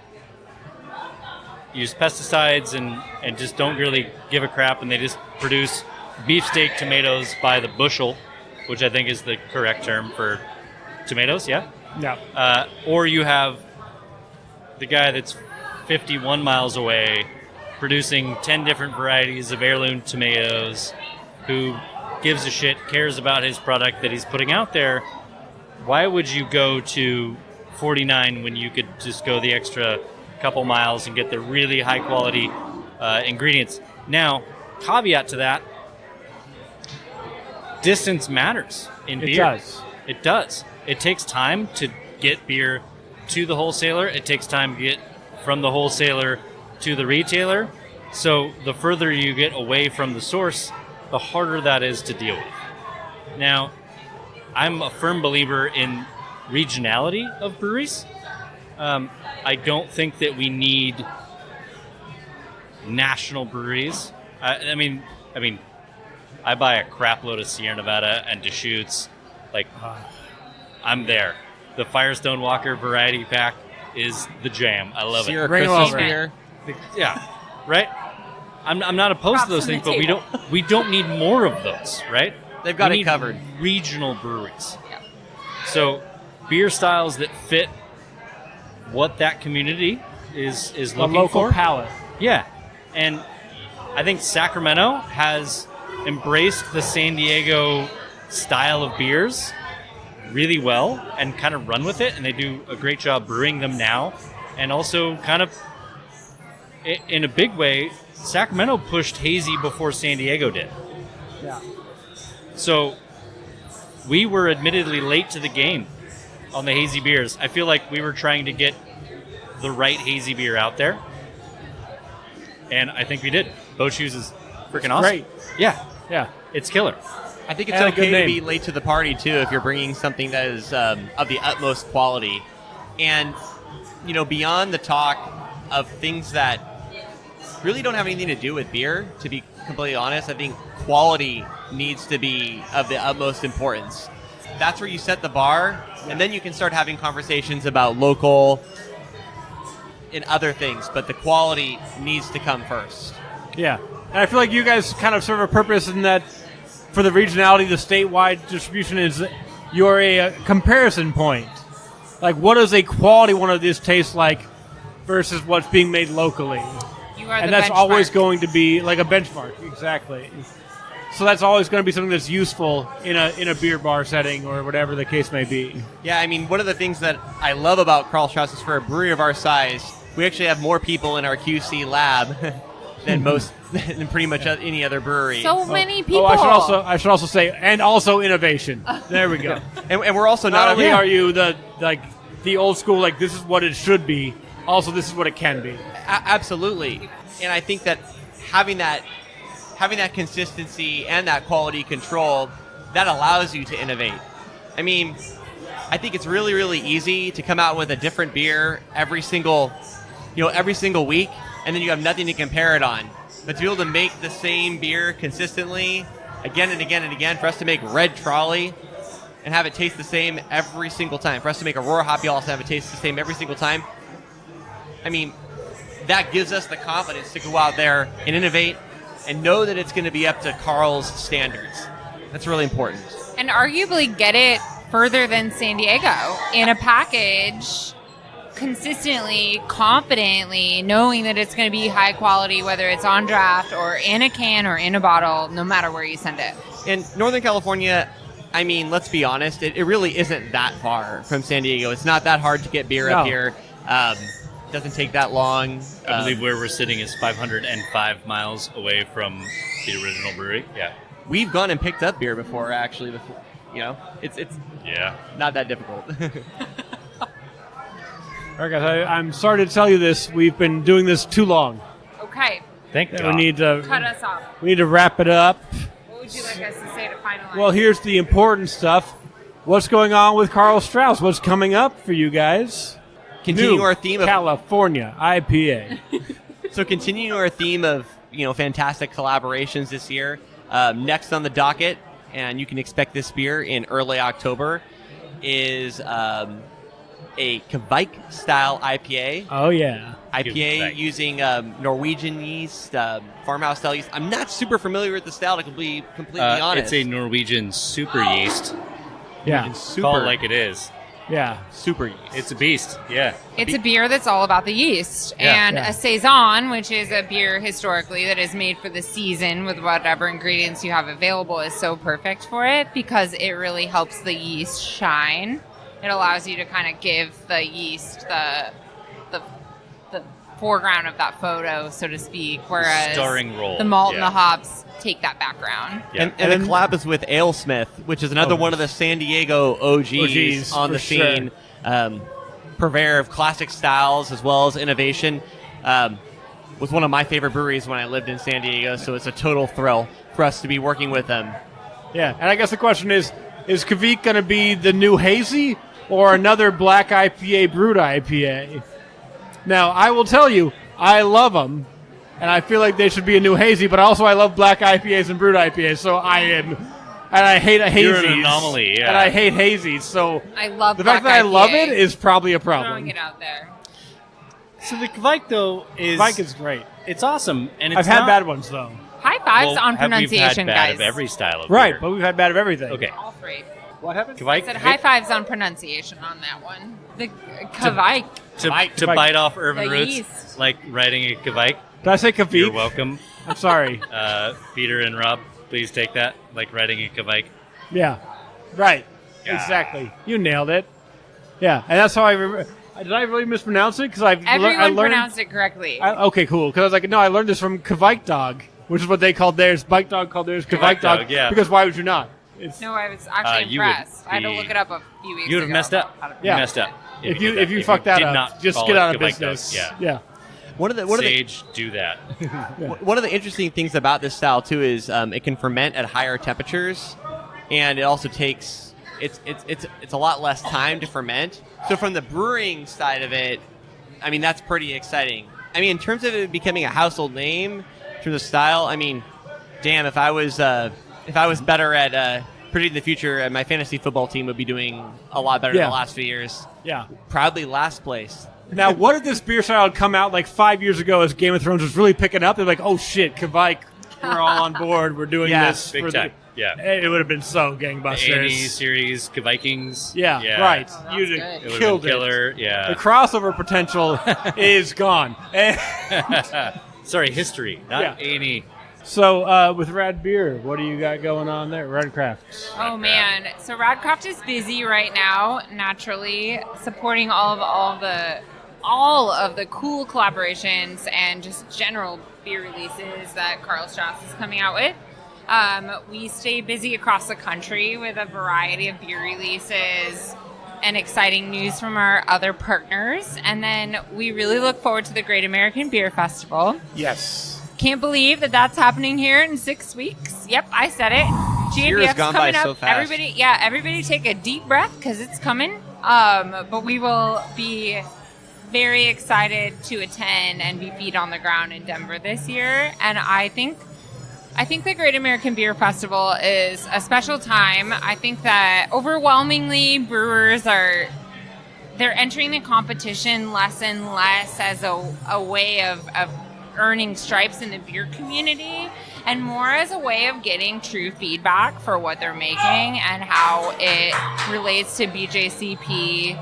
Speaker 3: use pesticides and just don't really give a crap, and they just produce beefsteak tomatoes by the bushel, which I think is the correct term for tomatoes, yeah?
Speaker 1: Yeah.
Speaker 3: Or you have the guy that's 51 miles away producing 10 different varieties of heirloom tomatoes, who gives a shit, cares about his product that he's putting out there. Why would you go to 49 when you could just go the extra couple miles and get the really high quality ingredients? Now, caveat to that, distance matters in beer.
Speaker 1: It does.
Speaker 3: It does. It takes time to get beer to the wholesaler. It takes time to get from the wholesaler to the retailer. So the further you get away from the source, the harder that is to deal with. Now, I'm a firm believer in regionality of breweries. I don't think that we need national breweries. I mean, I buy a crap load of Sierra Nevada and Deschutes. Like, I'm there. The Firestone Walker variety pack is the jam. I love
Speaker 2: Sierra
Speaker 3: it.
Speaker 1: Bring 'em
Speaker 2: Christmas
Speaker 1: over.
Speaker 2: beer.
Speaker 3: Yeah, right. I'm not opposed to those
Speaker 4: Props on
Speaker 3: things,
Speaker 4: the
Speaker 3: but
Speaker 4: table.
Speaker 3: we don't need more of those, right?
Speaker 2: They've got
Speaker 3: We
Speaker 2: it
Speaker 3: need
Speaker 2: covered.
Speaker 3: Regional breweries.
Speaker 4: Yeah.
Speaker 3: So beer styles that fit what that community is
Speaker 1: The
Speaker 3: looking
Speaker 1: local
Speaker 3: for.
Speaker 1: palate.
Speaker 3: Yeah, and I think Sacramento has embraced the San Diego style of beers really well and kind of run with it, and they do a great job brewing them now. And also kind of, in a big way, Sacramento pushed hazy before San Diego did.
Speaker 1: Yeah.
Speaker 3: So we were admittedly late to the game on the hazy beers. I feel like we were trying to get the right hazy beer out there, and I think we did. Boat Shoes is freaking awesome.
Speaker 1: Great.
Speaker 3: Yeah,
Speaker 1: Yeah.
Speaker 3: it's killer.
Speaker 2: I think it's
Speaker 1: And a good
Speaker 2: okay to
Speaker 1: name.
Speaker 2: be late to the party, too, if you're bringing something that is of the utmost quality. And, you know, beyond the talk of things that really don't have anything to do with beer, to be completely honest, I think quality needs to be of the utmost importance. that's where you set the bar, and then you can start having conversations about local and other things, but the quality needs to come first.
Speaker 1: Yeah. And I feel like you guys kind of serve a purpose in that for the regionality, the statewide distribution is you're a comparison point. Like, what does a quality one of these taste like versus what's being made locally?
Speaker 4: You are
Speaker 1: And
Speaker 4: the
Speaker 1: that's
Speaker 4: benchmark.
Speaker 1: always going to be like a benchmark. Exactly. So that's always going to be something that's useful in a beer bar setting or whatever the case may be.
Speaker 2: Yeah, I mean, one of the things that I love about Karl Strauss is for a brewery of our size, we actually have more people in our QC lab than than pretty much any other brewery.
Speaker 4: So many people.
Speaker 1: Oh, I should also say, and also innovation. There we go.
Speaker 2: and we're also
Speaker 1: Not
Speaker 2: not
Speaker 1: only are you the old school, like this is what it should be, also this is what it can be.
Speaker 2: Absolutely. And I think that having that consistency and that quality control, that allows you to innovate. I mean, I think it's really, really easy to come out with a different beer every single week, and then you have nothing to compare it on. But to be able to make the same beer consistently again and again and again, for us to make Red Trolley and have it taste the same every single time, for us to make Aurora Hoppy also have it taste the same every single time, I mean, that gives us the confidence to go out there and innovate and know that it's going to be up to Karl's standards. That's really important.
Speaker 4: And arguably get it further than San Diego in a package consistently, confidently, knowing that it's going to be high quality, whether it's on draft or in a can or in a bottle, no matter where you send it.
Speaker 2: In Northern California, I mean, let's be honest, it really isn't that far from San Diego. It's not that hard to get beer up here. It doesn't take that long.
Speaker 3: I believe where we're sitting is 505 miles away from the original brewery. Yeah.
Speaker 2: We've gone and picked up beer before, actually. It's
Speaker 3: Yeah.
Speaker 2: not that difficult.
Speaker 1: All right, guys, I'm sorry to tell you this. We've been doing this too long.
Speaker 4: Okay,
Speaker 3: Thank
Speaker 1: We
Speaker 3: God.
Speaker 1: need to
Speaker 4: cut us off.
Speaker 1: wrap it up.
Speaker 4: What would you like us to say to finalize?
Speaker 1: Well, here's the important stuff. What's going on with Karl Strauss? What's coming up for you guys?
Speaker 2: Continuing
Speaker 1: New
Speaker 2: our theme of
Speaker 1: California IPA.
Speaker 2: So continuing our theme of fantastic collaborations this year, next on the docket, and you can expect this beer in early October, is a Kvike style IPA.
Speaker 1: Oh yeah.
Speaker 2: IPA
Speaker 3: Kvike.
Speaker 2: using Norwegian yeast, farmhouse style yeast. I'm not super familiar with the style, to be completely honest.
Speaker 3: It's a Norwegian super yeast.
Speaker 1: Yeah.
Speaker 3: Call it like it is.
Speaker 1: Yeah.
Speaker 2: super yeast.
Speaker 3: It's a beast. Yeah.
Speaker 4: It's a beer that's all about the yeast.
Speaker 3: Yeah.
Speaker 4: And
Speaker 1: Yeah.
Speaker 4: a Saison, which is a beer historically that is made for the season with whatever ingredients you have available, is so perfect for it because it really helps the yeast shine. It allows you to kind of give the yeast the foreground of that photo, so to speak, whereas
Speaker 3: Starring role.
Speaker 4: the malt and
Speaker 3: Yeah.
Speaker 4: the hops take that background.
Speaker 3: Yeah.
Speaker 2: And
Speaker 1: And
Speaker 2: the collab is with AleSmith, which is another one of the San Diego OGs on
Speaker 1: for
Speaker 2: the
Speaker 1: sure.
Speaker 2: scene. Purveyor of classic styles as well as innovation. Was one of my favorite breweries when I lived in San Diego, so it's a total thrill for us to be working with them.
Speaker 1: Yeah. And I guess the question is Kvik going to be the new hazy or another black IPA brewed IPA? Now, I will tell you, I love them, and I feel like they should be a new hazy, but also I love black IPAs and brewed IPAs, so I hate hazies.
Speaker 3: You're an anomaly, yeah.
Speaker 1: And I hate hazies, so
Speaker 4: I love
Speaker 1: the fact that
Speaker 4: black
Speaker 1: I love
Speaker 4: IPA.
Speaker 1: it is probably a
Speaker 4: Throwing
Speaker 1: problem.
Speaker 4: it out there.
Speaker 6: So the Kvike, though, is...
Speaker 1: Kvik is great.
Speaker 6: It's awesome. And it's
Speaker 1: I've had
Speaker 6: not-
Speaker 1: bad ones, though.
Speaker 4: High fives on
Speaker 3: We've
Speaker 4: pronunciation,
Speaker 3: had bad
Speaker 4: guys.
Speaker 3: of every style of
Speaker 1: Right,
Speaker 3: beer.
Speaker 1: but we've had bad of everything.
Speaker 3: Okay.
Speaker 4: All three.
Speaker 1: What happened?
Speaker 4: I
Speaker 3: Kvike,
Speaker 4: said high fives on pronunciation on that one. The Kvike.
Speaker 3: to
Speaker 1: Kvike.
Speaker 3: bite off Urban
Speaker 4: The
Speaker 3: Roots,
Speaker 4: yeast.
Speaker 3: like writing a Kvike.
Speaker 1: Did I say Kvik?
Speaker 3: You're welcome.
Speaker 1: I'm sorry.
Speaker 3: Peter and Rob, please take that, like writing a Kvike.
Speaker 1: Yeah. Right.
Speaker 3: Yeah.
Speaker 1: Exactly. You nailed it. Yeah, and that's how I remember. Did I really mispronounce it? Because I
Speaker 4: Everyone
Speaker 1: learned.
Speaker 4: pronounced it correctly.
Speaker 1: Okay, cool. Because I was like, no, I learned this from Kvike Dog, which is what they called theirs. Bike Dog called theirs Kvike
Speaker 3: Kvike
Speaker 1: Dog.
Speaker 3: Dog, yeah.
Speaker 1: Because why would you not? It's,
Speaker 4: no, I was actually
Speaker 3: you would
Speaker 4: impressed. I had to
Speaker 3: be-
Speaker 4: look it up a few weeks ago.
Speaker 3: You would have messed up.
Speaker 1: Yeah.
Speaker 3: You messed up.
Speaker 1: if
Speaker 3: did
Speaker 1: you
Speaker 3: that.
Speaker 1: fuck that
Speaker 3: did
Speaker 1: up,
Speaker 3: not
Speaker 1: just
Speaker 3: call
Speaker 1: get
Speaker 3: it
Speaker 1: out of
Speaker 3: Kvike Dog,
Speaker 1: business.
Speaker 3: Yeah.
Speaker 1: Yeah.
Speaker 3: Sage, do that.
Speaker 2: One of the interesting things about this style too is it can ferment at higher temperatures, and it also takes it's a lot less time to ferment. So from the brewing side of it, I mean that's pretty exciting. I mean in terms of it becoming a household name, in terms of style, I mean, damn, if I was better at predicting the future, and my fantasy football team would be doing a lot better in the last few years.
Speaker 1: Yeah.
Speaker 2: Proudly last place.
Speaker 1: Now, what if this beer style had come out like 5 years ago as Game of Thrones was really picking up? They're like, oh shit, Kvike, we're all on board. We're doing this.
Speaker 3: Big
Speaker 1: for
Speaker 3: time.
Speaker 1: It would have been so gangbusters.
Speaker 3: The 80s series, Vikings.
Speaker 1: Yeah, right. You'd
Speaker 4: good.
Speaker 1: have
Speaker 3: It would
Speaker 1: killed
Speaker 3: have been killer. Yeah.
Speaker 1: The crossover potential is gone.
Speaker 3: Sorry, history, not
Speaker 1: Yeah.
Speaker 3: A&E.
Speaker 1: So, with Rad Beer, what do you got going on there? Rad Crafts.
Speaker 4: Oh man, so Radcraft is busy right now, naturally supporting all of the cool collaborations and just general beer releases that Karl Strauss is coming out with. We stay busy across the country with a variety of beer releases and exciting news from our other partners, and then we really look forward to the Great American Beer Festival.
Speaker 1: Yes.
Speaker 4: Can't believe that that's happening here in 6 weeks. Yep, I said it.
Speaker 2: Year has
Speaker 4: GABF's
Speaker 2: gone by
Speaker 4: coming up.
Speaker 2: so fast.
Speaker 4: Everybody take a deep breath because it's coming. But we will be very excited to attend and be feet on the ground in Denver this year. And I think the Great American Beer Festival is a special time. I think that overwhelmingly brewers they're entering the competition less and less as a way of earning stripes in the beer community and more as a way of getting true feedback for what they're making and how it relates to BJCP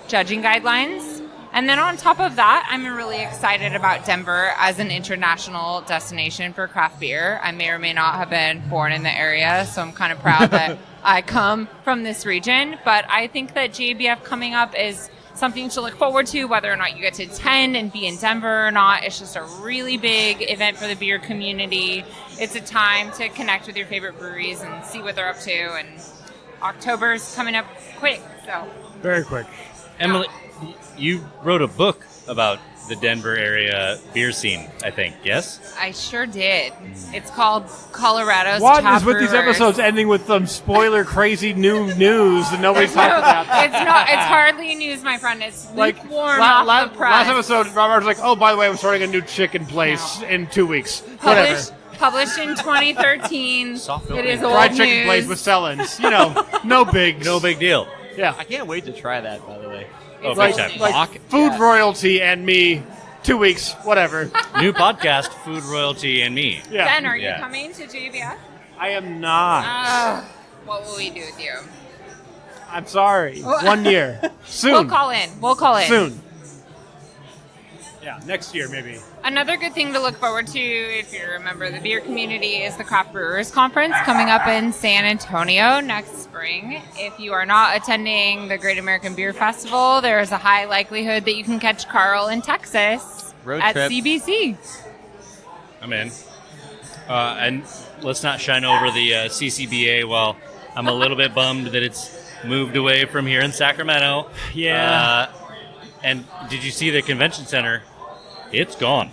Speaker 4: judging guidelines. And then on top of that, I'm really excited about Denver as an international destination for craft beer. I may or may not have been born in the area, so I'm kind of proud that I come from this region. But I think that JBF coming up is something to look forward to, whether or not you get to attend and be in Denver or not. It's just a really big event for the beer community. It's a time to connect with your favorite breweries and see what they're up to. And October's coming up quick, so.
Speaker 1: Very quick.
Speaker 3: Emily, you wrote a book about the Denver area beer scene, I think, yes?
Speaker 4: I sure did. It's called Colorado's
Speaker 1: What
Speaker 4: Top
Speaker 1: is with these
Speaker 4: Brewers.
Speaker 1: episodes ending with some spoiler crazy new news that nobody's talked about?
Speaker 4: It's not. It's hardly news, my friend. It's
Speaker 1: Like
Speaker 4: lukewarm off the press.
Speaker 1: last episode, Robert was like, "Oh, by the way, I'm starting a new chicken place in 2 weeks." Whatever.
Speaker 4: Published in 2013.
Speaker 3: Soft
Speaker 4: It is
Speaker 3: opening.
Speaker 4: old
Speaker 1: Fried
Speaker 4: news.
Speaker 1: chicken place with sellings. You know, no big,
Speaker 3: No big deal.
Speaker 1: Yeah,
Speaker 2: I can't wait to try that, by the way.
Speaker 3: Oh,
Speaker 4: It's
Speaker 3: big
Speaker 4: old
Speaker 3: time.
Speaker 4: news.
Speaker 1: like food royalty and me, 2 weeks, whatever.
Speaker 3: New podcast, Food Royalty and Me.
Speaker 1: Yeah,
Speaker 4: Ben, are you
Speaker 3: Yeah.
Speaker 4: coming to JBF?
Speaker 1: I am not.
Speaker 4: What will we do with you?
Speaker 1: I'm sorry. 1 year. Soon.
Speaker 4: We'll call in.
Speaker 1: Soon. Yeah, next year maybe.
Speaker 4: Another good thing to look forward to if you're a member of the beer community is the Craft Brewers Conference coming up in San Antonio next spring. If you are not attending the Great American Beer Festival, there is a high likelihood that you can catch Karl in Texas
Speaker 2: Road
Speaker 4: at
Speaker 2: trip.
Speaker 4: CBC.
Speaker 3: I'm in. And let's not shine over the CCBA. Well, I'm a little bit bummed that it's moved away from here in Sacramento.
Speaker 1: Yeah.
Speaker 3: And did you see the convention center? It's gone.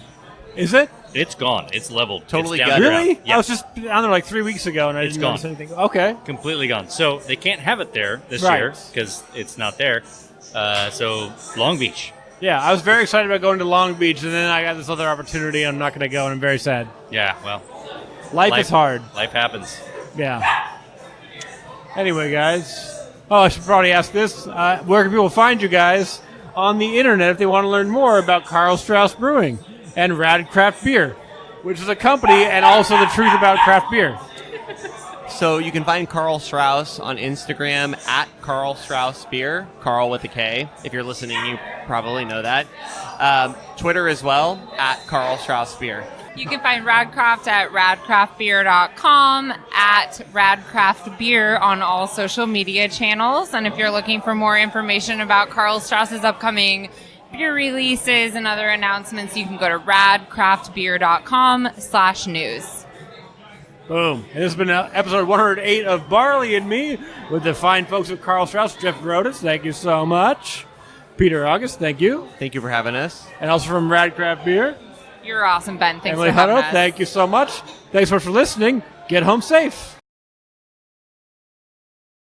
Speaker 1: Is it?
Speaker 3: It's gone. It's leveled.
Speaker 2: Totally
Speaker 3: it's down
Speaker 2: gutted.
Speaker 3: to ground.
Speaker 1: Really?
Speaker 3: Yeah.
Speaker 1: I was just down there like 3 weeks ago and I
Speaker 3: It's
Speaker 1: didn't
Speaker 3: gone.
Speaker 1: notice anything. Okay.
Speaker 3: Completely gone. So they can't have it there this
Speaker 1: Right.
Speaker 3: year because it's not there. So Long Beach.
Speaker 1: Yeah, I was very excited about going to Long Beach, and then I got this other opportunity. I'm not going to go, and I'm very sad.
Speaker 3: Yeah, well,
Speaker 1: Life is hard.
Speaker 3: Life happens.
Speaker 1: Yeah. Anyway, guys. Oh, I should probably ask this. Where can people find you guys on the internet if they want to learn more about Karl Strauss Brewing and Rad Craft Beer, which is a company and also the truth about craft beer?
Speaker 2: So you can find Karl Strauss on Instagram at Karl Strauss Beer, Karl with a K. If you're listening, you probably know that. Twitter as well, at Karl Strauss Beer.
Speaker 4: You can find Radcraft at radcraftbeer.com, at radcraftbeer on all social media channels. And if you're looking for more information about Karl Strauss's upcoming beer releases and other announcements, you can go to radcraftbeer.com/news.
Speaker 1: Boom. And this has been episode 108 of Barley and Me with the fine folks of Karl Strauss. Jeff Broaddus, thank you so much. Peter August, thank you.
Speaker 2: Thank you for having us.
Speaker 1: And also from Rad Craft Beer,
Speaker 4: You're awesome, Ben. Thanks
Speaker 1: Emily
Speaker 4: for having
Speaker 1: Hutto,
Speaker 4: us.
Speaker 1: thank you so much. Thanks so much for listening. Get home safe.